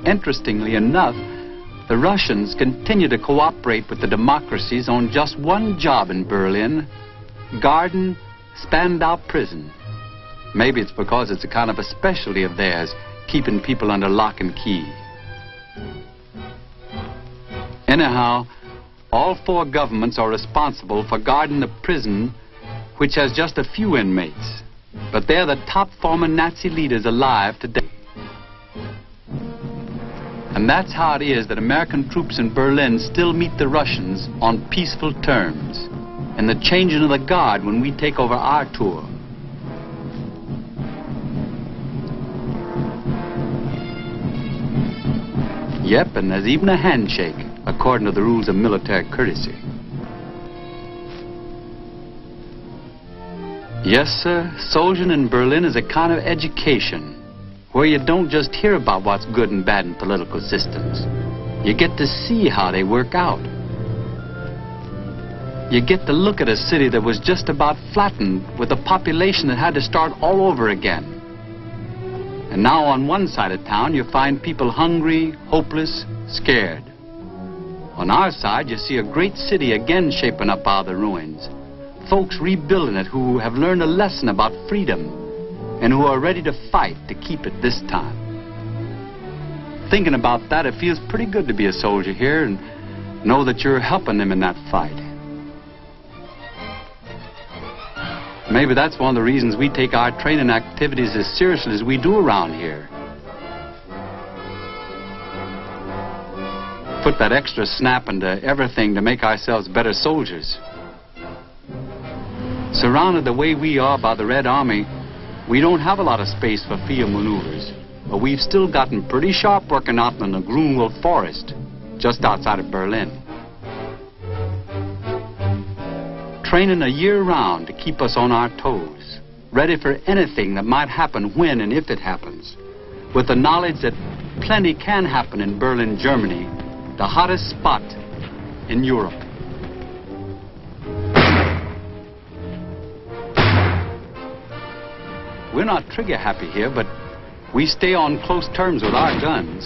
Interestingly enough, the Russians continue to cooperate with the democracies on just one job in Berlin: guarding Spandau Prison. Maybe it's because it's a kind of a specialty of theirs, keeping people under lock and key. Anyhow, all 4 governments are responsible for guarding the prison, which has just a few inmates, but they're the top former Nazi leaders alive today. And that's how it is that American troops in Berlin still meet the Russians on peaceful terms, and the changing of the guard when we take over our tour. Yep, and there's even a handshake, according to the rules of military courtesy. Yes, sir, soldiering in Berlin is a kind of education, where you don't just hear about what's good and bad in political systems. You get to see how they work out. You get to look at a city that was just about flattened, with a population that had to start all over again. And now on one side of town, you find people hungry, hopeless, scared. On our side, you see a great city again shaping up out of the ruins. Folks rebuilding it who have learned a lesson about freedom and who are ready to fight to keep it this time. Thinking about that, it feels pretty good to be a soldier here and know that you're helping them in that fight. Maybe that's one of the reasons we take our training activities as seriously as we do around here. Put that extra snap into everything to make ourselves better soldiers. Surrounded the way we are by the Red Army, we don't have a lot of space for field maneuvers, but we've still gotten pretty sharp working out in the Grunwald Forest, just outside of Berlin. Training a year round to keep us on our toes, ready for anything that might happen when and if it happens, with the knowledge that plenty can happen in Berlin, Germany, the hottest spot in Europe. We're not trigger happy here, but we stay on close terms with our guns.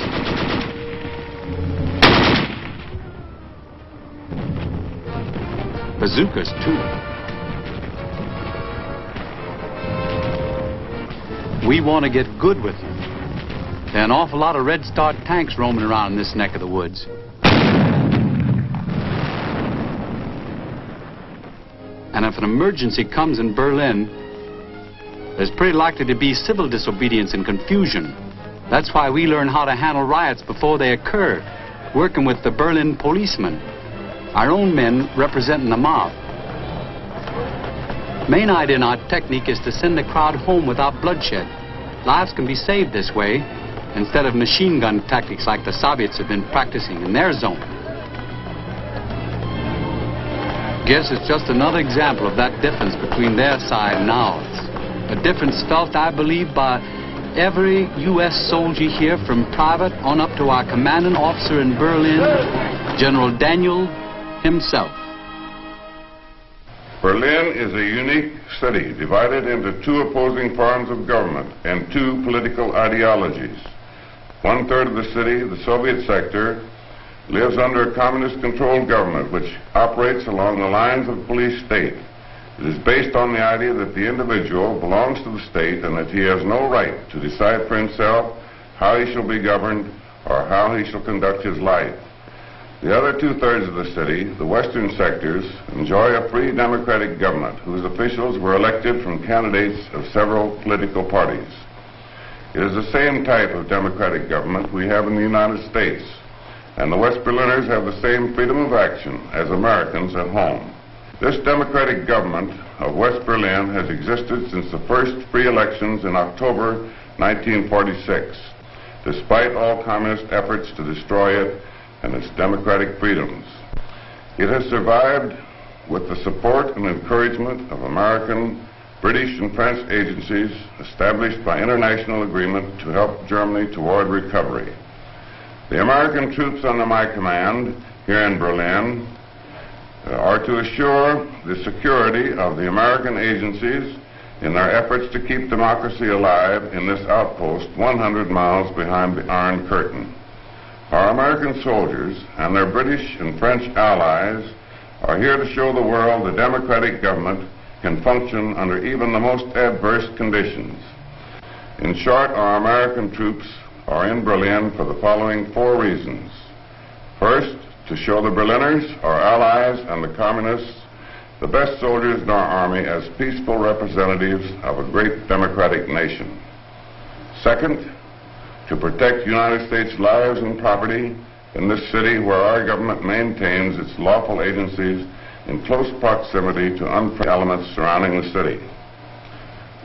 Bazookas, too. We want to get good with them. There are an awful lot of Red Star tanks roaming around in this neck of the woods. And if an emergency comes in Berlin, there's pretty likely to be civil disobedience and confusion. That's why we learn how to handle riots before they occur, working with the Berlin policemen, our own men representing the mob. Main idea in our technique is to send the crowd home without bloodshed. Lives can be saved this way, instead of machine gun tactics like the Soviets have been practicing in their zone. Guess it's just another example of that difference between their side and ours. A difference felt, I believe, by every U.S. soldier here, from private on up to our commanding officer in Berlin, General Daniel himself. Berlin is a unique city divided into two opposing forms of government and two political ideologies. 1/3 of the city, the Soviet sector, lives under a communist-controlled government which operates along the lines of police state. It is based on the idea that the individual belongs to the state and that he has no right to decide for himself how he shall be governed or how he shall conduct his life. The other 2/3 of the city, the western sectors, enjoy a free democratic government whose officials were elected from candidates of several political parties. It is the same type of democratic government we have in the United States, and the West Berliners have the same freedom of action as Americans at home. This democratic government of West Berlin has existed since the first free elections in October 1946, despite all communist efforts to destroy it and its democratic freedoms. It has survived with the support and encouragement of American, British, and French agencies established by international agreement to help Germany toward recovery. The American troops under my command here in Berlin are to assure the security of the American agencies in their efforts to keep democracy alive in this outpost 100 miles behind the Iron Curtain. Our American soldiers and their British and French allies are here to show the world the democratic government can function under even the most adverse conditions. In short, our American troops are in Berlin for the following 4 reasons. First, to show the Berliners, our allies, and the communists the best soldiers in our army as peaceful representatives of a great democratic nation. Second, to protect United States lives and property in this city where our government maintains its lawful agencies in close proximity to unfriendly elements surrounding the city.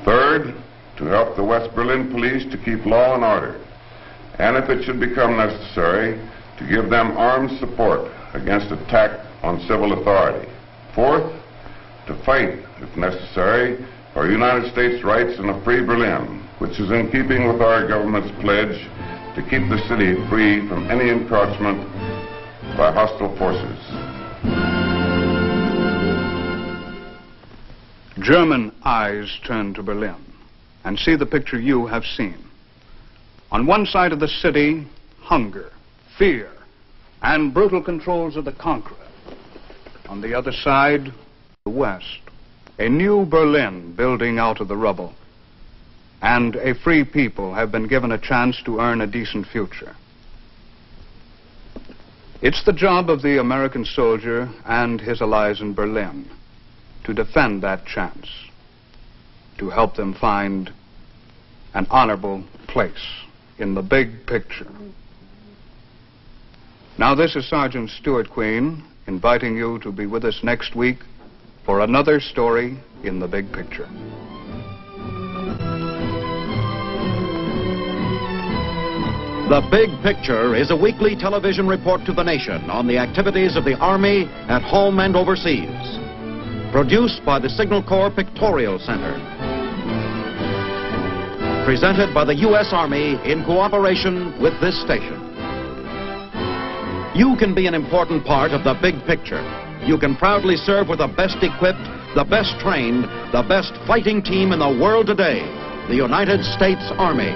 Third, to help the West Berlin police to keep law and order, and if it should become necessary, to give them armed support against attack on civil authority. Fourth, to fight, if necessary, for United States rights in a free Berlin, which is in keeping with our government's pledge to keep the city free from any encroachment by hostile forces. German eyes turn to Berlin and see the picture you have seen. On one side of the city, hunger, fear, and brutal controls of the conqueror. On the other side, the West, a new Berlin building out of the rubble, and a free people have been given a chance to earn a decent future. It's the job of the American soldier and his allies in Berlin to defend that chance, to help them find an honorable place in the big picture. Now, this is Sergeant Stuart Queen inviting you to be with us next week for another story in the big picture. The Big Picture is a weekly television report to the nation on the activities of the Army at home and overseas. Produced by the Signal Corps Pictorial Center. Presented by the U.S. Army in cooperation with this station. You can be an important part of the big picture. You can proudly serve with the best equipped, the best trained, the best fighting team in the world today, the United States Army.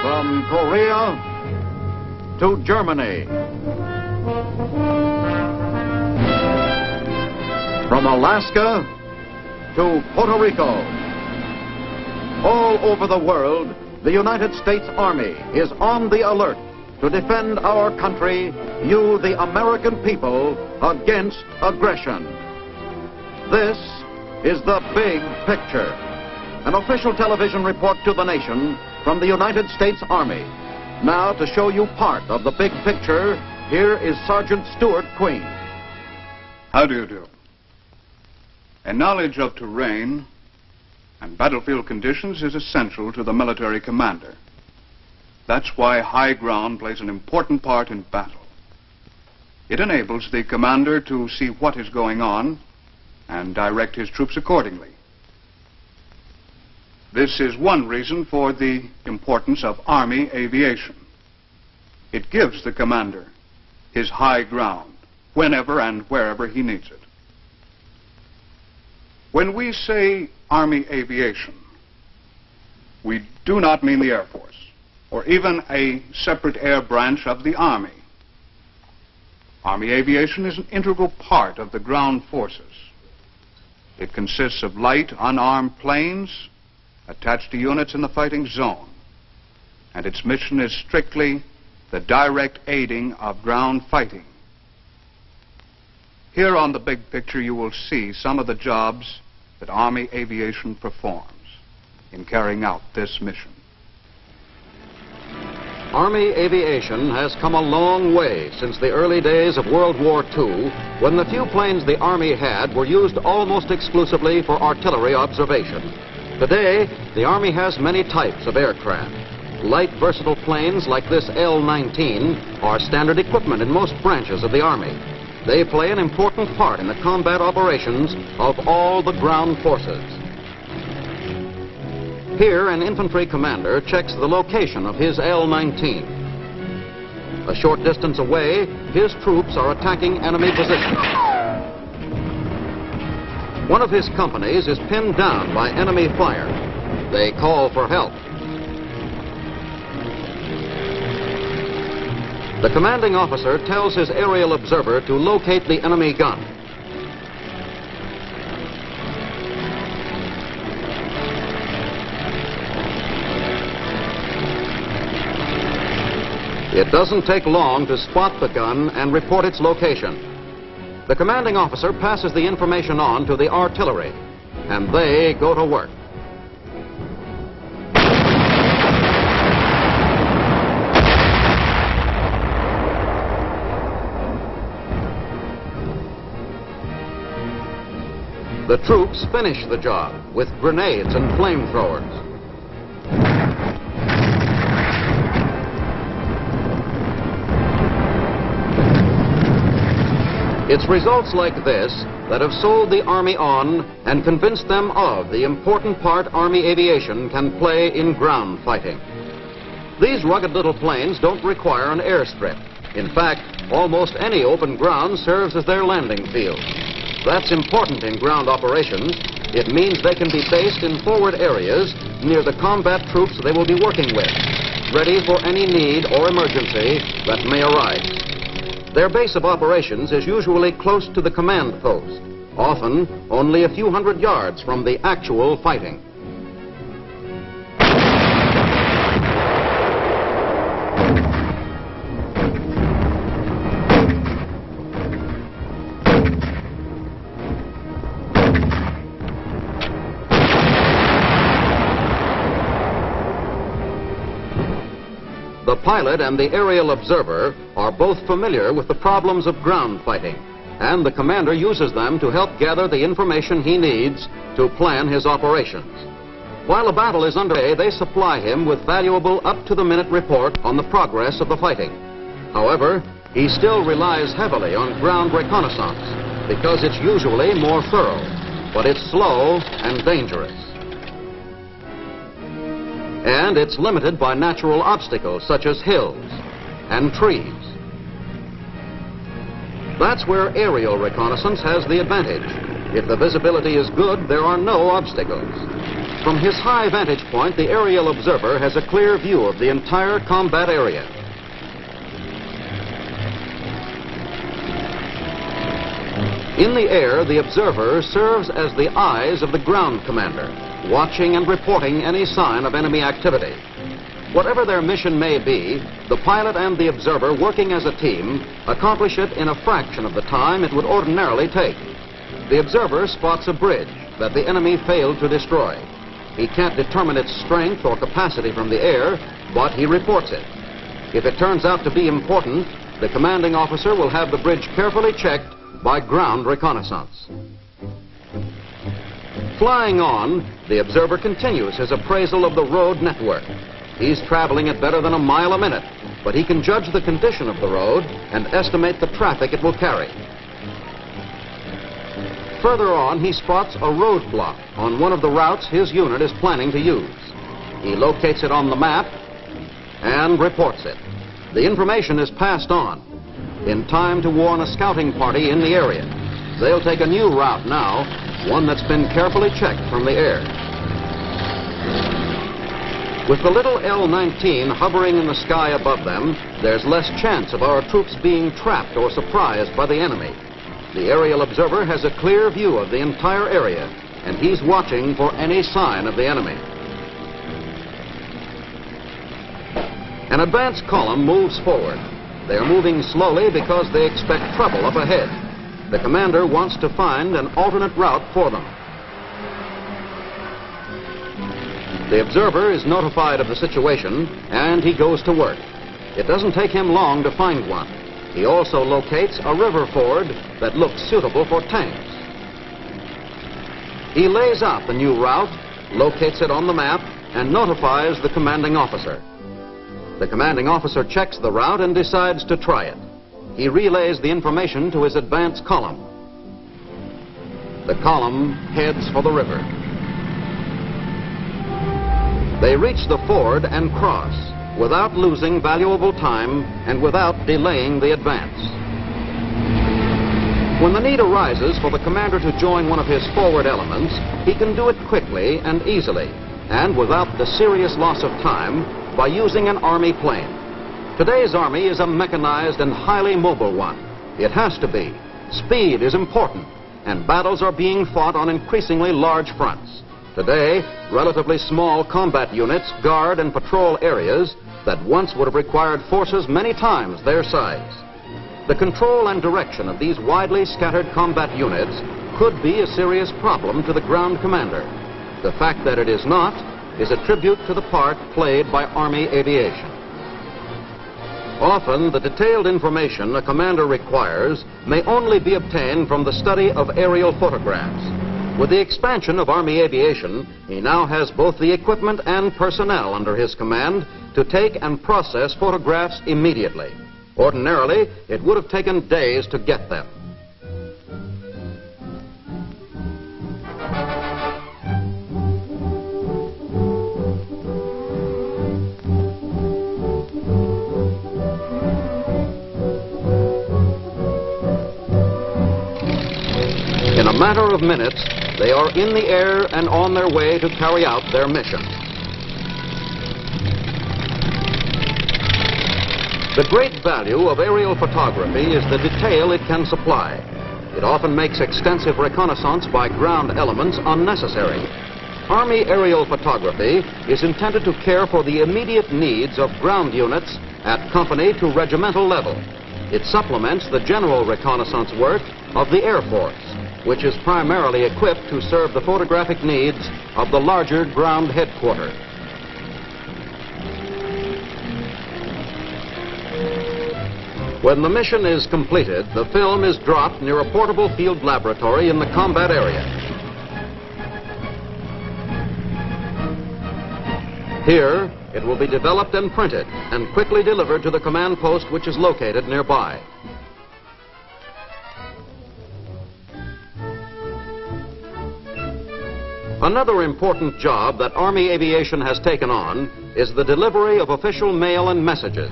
From Korea to Germany. From Alaska to Puerto Rico. All over the world, the United States Army is on the alert to defend our country, you, the American people, against aggression. This is the Big Picture, an official television report to the nation from the United States Army. Now, to show you part of the big picture, here is Sergeant Stuart Queen. How do you do? A knowledge of terrain and battlefield conditions is essential to the military commander. That's why high ground plays an important part in battle. It enables the commander to see what is going on and direct his troops accordingly. This is one reason for the importance of Army aviation. It gives the commander his high ground whenever and wherever he needs it. When we say Army aviation, we do not mean the Air Force or even a separate air branch of the Army. Army aviation is an integral part of the ground forces. It consists of light, unarmed planes attached to units in the fighting zone, and its mission is strictly the direct aiding of ground fighting. Here on the big picture you will see some of the jobs that Army aviation performs in carrying out this mission. Army aviation has come a long way since the early days of World War II, when the few planes the Army had were used almost exclusively for artillery observation. Today, the Army has many types of aircraft. Light, versatile planes like this L-19 are standard equipment in most branches of the Army. They play an important part in the combat operations of all the ground forces. Here, an infantry commander checks the location of his L-19. A short distance away, his troops are attacking enemy positions. One of his companies is pinned down by enemy fire. They call for help. The commanding officer tells his aerial observer to locate the enemy gun. It doesn't take long to spot the gun and report its location. The commanding officer passes the information on to the artillery, and they go to work. The troops finish the job with grenades and flamethrowers. It's results like this that have sold the Army on and convinced them of the important part Army aviation can play in ground fighting. These rugged little planes don't require an airstrip. In fact, almost any open ground serves as their landing field. That's important in ground operations. It means they can be based in forward areas near the combat troops they will be working with, ready for any need or emergency that may arise. Their base of operations is usually close to the command post, often only a few hundred yards from the actual fighting. The pilot and the aerial observer are both familiar with the problems of ground fighting, and the commander uses them to help gather the information he needs to plan his operations. While a battle is underway, they supply him with valuable up-to-the-minute report on the progress of the fighting. However, he still relies heavily on ground reconnaissance because it's usually more thorough, but it's slow and dangerous. And it's limited by natural obstacles such as hills and trees. That's where aerial reconnaissance has the advantage. If the visibility is good, there are no obstacles. From his high vantage point, the aerial observer has a clear view of the entire combat area. In the air, the observer serves as the eyes of the ground commander, watching and reporting any sign of enemy activity. Whatever their mission may be, the pilot and the observer, working as a team, accomplish it in a fraction of the time it would ordinarily take. The observer spots a bridge that the enemy failed to destroy. He can't determine its strength or capacity from the air, but he reports it. If it turns out to be important, the commanding officer will have the bridge carefully checked by ground reconnaissance. Flying on, the observer continues his appraisal of the road network. He's traveling at better than a mile a minute, but he can judge the condition of the road and estimate the traffic it will carry. Further on, he spots a roadblock on one of the routes his unit is planning to use. He locates it on the map and reports it. The information is passed on in time to warn a scouting party in the area. They'll take a new route now, one that's been carefully checked from the air. With the little L-19 hovering in the sky above them, there's less chance of our troops being trapped or surprised by the enemy. The aerial observer has a clear view of the entire area, and he's watching for any sign of the enemy. An advance column moves forward. They're moving slowly because they expect trouble up ahead. The commander wants to find an alternate route for them. The observer is notified of the situation, and he goes to work. It doesn't take him long to find one. He also locates a river ford that looks suitable for tanks. He lays out the new route, locates it on the map, and notifies the commanding officer. The commanding officer checks the route and decides to try it. He relays the information to his advance column. The column heads for the river. They reach the ford and cross without losing valuable time and without delaying the advance. When the need arises for the commander to join one of his forward elements, he can do it quickly and easily, and without the serious loss of time, by using an Army plane. Today's Army is a mechanized and highly mobile one. It has to be. Speed is important, and battles are being fought on increasingly large fronts. Today, relatively small combat units guard and patrol areas that once would have required forces many times their size. The control and direction of these widely scattered combat units could be a serious problem to the ground commander. The fact that it is not is a tribute to the part played by Army aviation. Often, the detailed information a commander requires may only be obtained from the study of aerial photographs. With the expansion of Army aviation, he now has both the equipment and personnel under his command to take and process photographs immediately. Ordinarily, it would have taken days to get them. matter of minutes, they are in the air and on their way to carry out their mission. The great value of aerial photography is the detail it can supply. It often makes extensive reconnaissance by ground elements unnecessary. Army aerial photography is intended to care for the immediate needs of ground units at company to regimental level. It supplements the general reconnaissance work of the Air Force, which is primarily equipped to serve the photographic needs of the larger ground headquarters. When the mission is completed, the film is dropped near a portable field laboratory in the combat area. Here, it will be developed and printed and quickly delivered to the command post which is located nearby. Another important job that Army Aviation has taken on is the delivery of official mail and messages.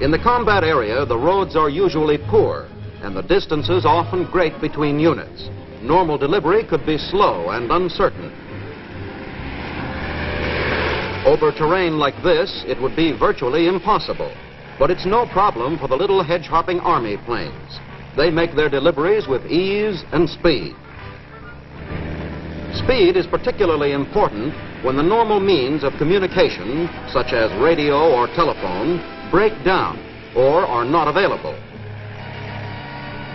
In the combat area, the roads are usually poor and the distances often great between units. Normal delivery could be slow and uncertain. Over terrain like this, it would be virtually impossible. But it's no problem for the little hedge-hopping Army planes. They make their deliveries with ease and speed. Speed is particularly important when the normal means of communication, such as radio or telephone, break down or are not available.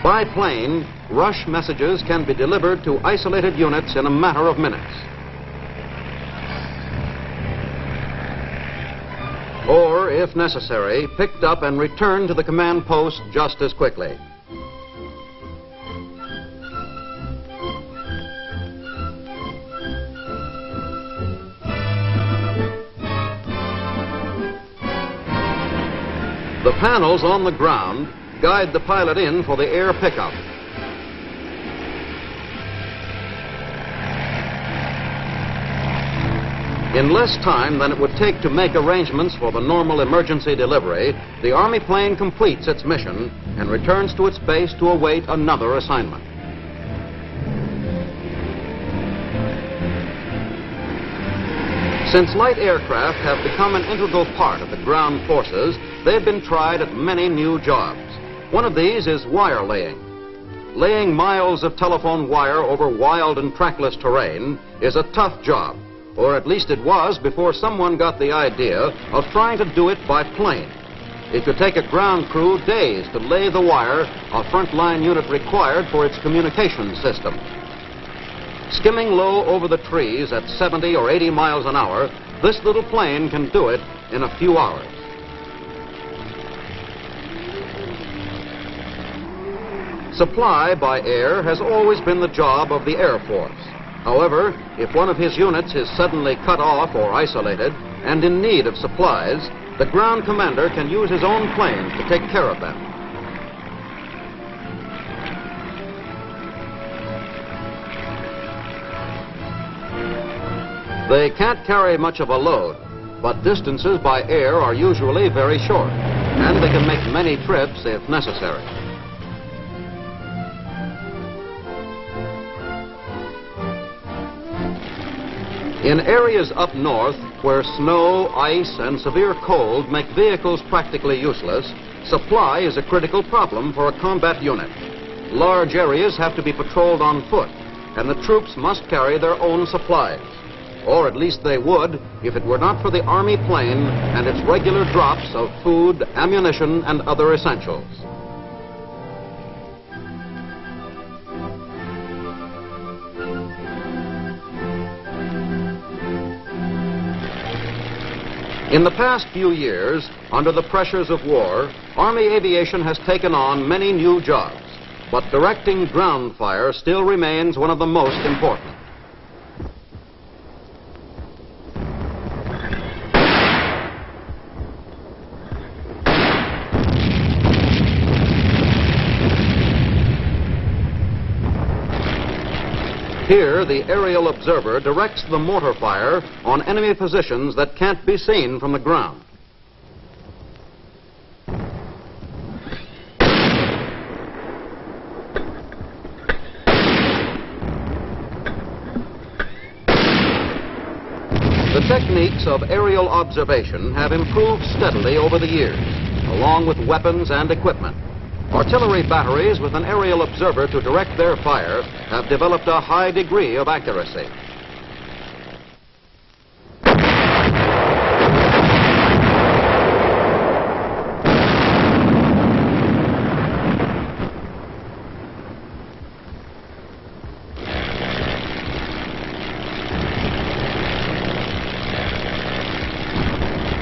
By plane, rush messages can be delivered to isolated units in a matter of minutes. Or, if necessary, picked up and returned to the command post just as quickly. The panels on the ground guide the pilot in for the air pickup. In less time than it would take to make arrangements for the normal emergency delivery, the Army plane completes its mission and returns to its base to await another assignment. Since light aircraft have become an integral part of the ground forces, they've been tried at many new jobs. One of these is wire laying. Laying miles of telephone wire over wild and trackless terrain is a tough job, or at least it was before someone got the idea of trying to do it by plane. It could take a ground crew days to lay the wire a frontline unit required for its communication system. Skimming low over the trees at 70 or 80 miles an hour, this little plane can do it in a few hours. Supply by air has always been the job of the Air Force. However, if one of his units is suddenly cut off or isolated and in need of supplies, the ground commander can use his own planes to take care of them. They can't carry much of a load, but distances by air are usually very short, and they can make many trips if necessary. In areas up north where snow, ice, and severe cold make vehicles practically useless, supply is a critical problem for a combat unit. Large areas have to be patrolled on foot, and the troops must carry their own supplies. Or at least they would if it were not for the Army plane and its regular drops of food, ammunition, and other essentials. In the past few years, under the pressures of war, Army Aviation has taken on many new jobs, but directing ground fire still remains one of the most important. Here, the aerial observer directs the mortar fire on enemy positions that can't be seen from the ground. The techniques of aerial observation have improved steadily over the years, along with weapons and equipment. Artillery batteries with an aerial observer to direct their fire have developed a high degree of accuracy.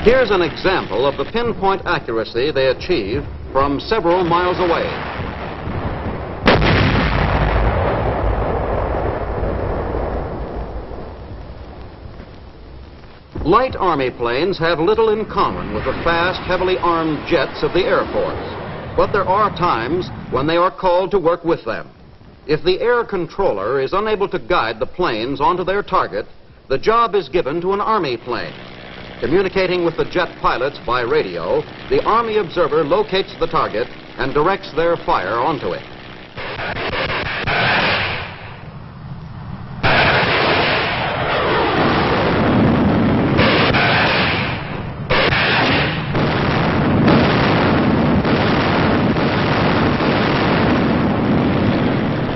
Here's an example of the pinpoint accuracy they achieve from several miles away. Light Army planes have little in common with the fast, heavily armed jets of the Air Force, but there are times when they are called to work with them. If the air controller is unable to guide the planes onto their target, the job is given to an Army plane. Communicating with the jet pilots by radio, the Army observer locates the target and directs their fire onto it.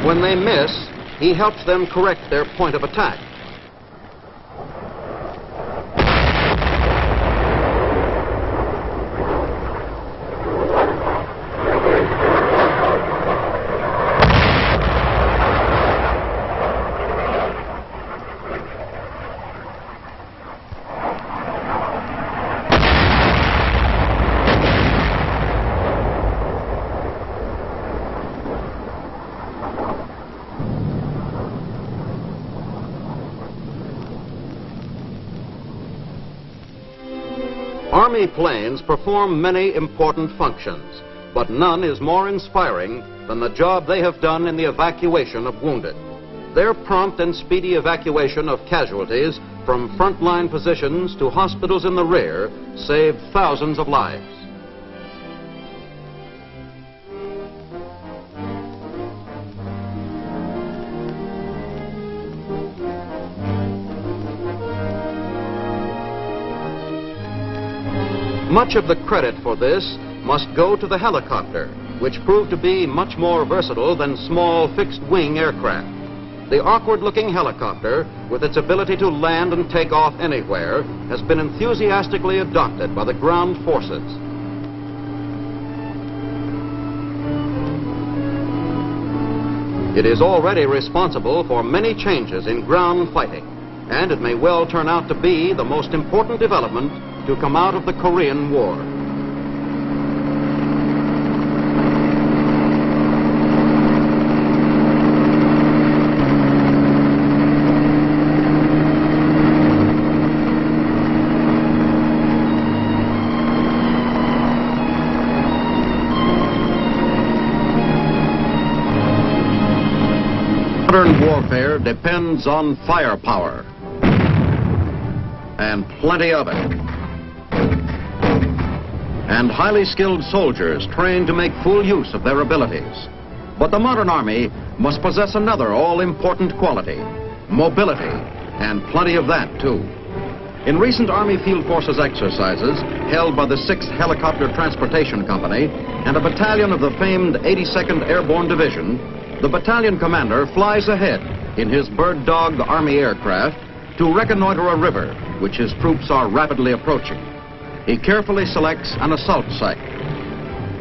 When they miss, he helps them correct their point of attack. Army planes perform many important functions, but none is more inspiring than the job they have done in the evacuation of wounded. Their prompt and speedy evacuation of casualties from frontline positions to hospitals in the rear saved thousands of lives. Much of the credit for this must go to the helicopter, which proved to be much more versatile than small fixed-wing aircraft. The awkward-looking helicopter, with its ability to land and take off anywhere, has been enthusiastically adopted by the ground forces. It is already responsible for many changes in ground fighting, and it may well turn out to be the most important development to come out of the Korean War. Modern warfare depends on firepower, and plenty of it, and highly skilled soldiers trained to make full use of their abilities. But the modern Army must possess another all-important quality: mobility, and plenty of that, too. In recent Army Field Forces exercises held by the 6th Helicopter Transportation Company and a battalion of the famed 82nd Airborne Division, the battalion commander flies ahead in his Bird Dog, the Army aircraft, to reconnoiter a river which his troops are rapidly approaching. He carefully selects an assault site.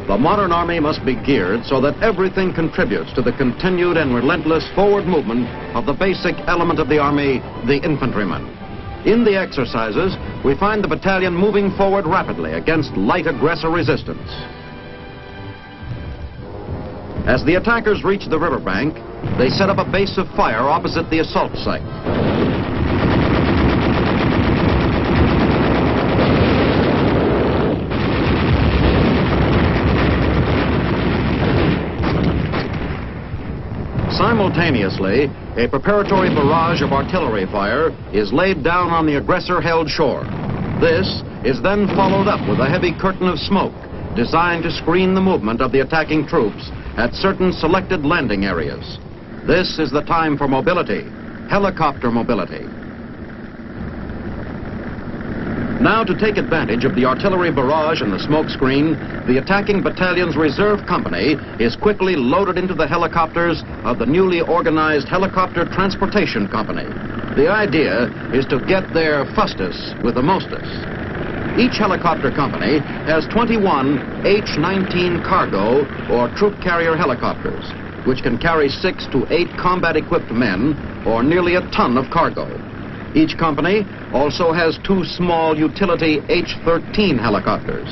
The modern Army must be geared so that everything contributes to the continued and relentless forward movement of the basic element of the Army, the infantryman. In the exercises, we find the battalion moving forward rapidly against light aggressor resistance. As the attackers reach the riverbank, they set up a base of fire opposite the assault site. Simultaneously, a preparatory barrage of artillery fire is laid down on the aggressor-held shore. This is then followed up with a heavy curtain of smoke designed to screen the movement of the attacking troops at certain selected landing areas. This is the time for mobility, helicopter mobility. Now, to take advantage of the artillery barrage and the smoke screen, the attacking battalion's reserve company is quickly loaded into the helicopters of the newly organized Helicopter Transportation Company. The idea is to get there fustest with the mostest. Each helicopter company has 21 H-19 cargo or troop carrier helicopters, which can carry 6 to 8 combat-equipped men or nearly a ton of cargo. Each company also has 2 small utility H-13 helicopters.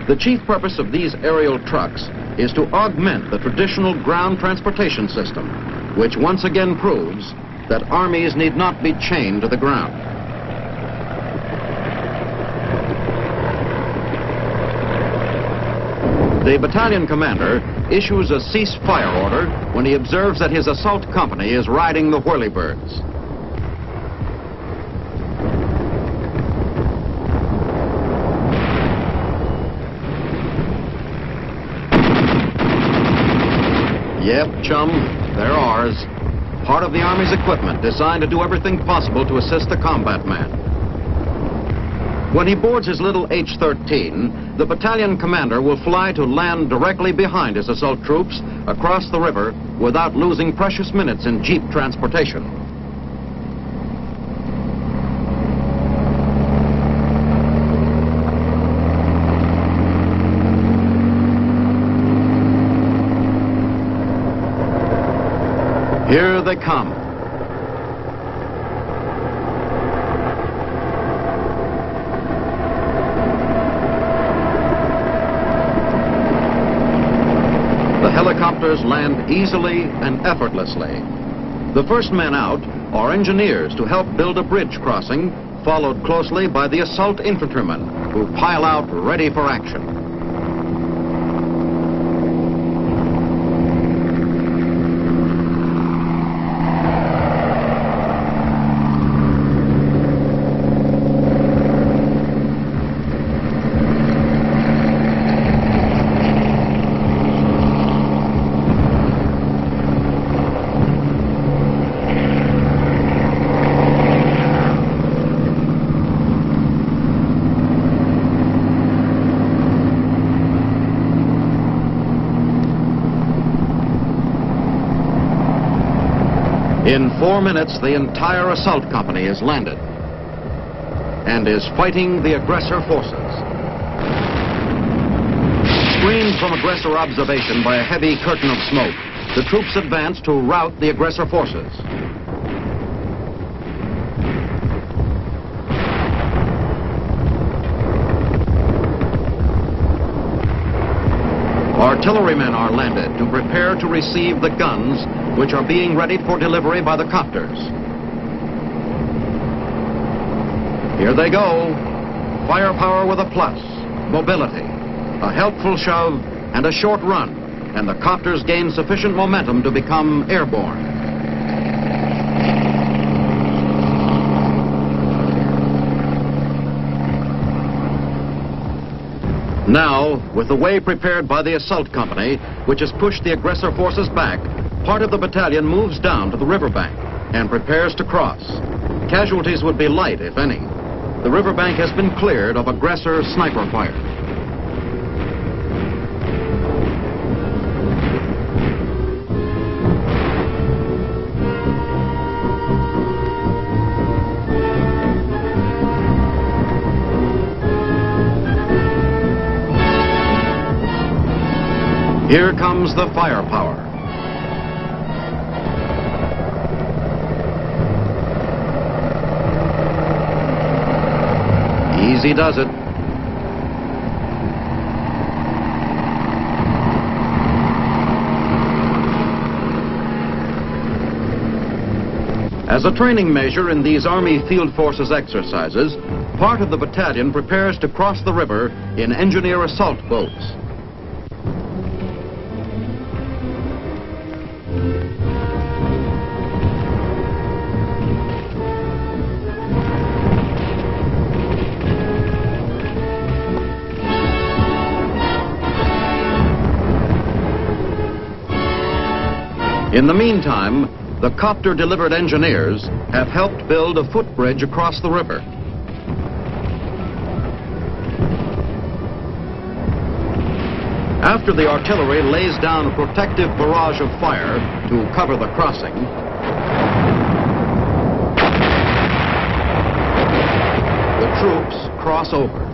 The chief purpose of these aerial trucks is to augment the traditional ground transportation system, which once again proves that armies need not be chained to the ground. The battalion commander issues a cease-fire order when he observes that his assault company is riding the whirlybirds. Yep, chum, they're ours. Part of the Army's equipment designed to do everything possible to assist the combat man. When he boards his little H-13, the battalion commander will fly to land directly behind his assault troops across the river without losing precious minutes in jeep transportation. Here they come. The helicopters land easily and effortlessly. The first men out are engineers to help build a bridge crossing, followed closely by the assault infantrymen who pile out ready for action. In 4 minutes, the entire assault company is landed and is fighting the aggressor forces. Screened from aggressor observation by a heavy curtain of smoke, the troops advance to rout the aggressor forces. Artillerymen are landed to prepare to receive the guns which are being readied for delivery by the copters. Here they go. Firepower with a plus, mobility, a helpful shove, and a short run, and the copters gain sufficient momentum to become airborne. Now, with the way prepared by the assault company, which has pushed the aggressor forces back, part of the battalion moves down to the riverbank and prepares to cross. Casualties would be light, if any. The riverbank has been cleared of aggressor sniper fire. Here comes the firepower. Easy does it. As a training measure in these Army Field Forces exercises, part of the battalion prepares to cross the river in engineer assault boats. In the meantime, the copter-delivered engineers have helped build a footbridge across the river. After the artillery lays down a protective barrage of fire to cover the crossing, the troops cross over.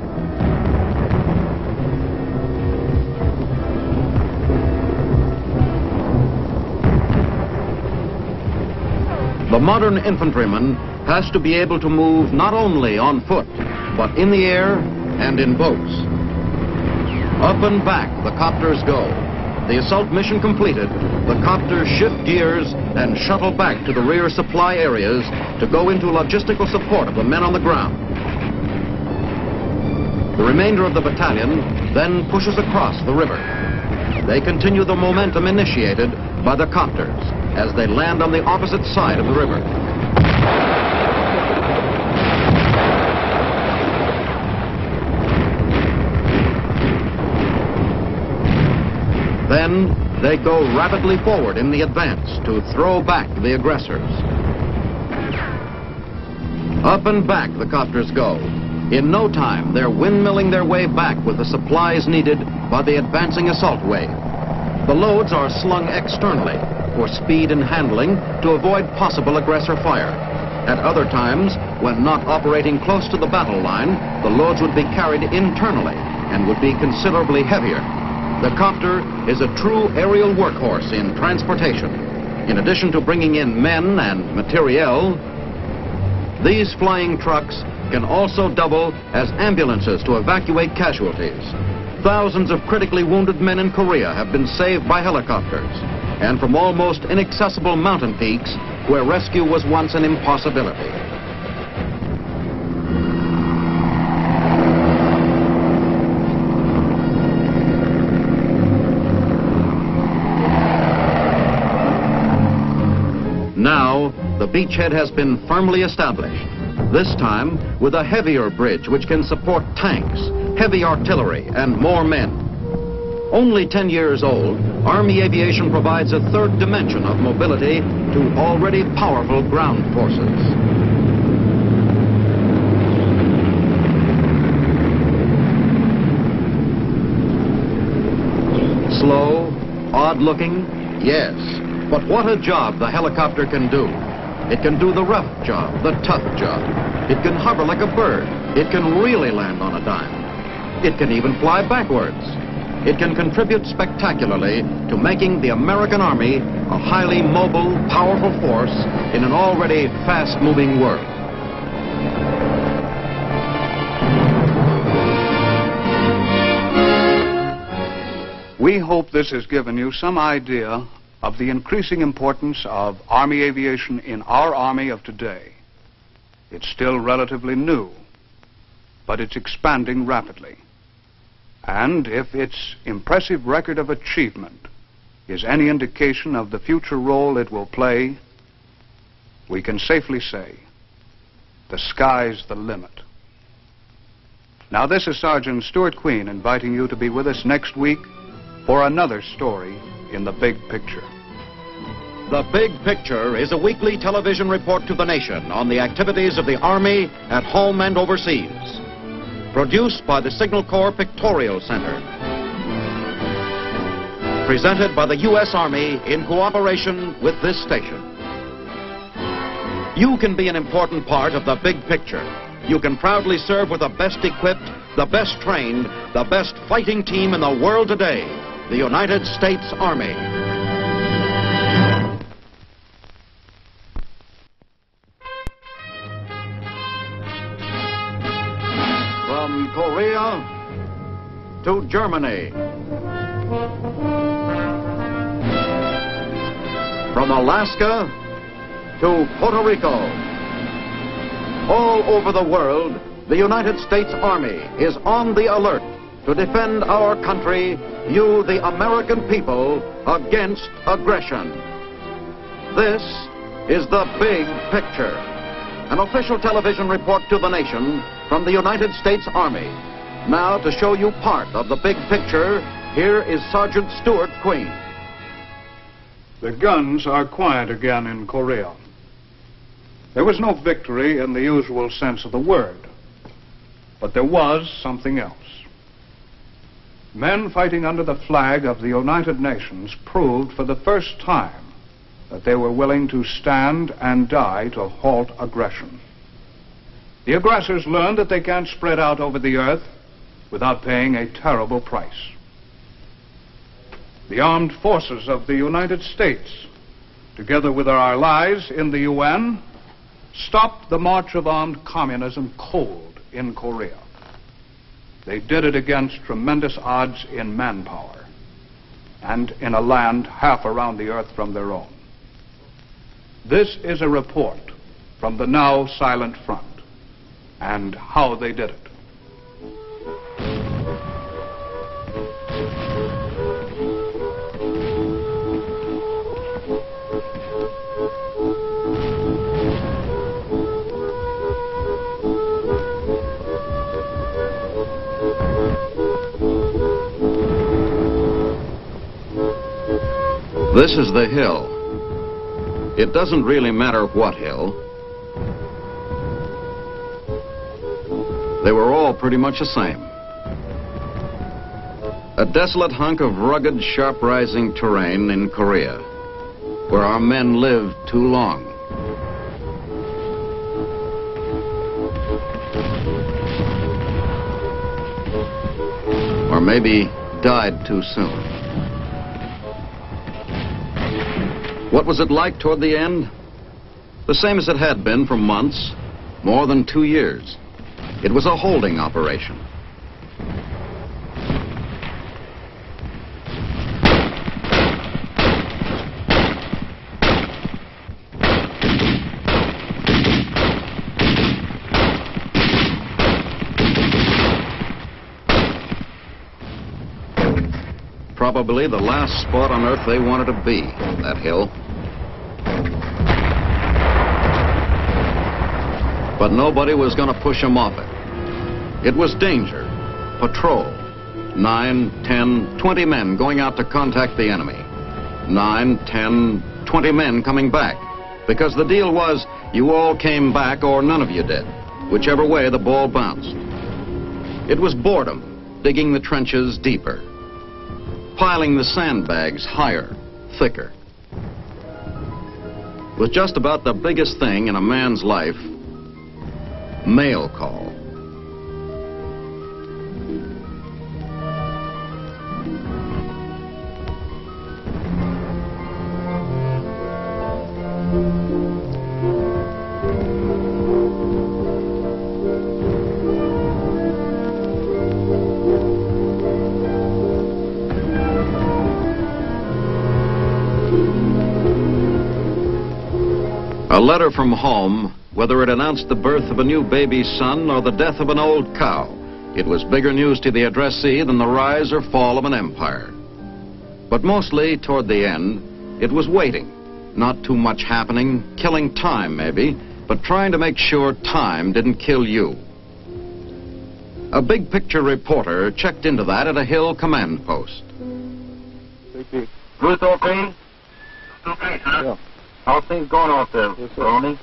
The modern infantryman has to be able to move not only on foot, but in the air and in boats. Up and back the copters go. The assault mission completed, the copters shift gears and shuttle back to the rear supply areas to go into logistical support of the men on the ground. The remainder of the battalion then pushes across the river. They continue the momentum initiated by the copters as they land on the opposite side of the river. Then they go rapidly forward in the advance to throw back the aggressors. Up and back the copters go. In no time, they're windmilling their way back with the supplies needed by the advancing assault wave. The loads are slung externally for speed and handling to avoid possible aggressor fire. At other times, when not operating close to the battle line, the loads would be carried internally and would be considerably heavier. The copter is a true aerial workhorse in transportation. In addition to bringing in men and materiel, these flying trucks can also double as ambulances to evacuate casualties. Thousands of critically wounded men in Korea have been saved by helicopters, and from almost inaccessible mountain peaks where rescue was once an impossibility. Now, the beachhead has been firmly established, this time with a heavier bridge which can support tanks, heavy artillery, and more men. Only 10 years old, Army Aviation provides a third dimension of mobility to already powerful ground forces. Slow, odd-looking, yes. But what a job the helicopter can do. It can do the rough job, the tough job. It can hover like a bird. It can really land on a dime. It can even fly backwards. It can contribute spectacularly to making the American Army a highly mobile, powerful force in an already fast-moving world. We hope this has given you some idea of the increasing importance of Army aviation in our Army of today. It's still relatively new, but it's expanding rapidly. And if its impressive record of achievement is any indication of the future role it will play, we can safely say, the sky's the limit. Now, this is Sergeant Stuart Queen inviting you to be with us next week for another story in the Big Picture. The Big Picture is a weekly television report to the nation on the activities of the Army at home and overseas. Produced by the Signal Corps Pictorial Center. Presented by the U.S. Army in cooperation with this station. You can be an important part of the Big Picture. You can proudly serve with the best equipped, the best trained, the best fighting team in the world today, the United States Army. From Korea to Germany. From Alaska to Puerto Rico. All over the world, the United States Army is on the alert to defend our country, you, the American people, against aggression. This is the Big Picture, an official television report to the nation from the United States Army. Now, to show you part of the Big Picture, here is Sergeant Stuart Queen. The guns are quiet again in Korea. There was no victory in the usual sense of the word, but there was something else. men fighting under the flag of the United Nations proved for the first time that they were willing to stand and die to halt aggression. The aggressors learned that they can't spread out over the earth without paying a terrible price. The armed forces of the United States, together with our allies in the UN, stopped the march of armed communism cold in Korea. They did it against tremendous odds in manpower and in a land half around the earth from their own. This is a report from the now silent front and how they did it. This is the hill. It doesn't really matter what hill. They were all pretty much the same. A desolate hunk of rugged, sharp-rising terrain in Korea, where our men lived too long. Or maybe died too soon. What was it like toward the end? The same as it had been for months, more than 2 years. It was a holding operation. Probably the last spot on Earth they wanted to be, that hill. But nobody was going to push them off it. It was danger, patrol, 9, 10, 20 men going out to contact the enemy. 9, 10, 20 men coming back. Because the deal was you all came back or none of you did, whichever way the ball bounced. It was boredom, digging the trenches deeper, piling the sandbags higher, thicker. With just about the biggest thing in a man's life, mail call. A letter from home, whether it announced the birth of a new baby son or the death of an old cow, it was bigger news to the addressee than the rise or fall of an empire. But mostly, toward the end, it was waiting. Not too much happening, killing time maybe, but trying to make sure time didn't kill you. A big picture reporter checked into that at a hill command post. Good, okay? Okay, sir. Yeah. How's things going out there, Ronnie?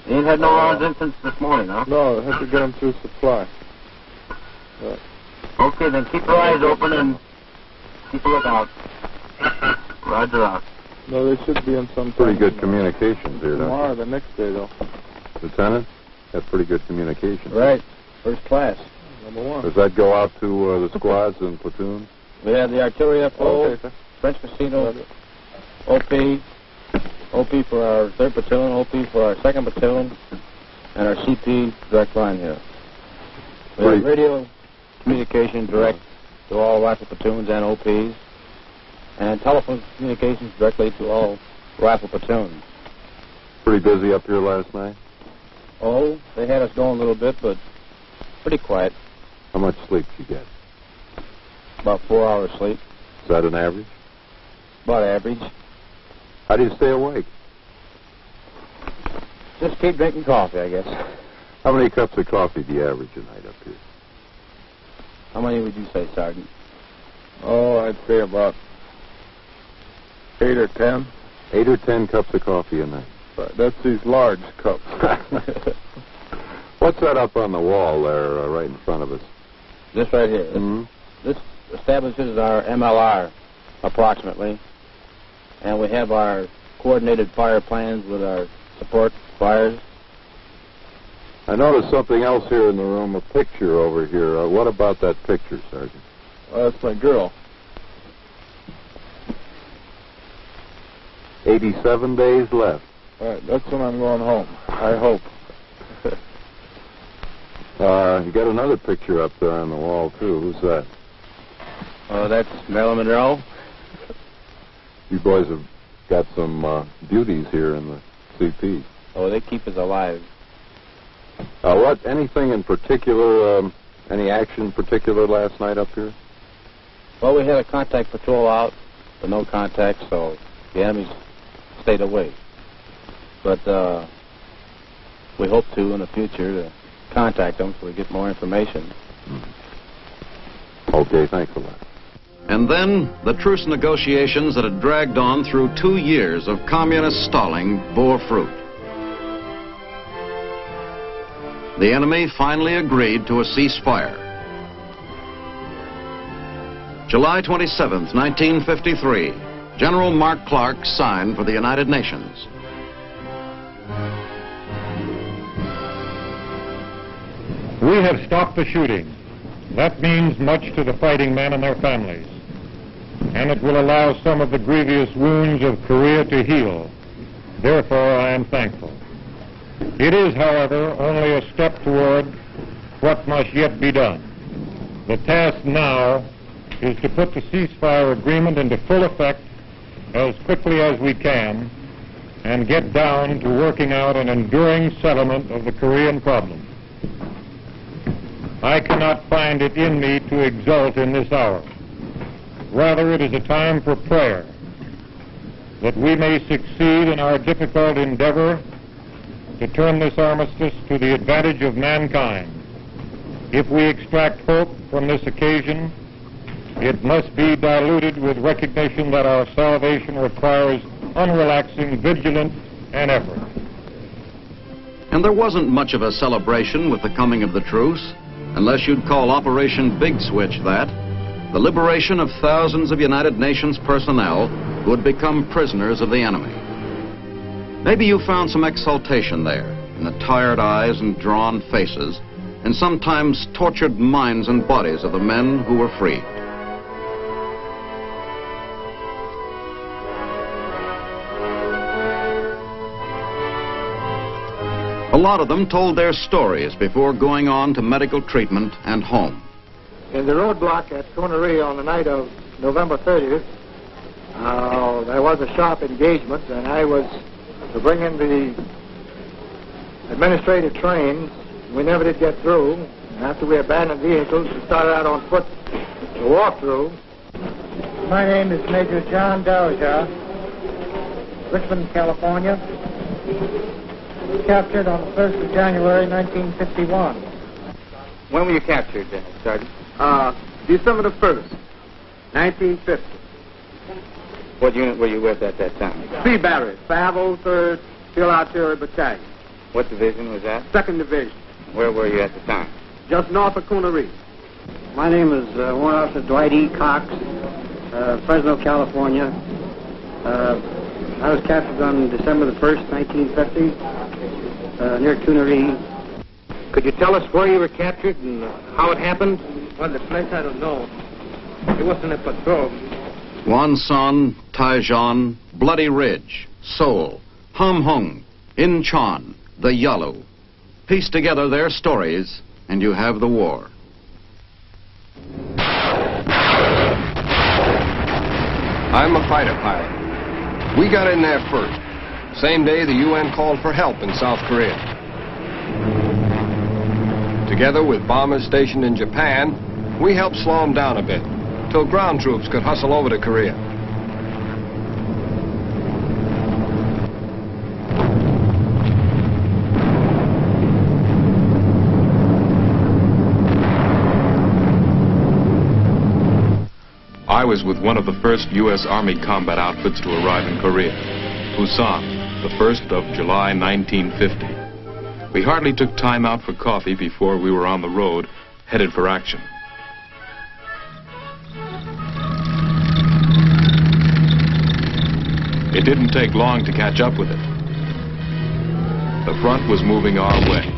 You ain't had no rounds in since this morning, huh? No, I had to get them through supply. Right. Okay, then keep your eyes open and keep a lookout. Roger out. No, they should be in some Pretty good communications here, tomorrow, don't the next day, though. Lieutenant, that's pretty good communication. Right. First class. Number one. Does that go out to the squads and platoons? We have the artillery FO, Okay, French Casino, OP for our 3rd Platoon, OP for our 2nd Platoon, and our CP direct line here. We have radio communication direct to all rifle platoons and OPs, and telephone communications directly to all rifle platoons. Pretty busy up here last night? Oh, they had us going a little bit, but pretty quiet. How much sleep did you get? About 4 hours sleep. Is that an average? About average. How do you stay awake? Just keep drinking coffee, I guess. How many cups of coffee do you average a night up here? How many would you say, Sergeant? Oh, I'd say about 8 or 10. 8 or 10 cups of coffee a night. But that's these large cups. What's that up on the wall there, right in front of us? This right here. This establishes our MLR, approximately. And we have our coordinated fire plans with our support fires. I noticed something else here in the room, a picture over here. What about that picture, Sergeant? That's my girl. 87 days left. All right, that's when I'm going home, I hope. You got another picture up there on the wall, too. Who's that? Oh, that's Marilyn Monroe. You boys have got some beauties here in the CP. Oh, they keep us alive. Anything in particular, any action in particular last night up here? Well, we had a contact patrol out, but no contact, so the enemies stayed away. But we hope to, in the future, to contact them so we get more information. Okay, thanks a lot. And then the truce negotiations that had dragged on through 2 years of communist stalling bore fruit. The enemy finally agreed to a ceasefire. July 27th, 1953, General Mark Clark signed for the United Nations. We have stopped the shooting. That means much to the fighting men and their families. And it will allow some of the grievous wounds of Korea to heal. Therefore, I am thankful. It is, however, only a step toward what must yet be done. The task now is to put the ceasefire agreement into full effect as quickly as we can and get down to working out an enduring settlement of the Korean problem. I cannot find it in me to exult in this hour. Rather, it is a time for prayer that we may succeed in our difficult endeavor to turn this armistice to the advantage of mankind. If we extract hope from this occasion, it must be diluted with recognition that our salvation requires unrelaxing vigilance and effort. And there wasn't much of a celebration with the coming of the truce, unless you'd call Operation Big Switch that, the liberation of thousands of United Nations personnel who had become prisoners of the enemy. Maybe you found some exultation there in the tired eyes and drawn faces and sometimes tortured minds and bodies of the men who were freed. A lot of them told their stories before going on to medical treatment and home. In the roadblock at Connery on the night of November 30th, there was a sharp engagement, and I was to bring in the administrative trains. We never did get through. And after we abandoned vehicles, we started out on foot to walk through. My name is Major John Dowager, Richmond, California. Captured on the 1st of January, 1951. When were you captured, Sergeant? December the 1st, 1950. What unit were you with at that time? Sea Battery, 503rd Field Artillery Battalion. What division was that? 2nd Division. Where were you at the time? Just north of Connery. My name is Warrant Officer Dwight E. Cox, Fresno, California. I was captured on December the 1st, 1950, near Connery. Could you tell us where you were captured and how it happened? Well, the place I don't know. It wasn't a patrol. Wonsan, Taijon, Bloody Ridge, Seoul, Ham Hung, Incheon, the Yalu. Piece together their stories, and you have the war. I'm a fighter pilot. We got in there first. Same day the UN called for help in South Korea. Together with bombers stationed in Japan, we helped slow them down a bit, till ground troops could hustle over to Korea. I was with one of the first U.S. Army combat outfits to arrive in Korea, Busan, the 1st of July, 1950. We hardly took time out for coffee before we were on the road, headed for action. It didn't take long to catch up with it. The front was moving our way.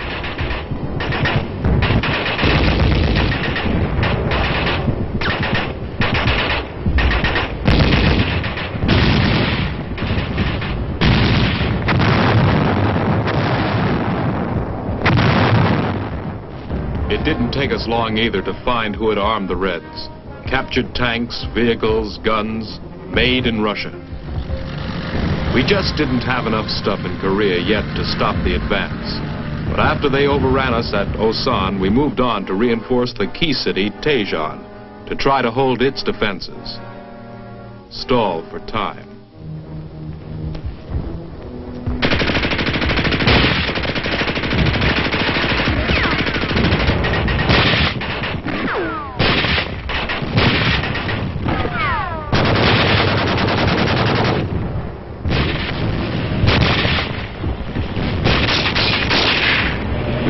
It didn't take us long either to find who had armed the Reds. Captured tanks, vehicles, guns, made in Russia. We just didn't have enough stuff in Korea yet to stop the advance. But after they overran us at Osan, we moved on to reinforce the key city, Daejeon, to try to hold its defenses. Stall for time.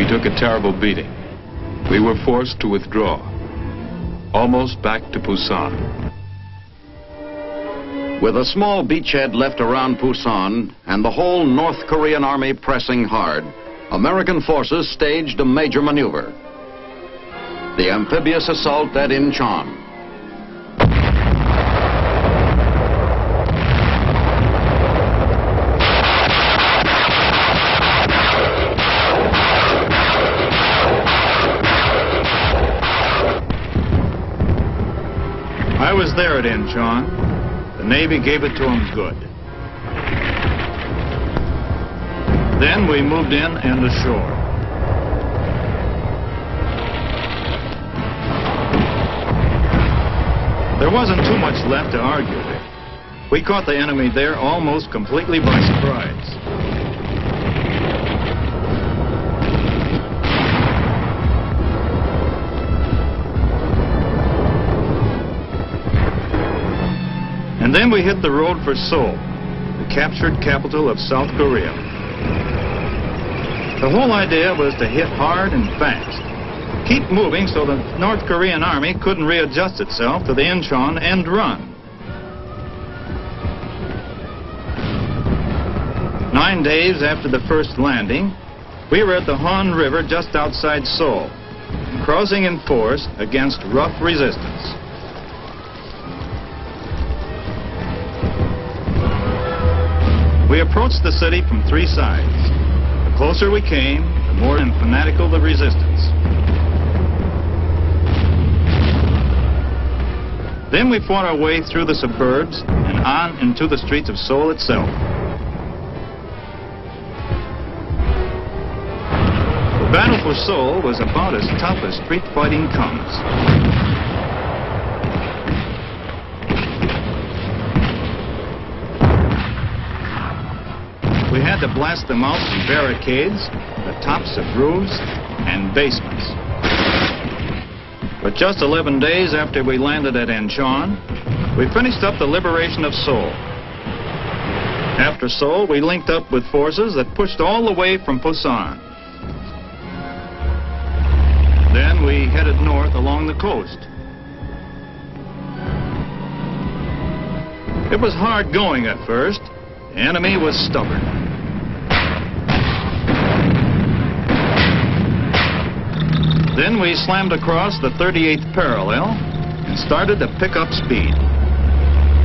Took a terrible beating. We were forced to withdraw, almost back to Busan. With a small beachhead left around Busan and the whole North Korean army pressing hard, American forces staged a major maneuver. The amphibious assault at Incheon. I was there at Incheon. The Navy gave it to them good. Then we moved in and ashore. There wasn't too much left to argue with. We caught the enemy there almost completely by surprise. And then we hit the road for Seoul, the captured capital of South Korea. The whole idea was to hit hard and fast. Keep moving so the North Korean army couldn't readjust itself to the Incheon end run. 9 days after the first landing, we were at the Han River just outside Seoul, crossing in force against rough resistance. We approached the city from three sides. The closer we came, the more fanatical the resistance. Then we fought our way through the suburbs and on into the streets of Seoul itself. The battle for Seoul was about as tough as street fighting comes. We had to blast them out from barricades, the tops of roofs, and basements. But just 11 days after we landed at Incheon, we finished up the liberation of Seoul. After Seoul, we linked up with forces that pushed all the way from Busan. Then we headed north along the coast. It was hard going at first. The enemy was stubborn. Then we slammed across the 38th parallel and started to pick up speed.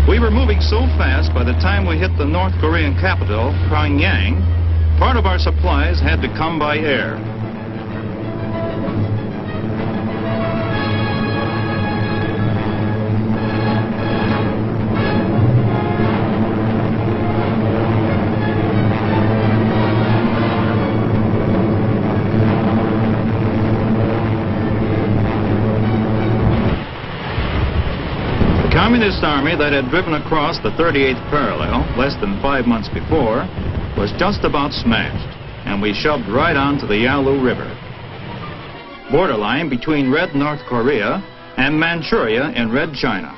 We were moving so fast by the time we hit the North Korean capital, Pyongyang, part of our supplies had to come by air. The Communist army that had driven across the 38th parallel less than 5 months before was just about smashed, and we shoved right onto the Yalu River, borderline between Red North Korea and Manchuria in Red China.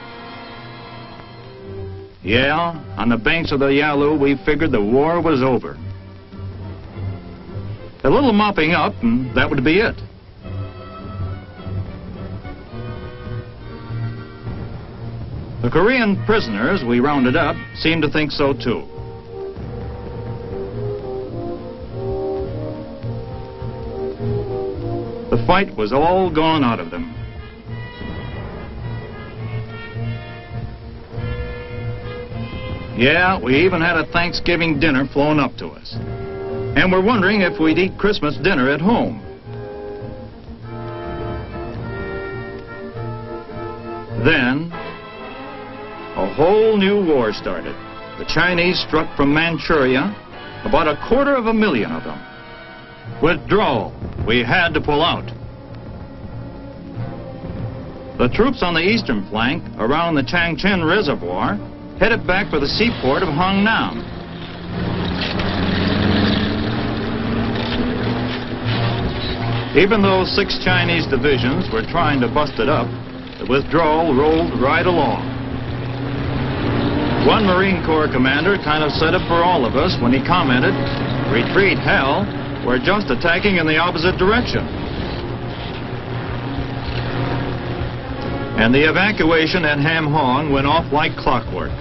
Yeah, on the banks of the Yalu, we figured the war was over. A little mopping up, and that would be it. The Korean prisoners we rounded up seemed to think so too. The fight was all gone out of them. Yeah, we even had a Thanksgiving dinner flown up to us. And we're wondering if we'd eat Christmas dinner at home. Then, a whole new war started. The Chinese struck from Manchuria, about 250,000 of them. Withdrawal. We had to pull out. The troops on the eastern flank, around the Changchin Reservoir, headed back for the seaport of Hungnam. Even though 6 Chinese divisions were trying to bust it up, the withdrawal rolled right along. One Marine Corps commander kind of set it for all of us when he commented, "Retreat, hell, we're just attacking in the opposite direction." And the evacuation at Ham Hong went off like clockwork,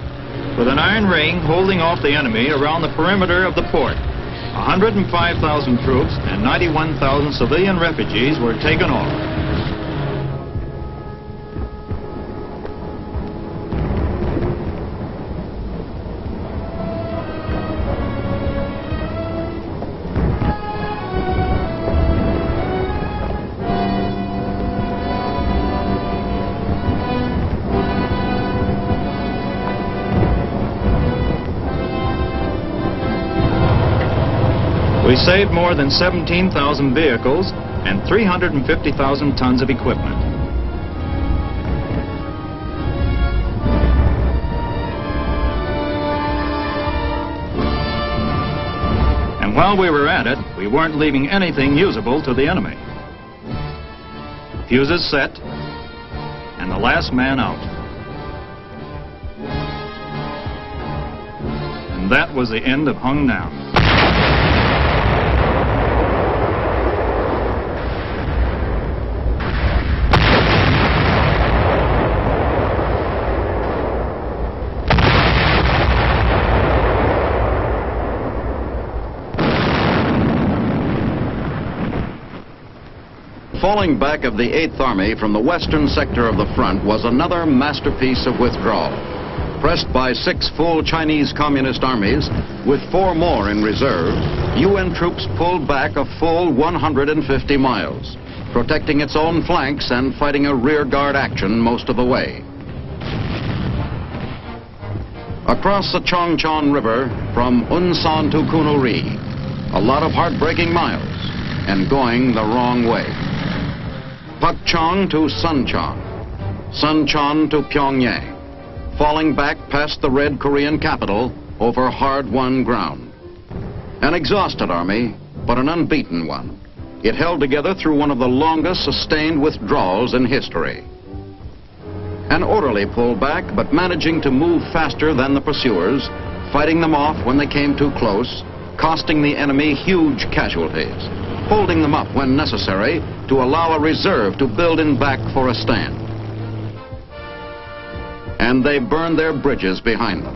with an iron ring holding off the enemy around the perimeter of the port. 105,000 troops and 91,000 civilian refugees were taken off. We saved more than 17,000 vehicles and 350,000 tons of equipment. And while we were at it, we weren't leaving anything usable to the enemy. Fuses set, and the last man out. And that was the end of Hungnam. Falling back of the 8th Army from the western sector of the front was another masterpiece of withdrawal. Pressed by 6 full Chinese Communist armies, with 4 more in reserve, UN troops pulled back a full 150 miles, protecting its own flanks and fighting a rearguard action most of the way. Across the Chongchon River from Unsan to Kunuri, a lot of heartbreaking miles, and going the wrong way. Pakchong to Suncheon, Suncheon to Pyongyang, falling back past the Red Korean capital over hard-won ground. An exhausted army, but an unbeaten one. It held together through one of the longest sustained withdrawals in history. An orderly pullback, but managing to move faster than the pursuers, fighting them off when they came too close, costing the enemy huge casualties, holding them up when necessary to allow a reserve to build in back for a stand. And they burned their bridges behind them.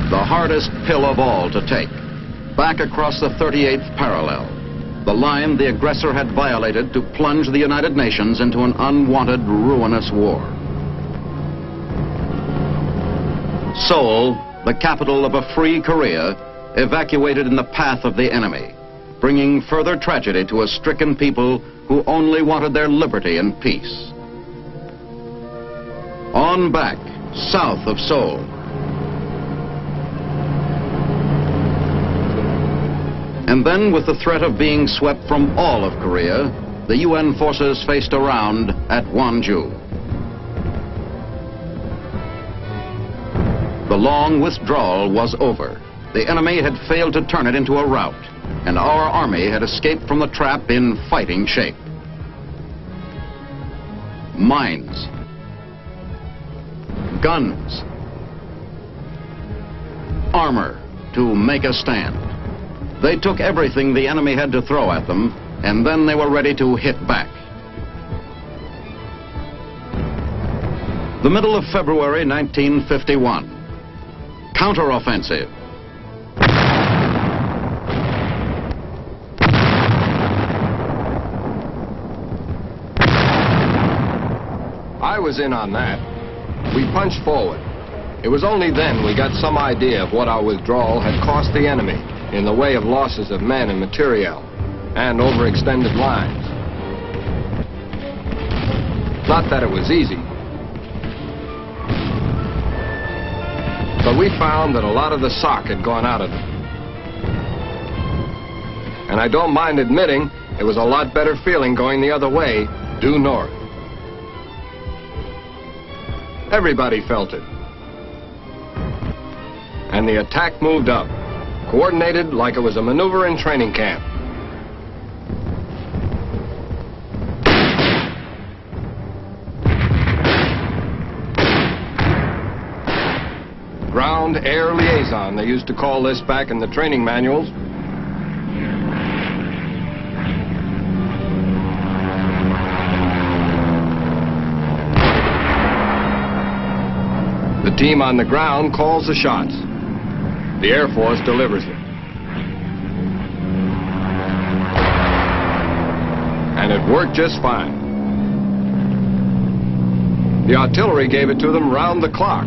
The hardest pill of all to take, back across the 38th parallel, the line the aggressor had violated to plunge the United Nations into an unwanted, ruinous war. Seoul, the capital of a free Korea, evacuated in the path of the enemy, bringing further tragedy to a stricken people who only wanted their liberty and peace. On back, south of Seoul. And then, with the threat of being swept from all of Korea, the UN forces faced around at Wonju. The long withdrawal was over. The enemy had failed to turn it into a rout. and our army had escaped from the trap in fighting shape. Mines, guns, armor to make a stand. They took everything the enemy had to throw at them, and then they were ready to hit back. The middle of February 1951. Counteroffensive. I was in on that. We punched forward. It was only then we got some idea of what our withdrawal had cost the enemy in the way of losses of men and materiel and overextended lines. Not that it was easy, but we found that a lot of the sock had gone out of them. And I don't mind admitting it was a lot better feeling going the other way, due north. Everybody felt it. And the attack moved up, coordinated like it was a maneuver in training camp. Ground-air liaison, they used to call this back in the training manuals. The team on the ground calls the shots. The Air Force delivers them. And it worked just fine. The artillery gave it to them round the clock.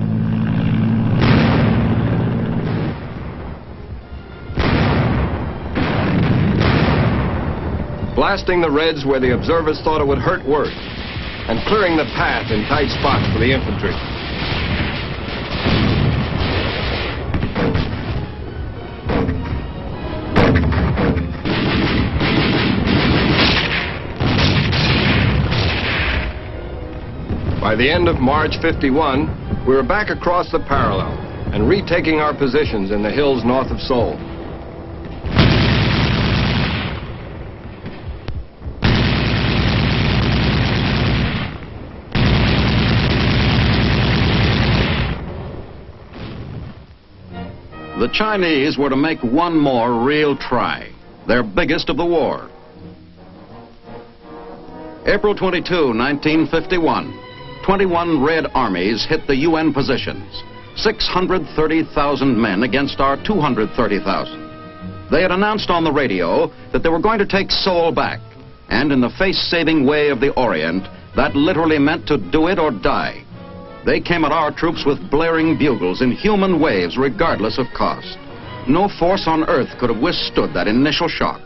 Blasting the Reds where the observers thought it would hurt worse, and clearing the path in tight spots for the infantry. By the end of March '51, we were back across the parallel and retaking our positions in the hills north of Seoul. The Chinese were to make one more real try, their biggest of the war. April 22, 1951, 21 Red armies hit the UN positions, 630,000 men against our 230,000. They had announced on the radio that they were going to take Seoul back, and in the face-saving way of the Orient, that literally meant to do it or die. They came at our troops with blaring bugles in human waves, regardless of cost. No force on earth could have withstood that initial shock.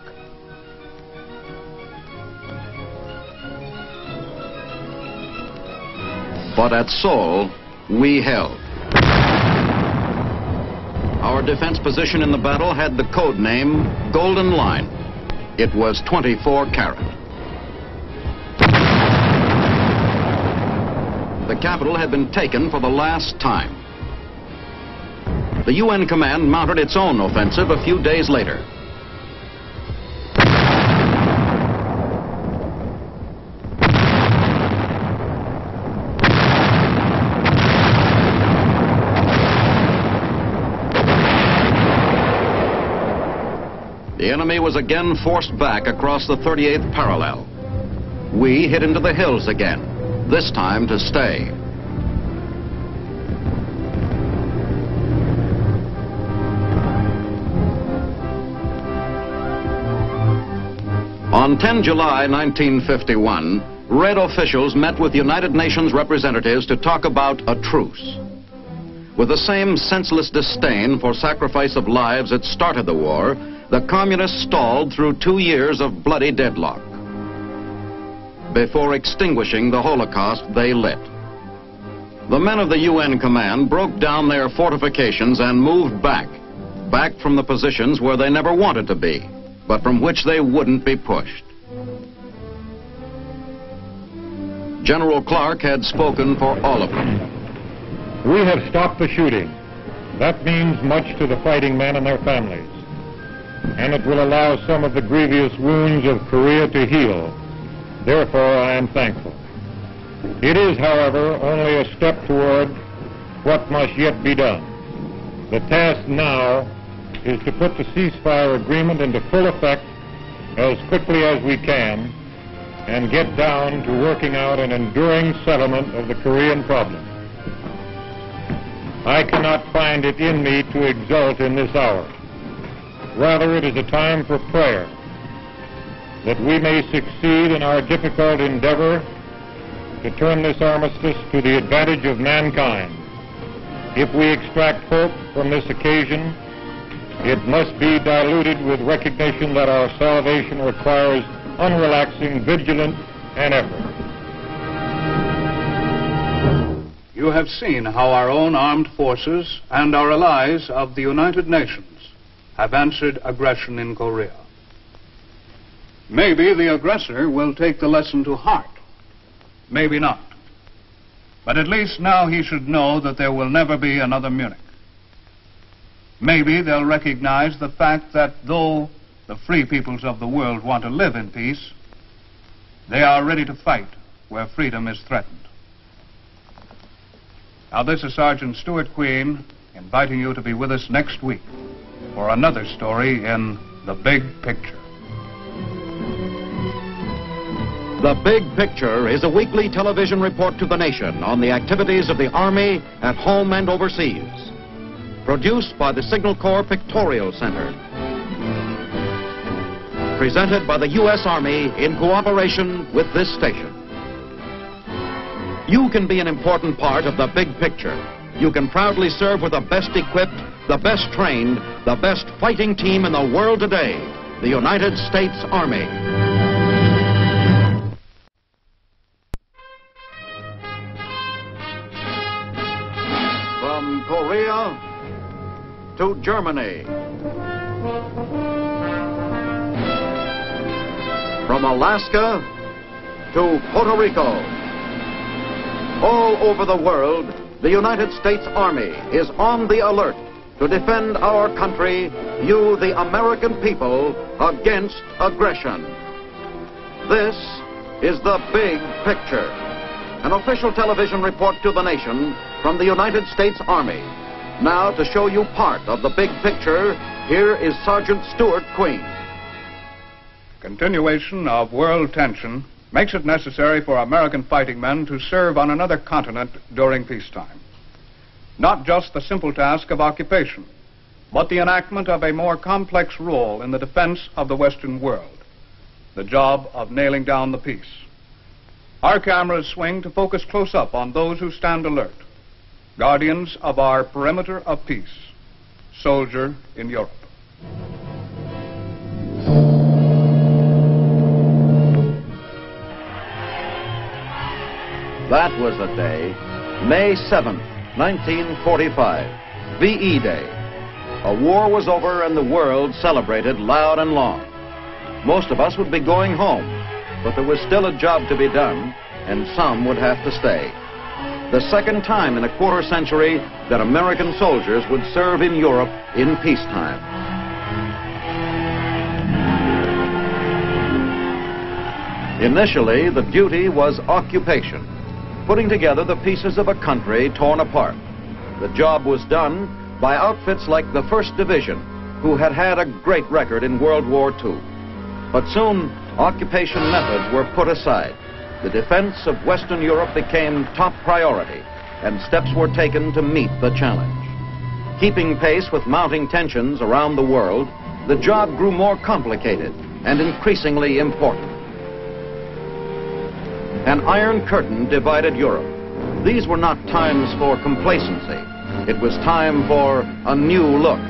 But at Seoul, we held. Our defense position in the battle had the code name Golden Line. It was 24 carat. The capital had been taken for the last time. The UN command mounted its own offensive a few days later. The enemy was again forced back across the 38th parallel. We hit into the hills again, this time to stay. On 10 July 1951, Red officials met with United Nations representatives to talk about a truce. With the same senseless disdain for sacrifice of lives that started the war, the communists stalled through 2 years of bloody deadlock. Before extinguishing the Holocaust they lit. The men of the UN command broke down their fortifications and moved back from the positions where they never wanted to be, but from which they wouldn't be pushed. General Clark had spoken for all of them. We have stopped the shooting. That means much to the fighting men and their families. and it will allow some of the grievous wounds of Korea to heal. Therefore, I am thankful. It is, however, only a step toward what must yet be done. The task now is to put the ceasefire agreement into full effect as quickly as we can and get down to working out an enduring settlement of the Korean problem. I cannot find it in me to exult in this hour. Rather, it is a time for prayer that we may succeed in our difficult endeavor to turn this armistice to the advantage of mankind. If we extract hope from this occasion, it must be diluted with recognition that our salvation requires unrelaxing vigilance and effort. You have seen how our own armed forces and our allies of the United Nations have answered aggression in Korea. Maybe the aggressor will take the lesson to heart. Maybe not. But at least now he should know that there will never be another Munich. Maybe they'll recognize the fact that though the free peoples of the world want to live in peace, they are ready to fight where freedom is threatened. Now, this is Sergeant Stuart Queen inviting you to be with us next week for another story in The Big Picture. The Big Picture is a weekly television report to the nation on the activities of the Army at home and overseas. Produced by the Signal Corps Pictorial Center. Presented by the U.S. Army in cooperation with this station. You can be an important part of the big picture. You can proudly serve with the best equipped, the best trained, the best fighting team in the world today, the United States Army. From Korea to Germany. From Alaska to Puerto Rico. All over the world, the United States Army is on the alert to defend our country, you, the American people, against aggression. This is The Big Picture, an official television report to the nation from the United States Army. Now, to show you part of the big picture, here is Sergeant Stuart Queen. Continuation of world tension makes it necessary for American fighting men to serve on another continent during peacetime. Not just the simple task of occupation, but the enactment of a more complex role in the defense of the Western world, the job of nailing down the peace. Our cameras swing to focus close up on those who stand alert, guardians of our perimeter of peace, soldier in Europe. That was the day, May 7th, 1945, VE Day. A war was over and the world celebrated loud and long. Most of us would be going home, but there was still a job to be done, and some would have to stay. The second time in a quarter century that American soldiers would serve in Europe in peacetime. Initially, the duty was occupation, putting together the pieces of a country torn apart. The job was done by outfits like the 1st Division, who had had a great record in World War II. But soon, occupation methods were put aside. The defense of Western Europe became top priority, and steps were taken to meet the challenge. Keeping pace with mounting tensions around the world, the job grew more complicated and increasingly important. An iron curtain divided Europe. These were not times for complacency. It was time for a new look.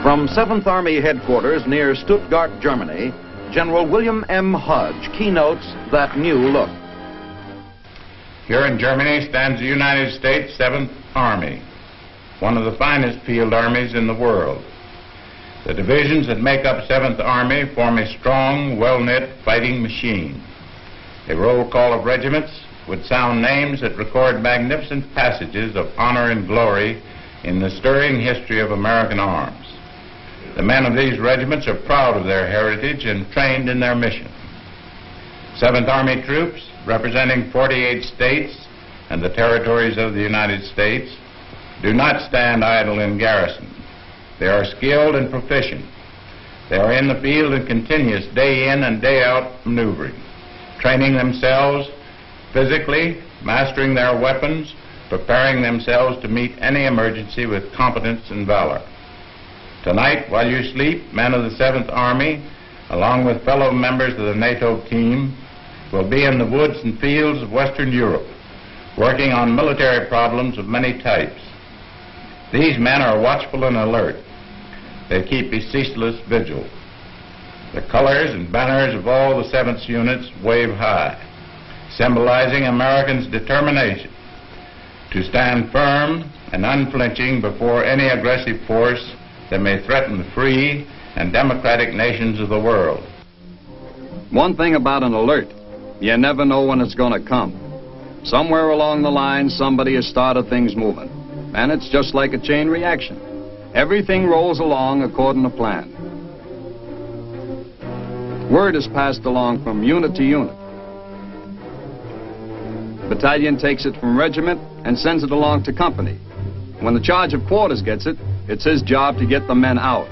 From 7th Army Headquarters near Stuttgart, Germany, General William M. Hodge keynotes that new look. Here in Germany stands the United States 7th Army, one of the finest field armies in the world. The divisions that make up 7th Army form a strong, well-knit fighting machine. A roll call of regiments would sound names that record magnificent passages of honor and glory in the stirring history of American arms. The men of these regiments are proud of their heritage and trained in their mission. 7th Army troops, representing 48 states and the territories of the United States, do not stand idle in garrison. They are skilled and proficient. They are in the field in continuous day in and day out maneuvering, training themselves physically, mastering their weapons, preparing themselves to meet any emergency with competence and valor. Tonight, while you sleep, men of the 7th Army, along with fellow members of the NATO team, will be in the woods and fields of Western Europe, working on military problems of many types. These men are watchful and alert. They keep a ceaseless vigil. The colors and banners of all the 7th units wave high, symbolizing Americans' determination to stand firm and unflinching before any aggressive force that may threaten the free and democratic nations of the world. One thing about an alert, you never know when it's going to come. Somewhere along the line, somebody has started things moving, and it's just like a chain reaction. Everything rolls along according to plan. Word is passed along from unit to unit. Battalion takes it from regiment and sends it along to company. When the charge of quarters gets it, it's his job to get the men out.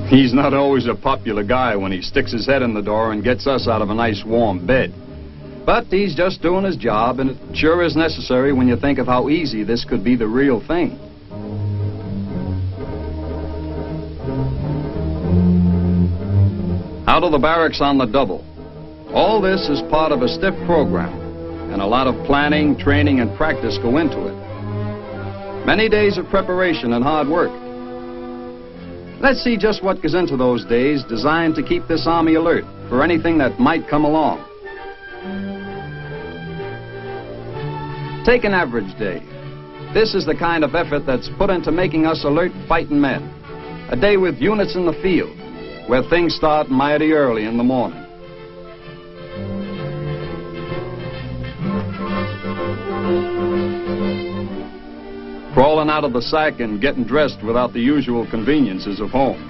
He's not always a popular guy when he sticks his head in the door and gets us out of a nice warm bed. But he's just doing his job, and it sure is necessary when you think of how easy this could be the real thing. Out of the barracks on the double. All this is part of a stiff program, and a lot of planning, training, and practice go into it. Many days of preparation and hard work. Let's see just what goes into those days designed to keep this Army alert for anything that might come along. Take an average day. This is the kind of effort that's put into making us alert fighting men. A day with units in the field, where things start mighty early in the morning. Crawling out of the sack and getting dressed without the usual conveniences of home.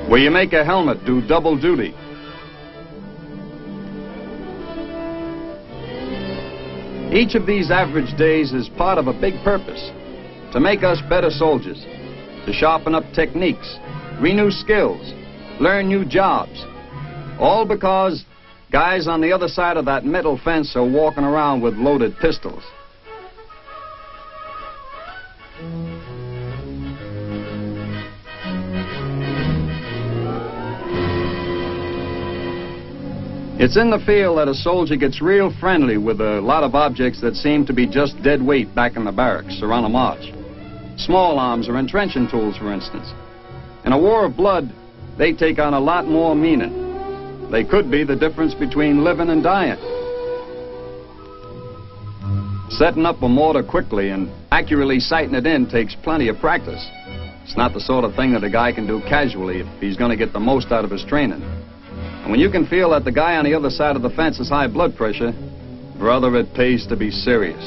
Where you make a helmet do double duty. Each of these average days is part of a big purpose, to make us better soldiers, to sharpen up techniques, renew skills, learn new jobs. All because guys on the other side of that metal fence are walking around with loaded pistols. It's in the field that a soldier gets real friendly with a lot of objects that seem to be just dead weight back in the barracks or on a march. Small arms or entrenching tools, for instance. In a war of blood, they take on a lot more meaning. They could be the difference between living and dying. Setting up a mortar quickly and accurately sighting it in takes plenty of practice. It's not the sort of thing that a guy can do casually if he's going to get the most out of his training. And when you can feel that the guy on the other side of the fence has high blood pressure, brother, it pays to be serious.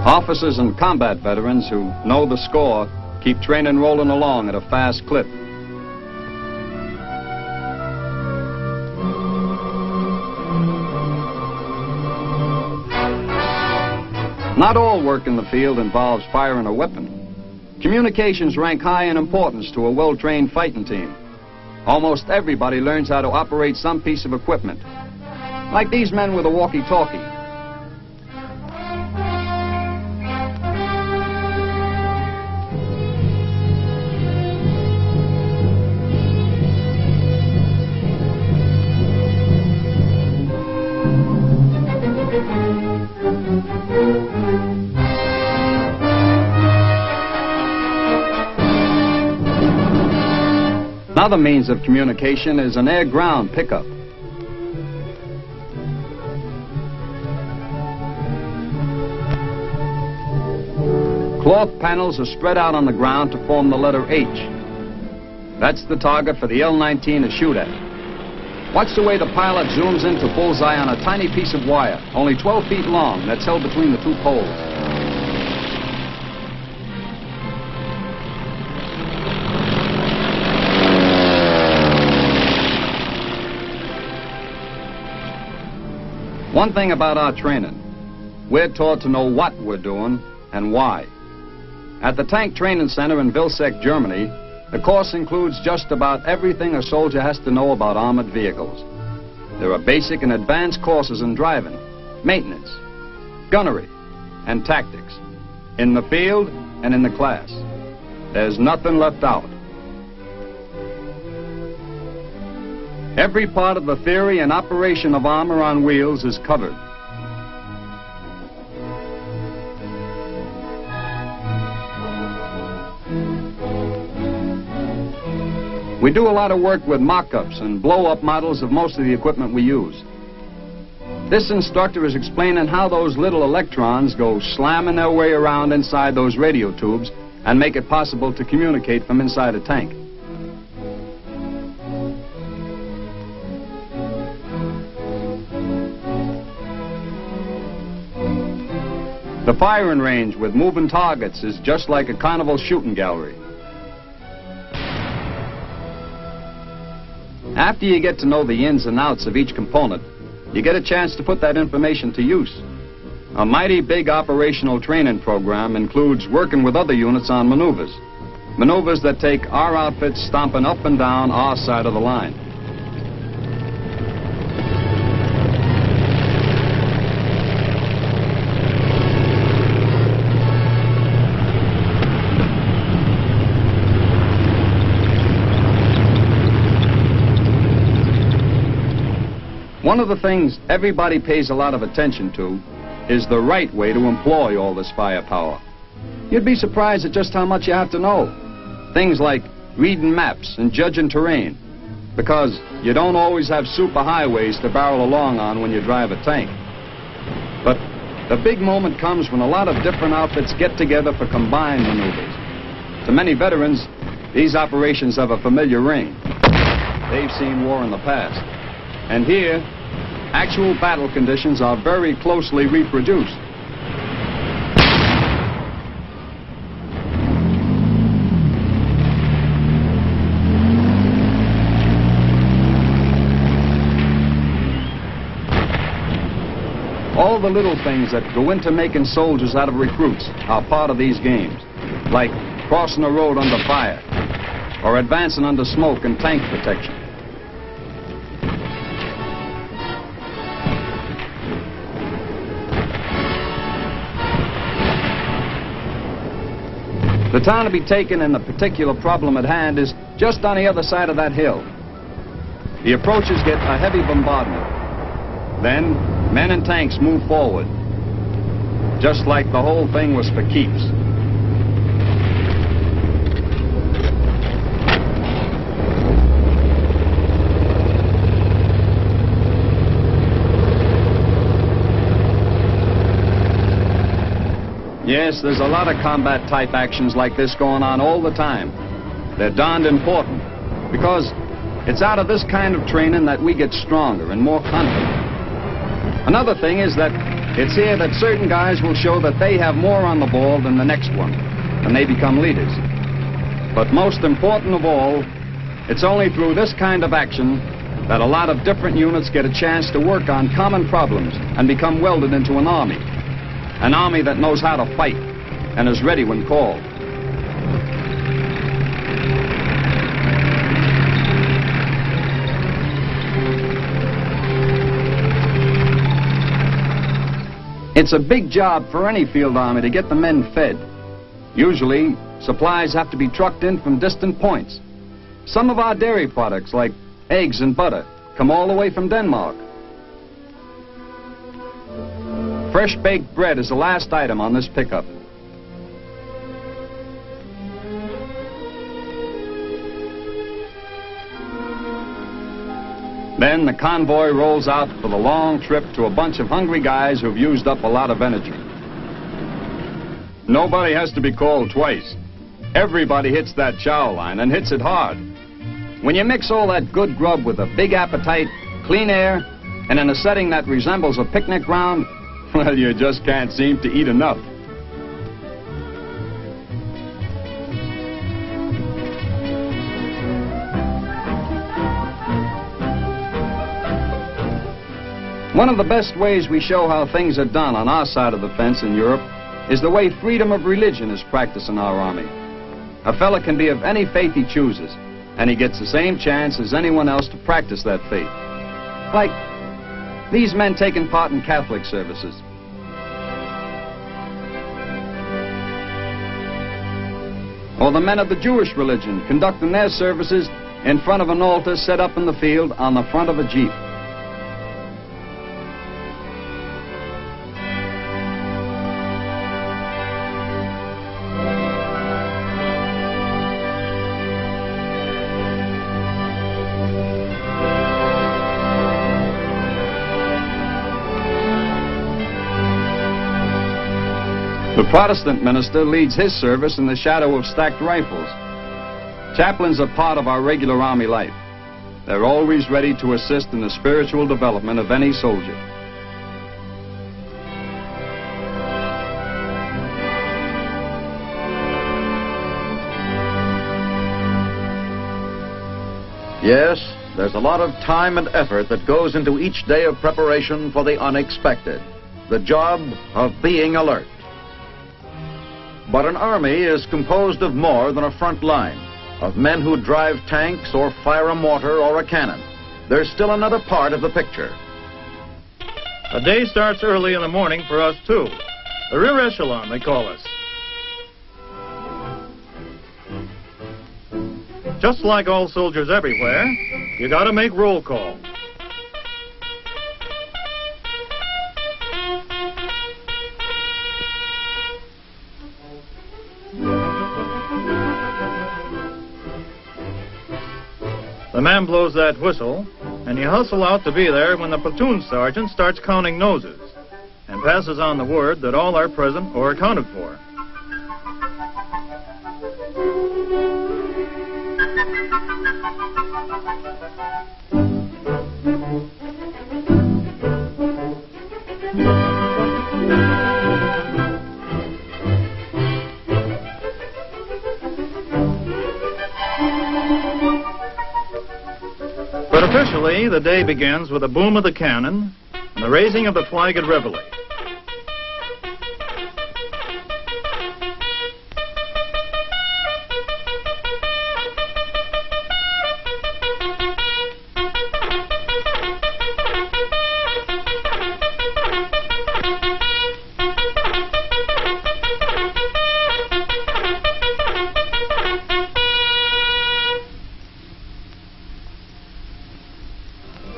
Officers and combat veterans who know the score keep training rolling along at a fast clip. Not all work in the field involves firing a weapon. Communications rank high in importance to a well-trained fighting team. Almost everybody learns how to operate some piece of equipment. Like these men with a walkie-talkie. Another means of communication is an air-ground pickup. Cloth panels are spread out on the ground to form the letter H. That's the target for the L-19 to shoot at. Watch the way the pilot zooms into bullseye on a tiny piece of wire, only 12 feet long, that's held between the two poles. One thing about our training, we're taught to know what we're doing and why. At the Tank Training Center in Vilseck, Germany, the course includes just about everything a soldier has to know about armored vehicles. There are basic and advanced courses in driving, maintenance, gunnery, and tactics, in the field and in the class. There's nothing left out. Every part of the theory and operation of armor on wheels is covered. We do a lot of work with mock-ups and blow-up models of most of the equipment we use. This instructor is explaining how those little electrons go slamming their way around inside those radio tubes and make it possible to communicate from inside a tank. The firing range with moving targets is just like a carnival shooting gallery. After you get to know the ins and outs of each component, you get a chance to put that information to use. A mighty big operational training program includes working with other units on maneuvers. Maneuvers that take our outfits stomping up and down our side of the line. One of the things everybody pays a lot of attention to is the right way to employ all this firepower. You'd be surprised at just how much you have to know. Things like reading maps and judging terrain, because you don't always have superhighways to barrel along on when you drive a tank. But the big moment comes when a lot of different outfits get together for combined maneuvers. To many veterans, these operations have a familiar ring. They've seen war in the past. And here, actual battle conditions are very closely reproduced. All the little things that go into making soldiers out of recruits are part of these games, like crossing a road under fire, or advancing under smoke and tank protection. The town to be taken and the particular problem at hand is just on the other side of that hill. The approaches get a heavy bombardment. Then, men and tanks move forward, just like the whole thing was for keeps. Yes, there's a lot of combat-type actions like this going on all the time. They're darned important, because it's out of this kind of training that we get stronger and more confident. Another thing is that it's here that certain guys will show that they have more on the ball than the next one, and they become leaders. But most important of all, it's only through this kind of action that a lot of different units get a chance to work on common problems and become welded into an army. An army that knows how to fight and is ready when called. It's a big job for any field army to get the men fed. Usually, supplies have to be trucked in from distant points. Some of our dairy products, like eggs and butter, come all the way from Denmark. Fresh baked bread is the last item on this pickup. Then the convoy rolls out for the long trip to a bunch of hungry guys who've used up a lot of energy. Nobody has to be called twice. Everybody hits that chow line and hits it hard. When you mix all that good grub with a big appetite, clean air, and in a setting that resembles a picnic ground, well, you just can't seem to eat enough. One of the best ways we show how things are done on our side of the fence in Europe is the way freedom of religion is practiced in our army. A fella can be of any faith he chooses, and he gets the same chance as anyone else to practice that faith. Like these men taking part in Catholic services. Or the men of the Jewish religion conducting their services in front of an altar set up in the field on the front of a Jeep. The Protestant minister leads his service in the shadow of stacked rifles. Chaplains are part of our regular Army life. They're always ready to assist in the spiritual development of any soldier. Yes, there's a lot of time and effort that goes into each day of preparation for the unexpected. The job of being alert. But an army is composed of more than a front line, of men who drive tanks or fire a mortar or a cannon. There's still another part of the picture. The day starts early in the morning for us, too. The rear echelon, they call us. Just like all soldiers everywhere, you gotta make roll call. The man blows that whistle, and you hustle out to be there when the platoon sergeant starts counting noses and passes on the word that all are present or accounted for. But officially, the day begins with the boom of the cannon and the raising of the flag at reveille.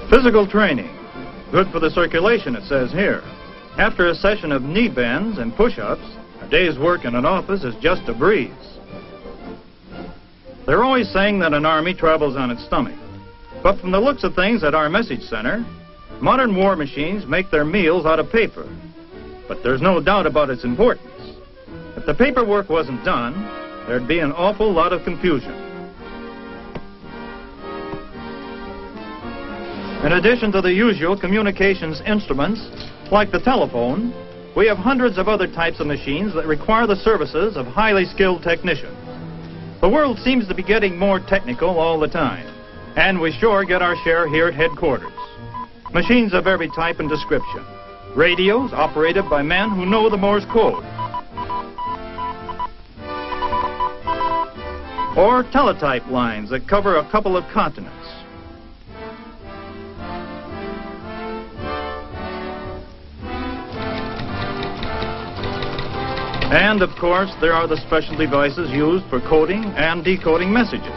Physical training. Good for the circulation, it says here. After a session of knee bends and push-ups, a day's work in an office is just a breeze. They're always saying that an army travels on its stomach. But from the looks of things at our message center, modern war machines make their meals out of paper. But there's no doubt about its importance. If the paperwork wasn't done, there'd be an awful lot of confusion. In addition to the usual communications instruments, like the telephone, we have hundreds of other types of machines that require the services of highly skilled technicians. The world seems to be getting more technical all the time, and we sure get our share here at headquarters. Machines of every type and description. Radios operated by men who know the Morse code. Or teletype lines that cover a couple of continents. And, of course, there are the special devices used for coding and decoding messages.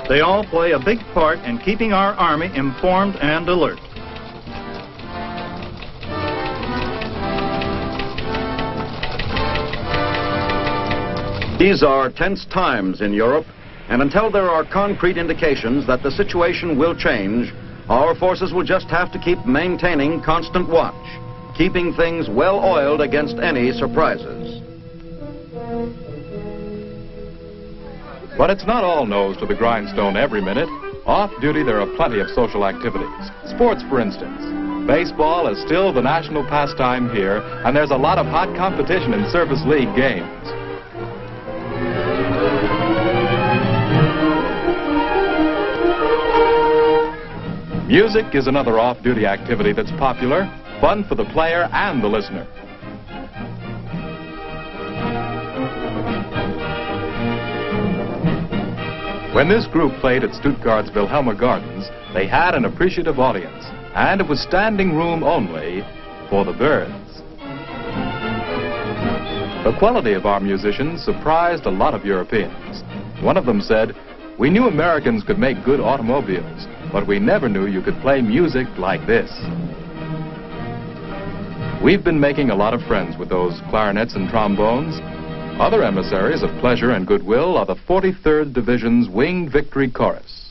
They all play a big part in keeping our Army informed and alert. These are tense times in Europe, and until there are concrete indications that the situation will change, Our forces will just have to keep maintaining constant watch, keeping things well oiled against any surprises. But it's not all nose to the grindstone every minute. Off-duty, there are plenty of social activities. Sports, for instance. Baseball is still the national pastime here, and there's a lot of hot competition in Service League games. Music is another off-duty activity that's popular, fun for the player and the listener. When this group played at Stuttgart's Wilhelma Gardens, they had an appreciative audience, and it was standing room only for the birds. The quality of our musicians surprised a lot of Europeans. One of them said, "We knew Americans could make good automobiles, but we never knew you could play music like this." We've been making a lot of friends with those clarinets and trombones. Other emissaries of pleasure and goodwill are the 43rd Division's Winged Victory Chorus.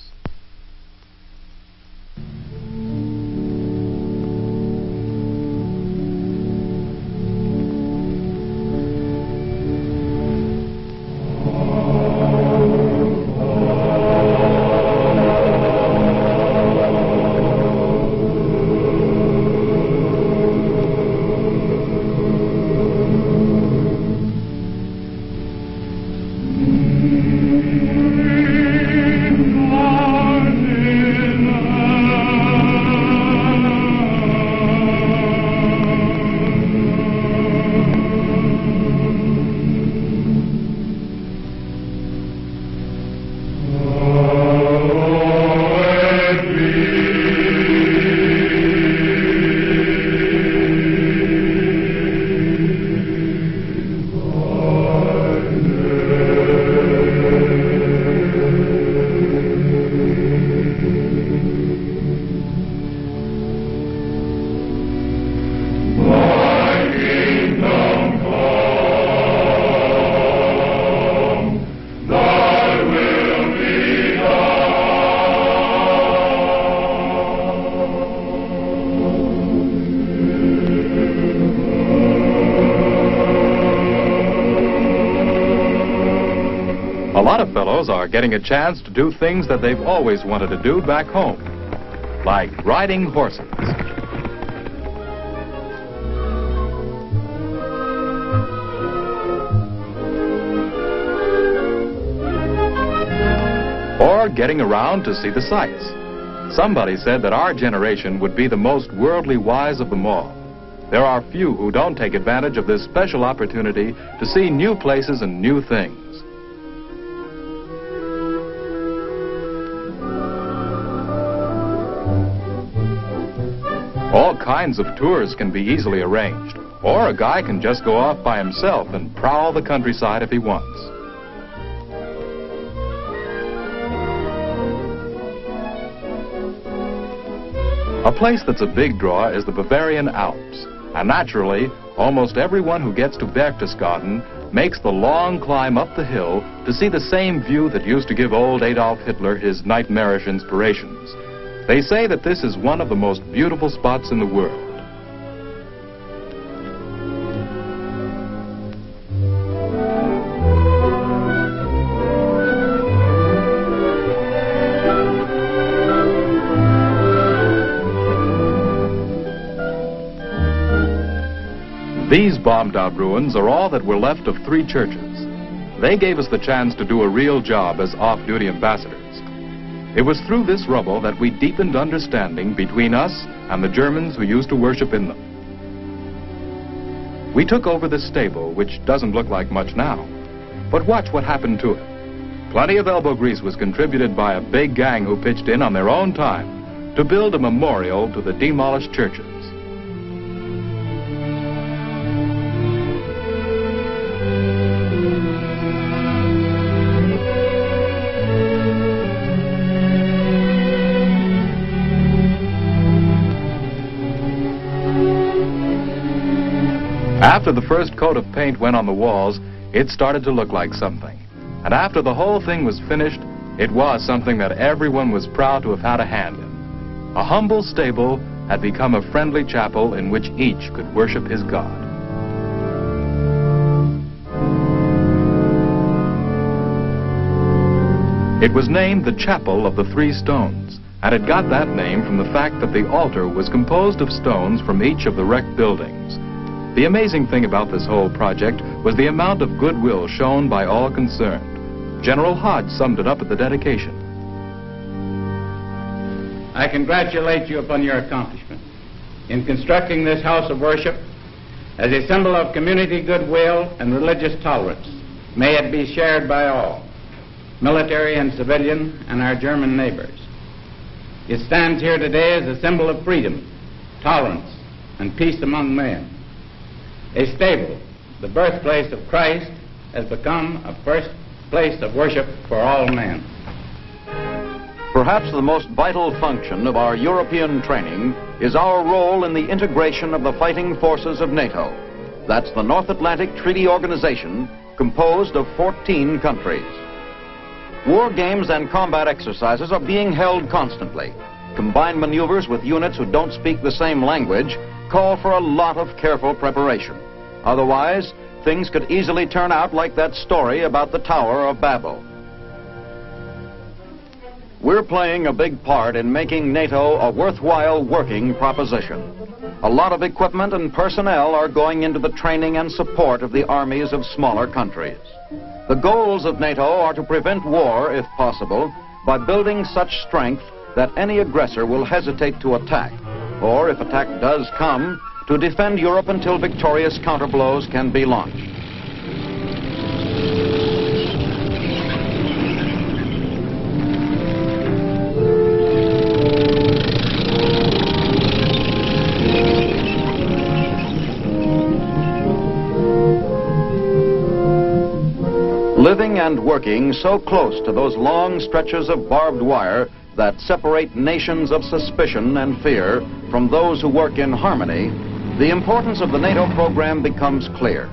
A lot of fellows are getting a chance to do things that they've always wanted to do back home, like riding horses. Or getting around to see the sights. Somebody said that our generation would be the most worldly wise of them all. There are few who don't take advantage of this special opportunity to see new places and new things. All kinds of tours can be easily arranged, or a guy can just go off by himself and prowl the countryside if he wants. A place that's a big draw is the Bavarian Alps, and naturally, almost everyone who gets to Berchtesgaden makes the long climb up the hill to see the same view that used to give old Adolf Hitler his nightmarish inspirations. They say that this is one of the most beautiful spots in the world. These bombed-out ruins are all that were left of 3 churches. They gave us the chance to do a real job as off-duty ambassadors. It was through this rubble that we deepened understanding between us and the Germans who used to worship in them. We took over this stable, which doesn't look like much now. But watch what happened to it. Plenty of elbow grease was contributed by a big gang who pitched in on their own time to build a memorial to the demolished churches. After the first coat of paint went on the walls, it started to look like something. And after the whole thing was finished, it was something that everyone was proud to have had a hand in. A humble stable had become a friendly chapel in which each could worship his God. It was named the Chapel of the Three Stones, and it got that name from the fact that the altar was composed of stones from each of the wrecked buildings. The amazing thing about this whole project was the amount of goodwill shown by all concerned. General Hodge summed it up at the dedication. I congratulate you upon your accomplishment in constructing this house of worship as a symbol of community goodwill and religious tolerance. May it be shared by all, military and civilian, and our German neighbors. It stands here today as a symbol of freedom, tolerance, and peace among men. A stable, the birthplace of Christ, has become a first place of worship for all men. Perhaps the most vital function of our European training is our role in the integration of the fighting forces of NATO. That's the North Atlantic Treaty Organization, composed of 14 countries. War games and combat exercises are being held constantly. Combined maneuvers with units who don't speak the same language call for a lot of careful preparation. Otherwise, things could easily turn out like that story about the Tower of Babel. We're playing a big part in making NATO a worthwhile working proposition. A lot of equipment and personnel are going into the training and support of the armies of smaller countries. The goals of NATO are to prevent war, if possible, by building such strength that any aggressor will hesitate to attack, or if attack does come, to defend Europe until victorious counterblows can be launched. Living and working so close to those long stretches of barbed wire that separate nations of suspicion and fear from those who work in harmony, the importance of the NATO program becomes clear.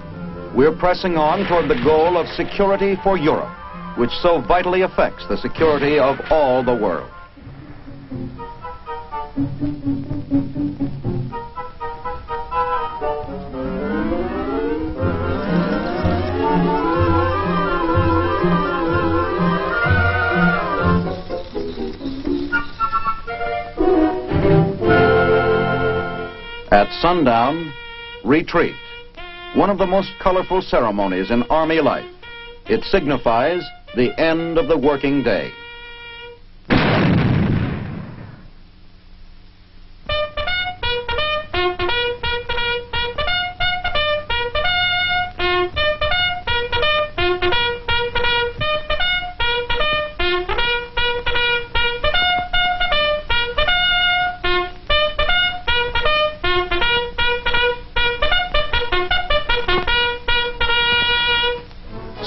We're pressing on toward the goal of security for Europe, which so vitally affects the security of all the world. At sundown, retreat, one of the most colorful ceremonies in Army life. It signifies the end of the working day.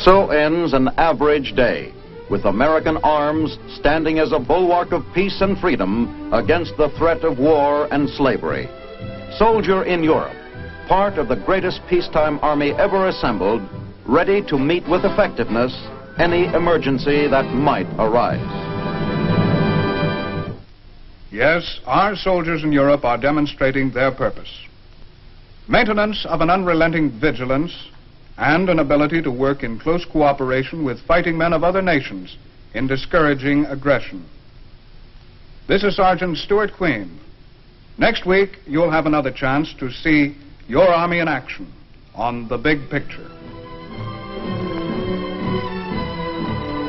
So ends an average day, with American arms standing as a bulwark of peace and freedom against the threat of war and slavery. Soldier in Europe, part of the greatest peacetime army ever assembled, ready to meet with effectiveness any emergency that might arise. Yes, our soldiers in Europe are demonstrating their purpose. Maintenance of an unrelenting vigilance and an ability to work in close cooperation with fighting men of other nations in discouraging aggression. This is Sergeant Stuart Queen. Next week, you'll have another chance to see your Army in action on The Big Picture.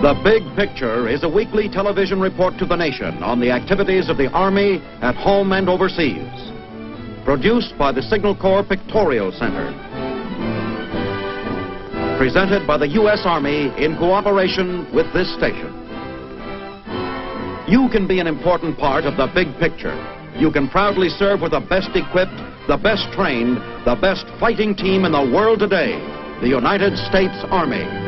The Big Picture is a weekly television report to the nation on the activities of the Army at home and overseas. Produced by the Signal Corps Pictorial Center. Presented by the U.S. Army in cooperation with this station. You can be an important part of the big picture. You can proudly serve with the best equipped, the best trained, the best fighting team in the world today, the United States Army.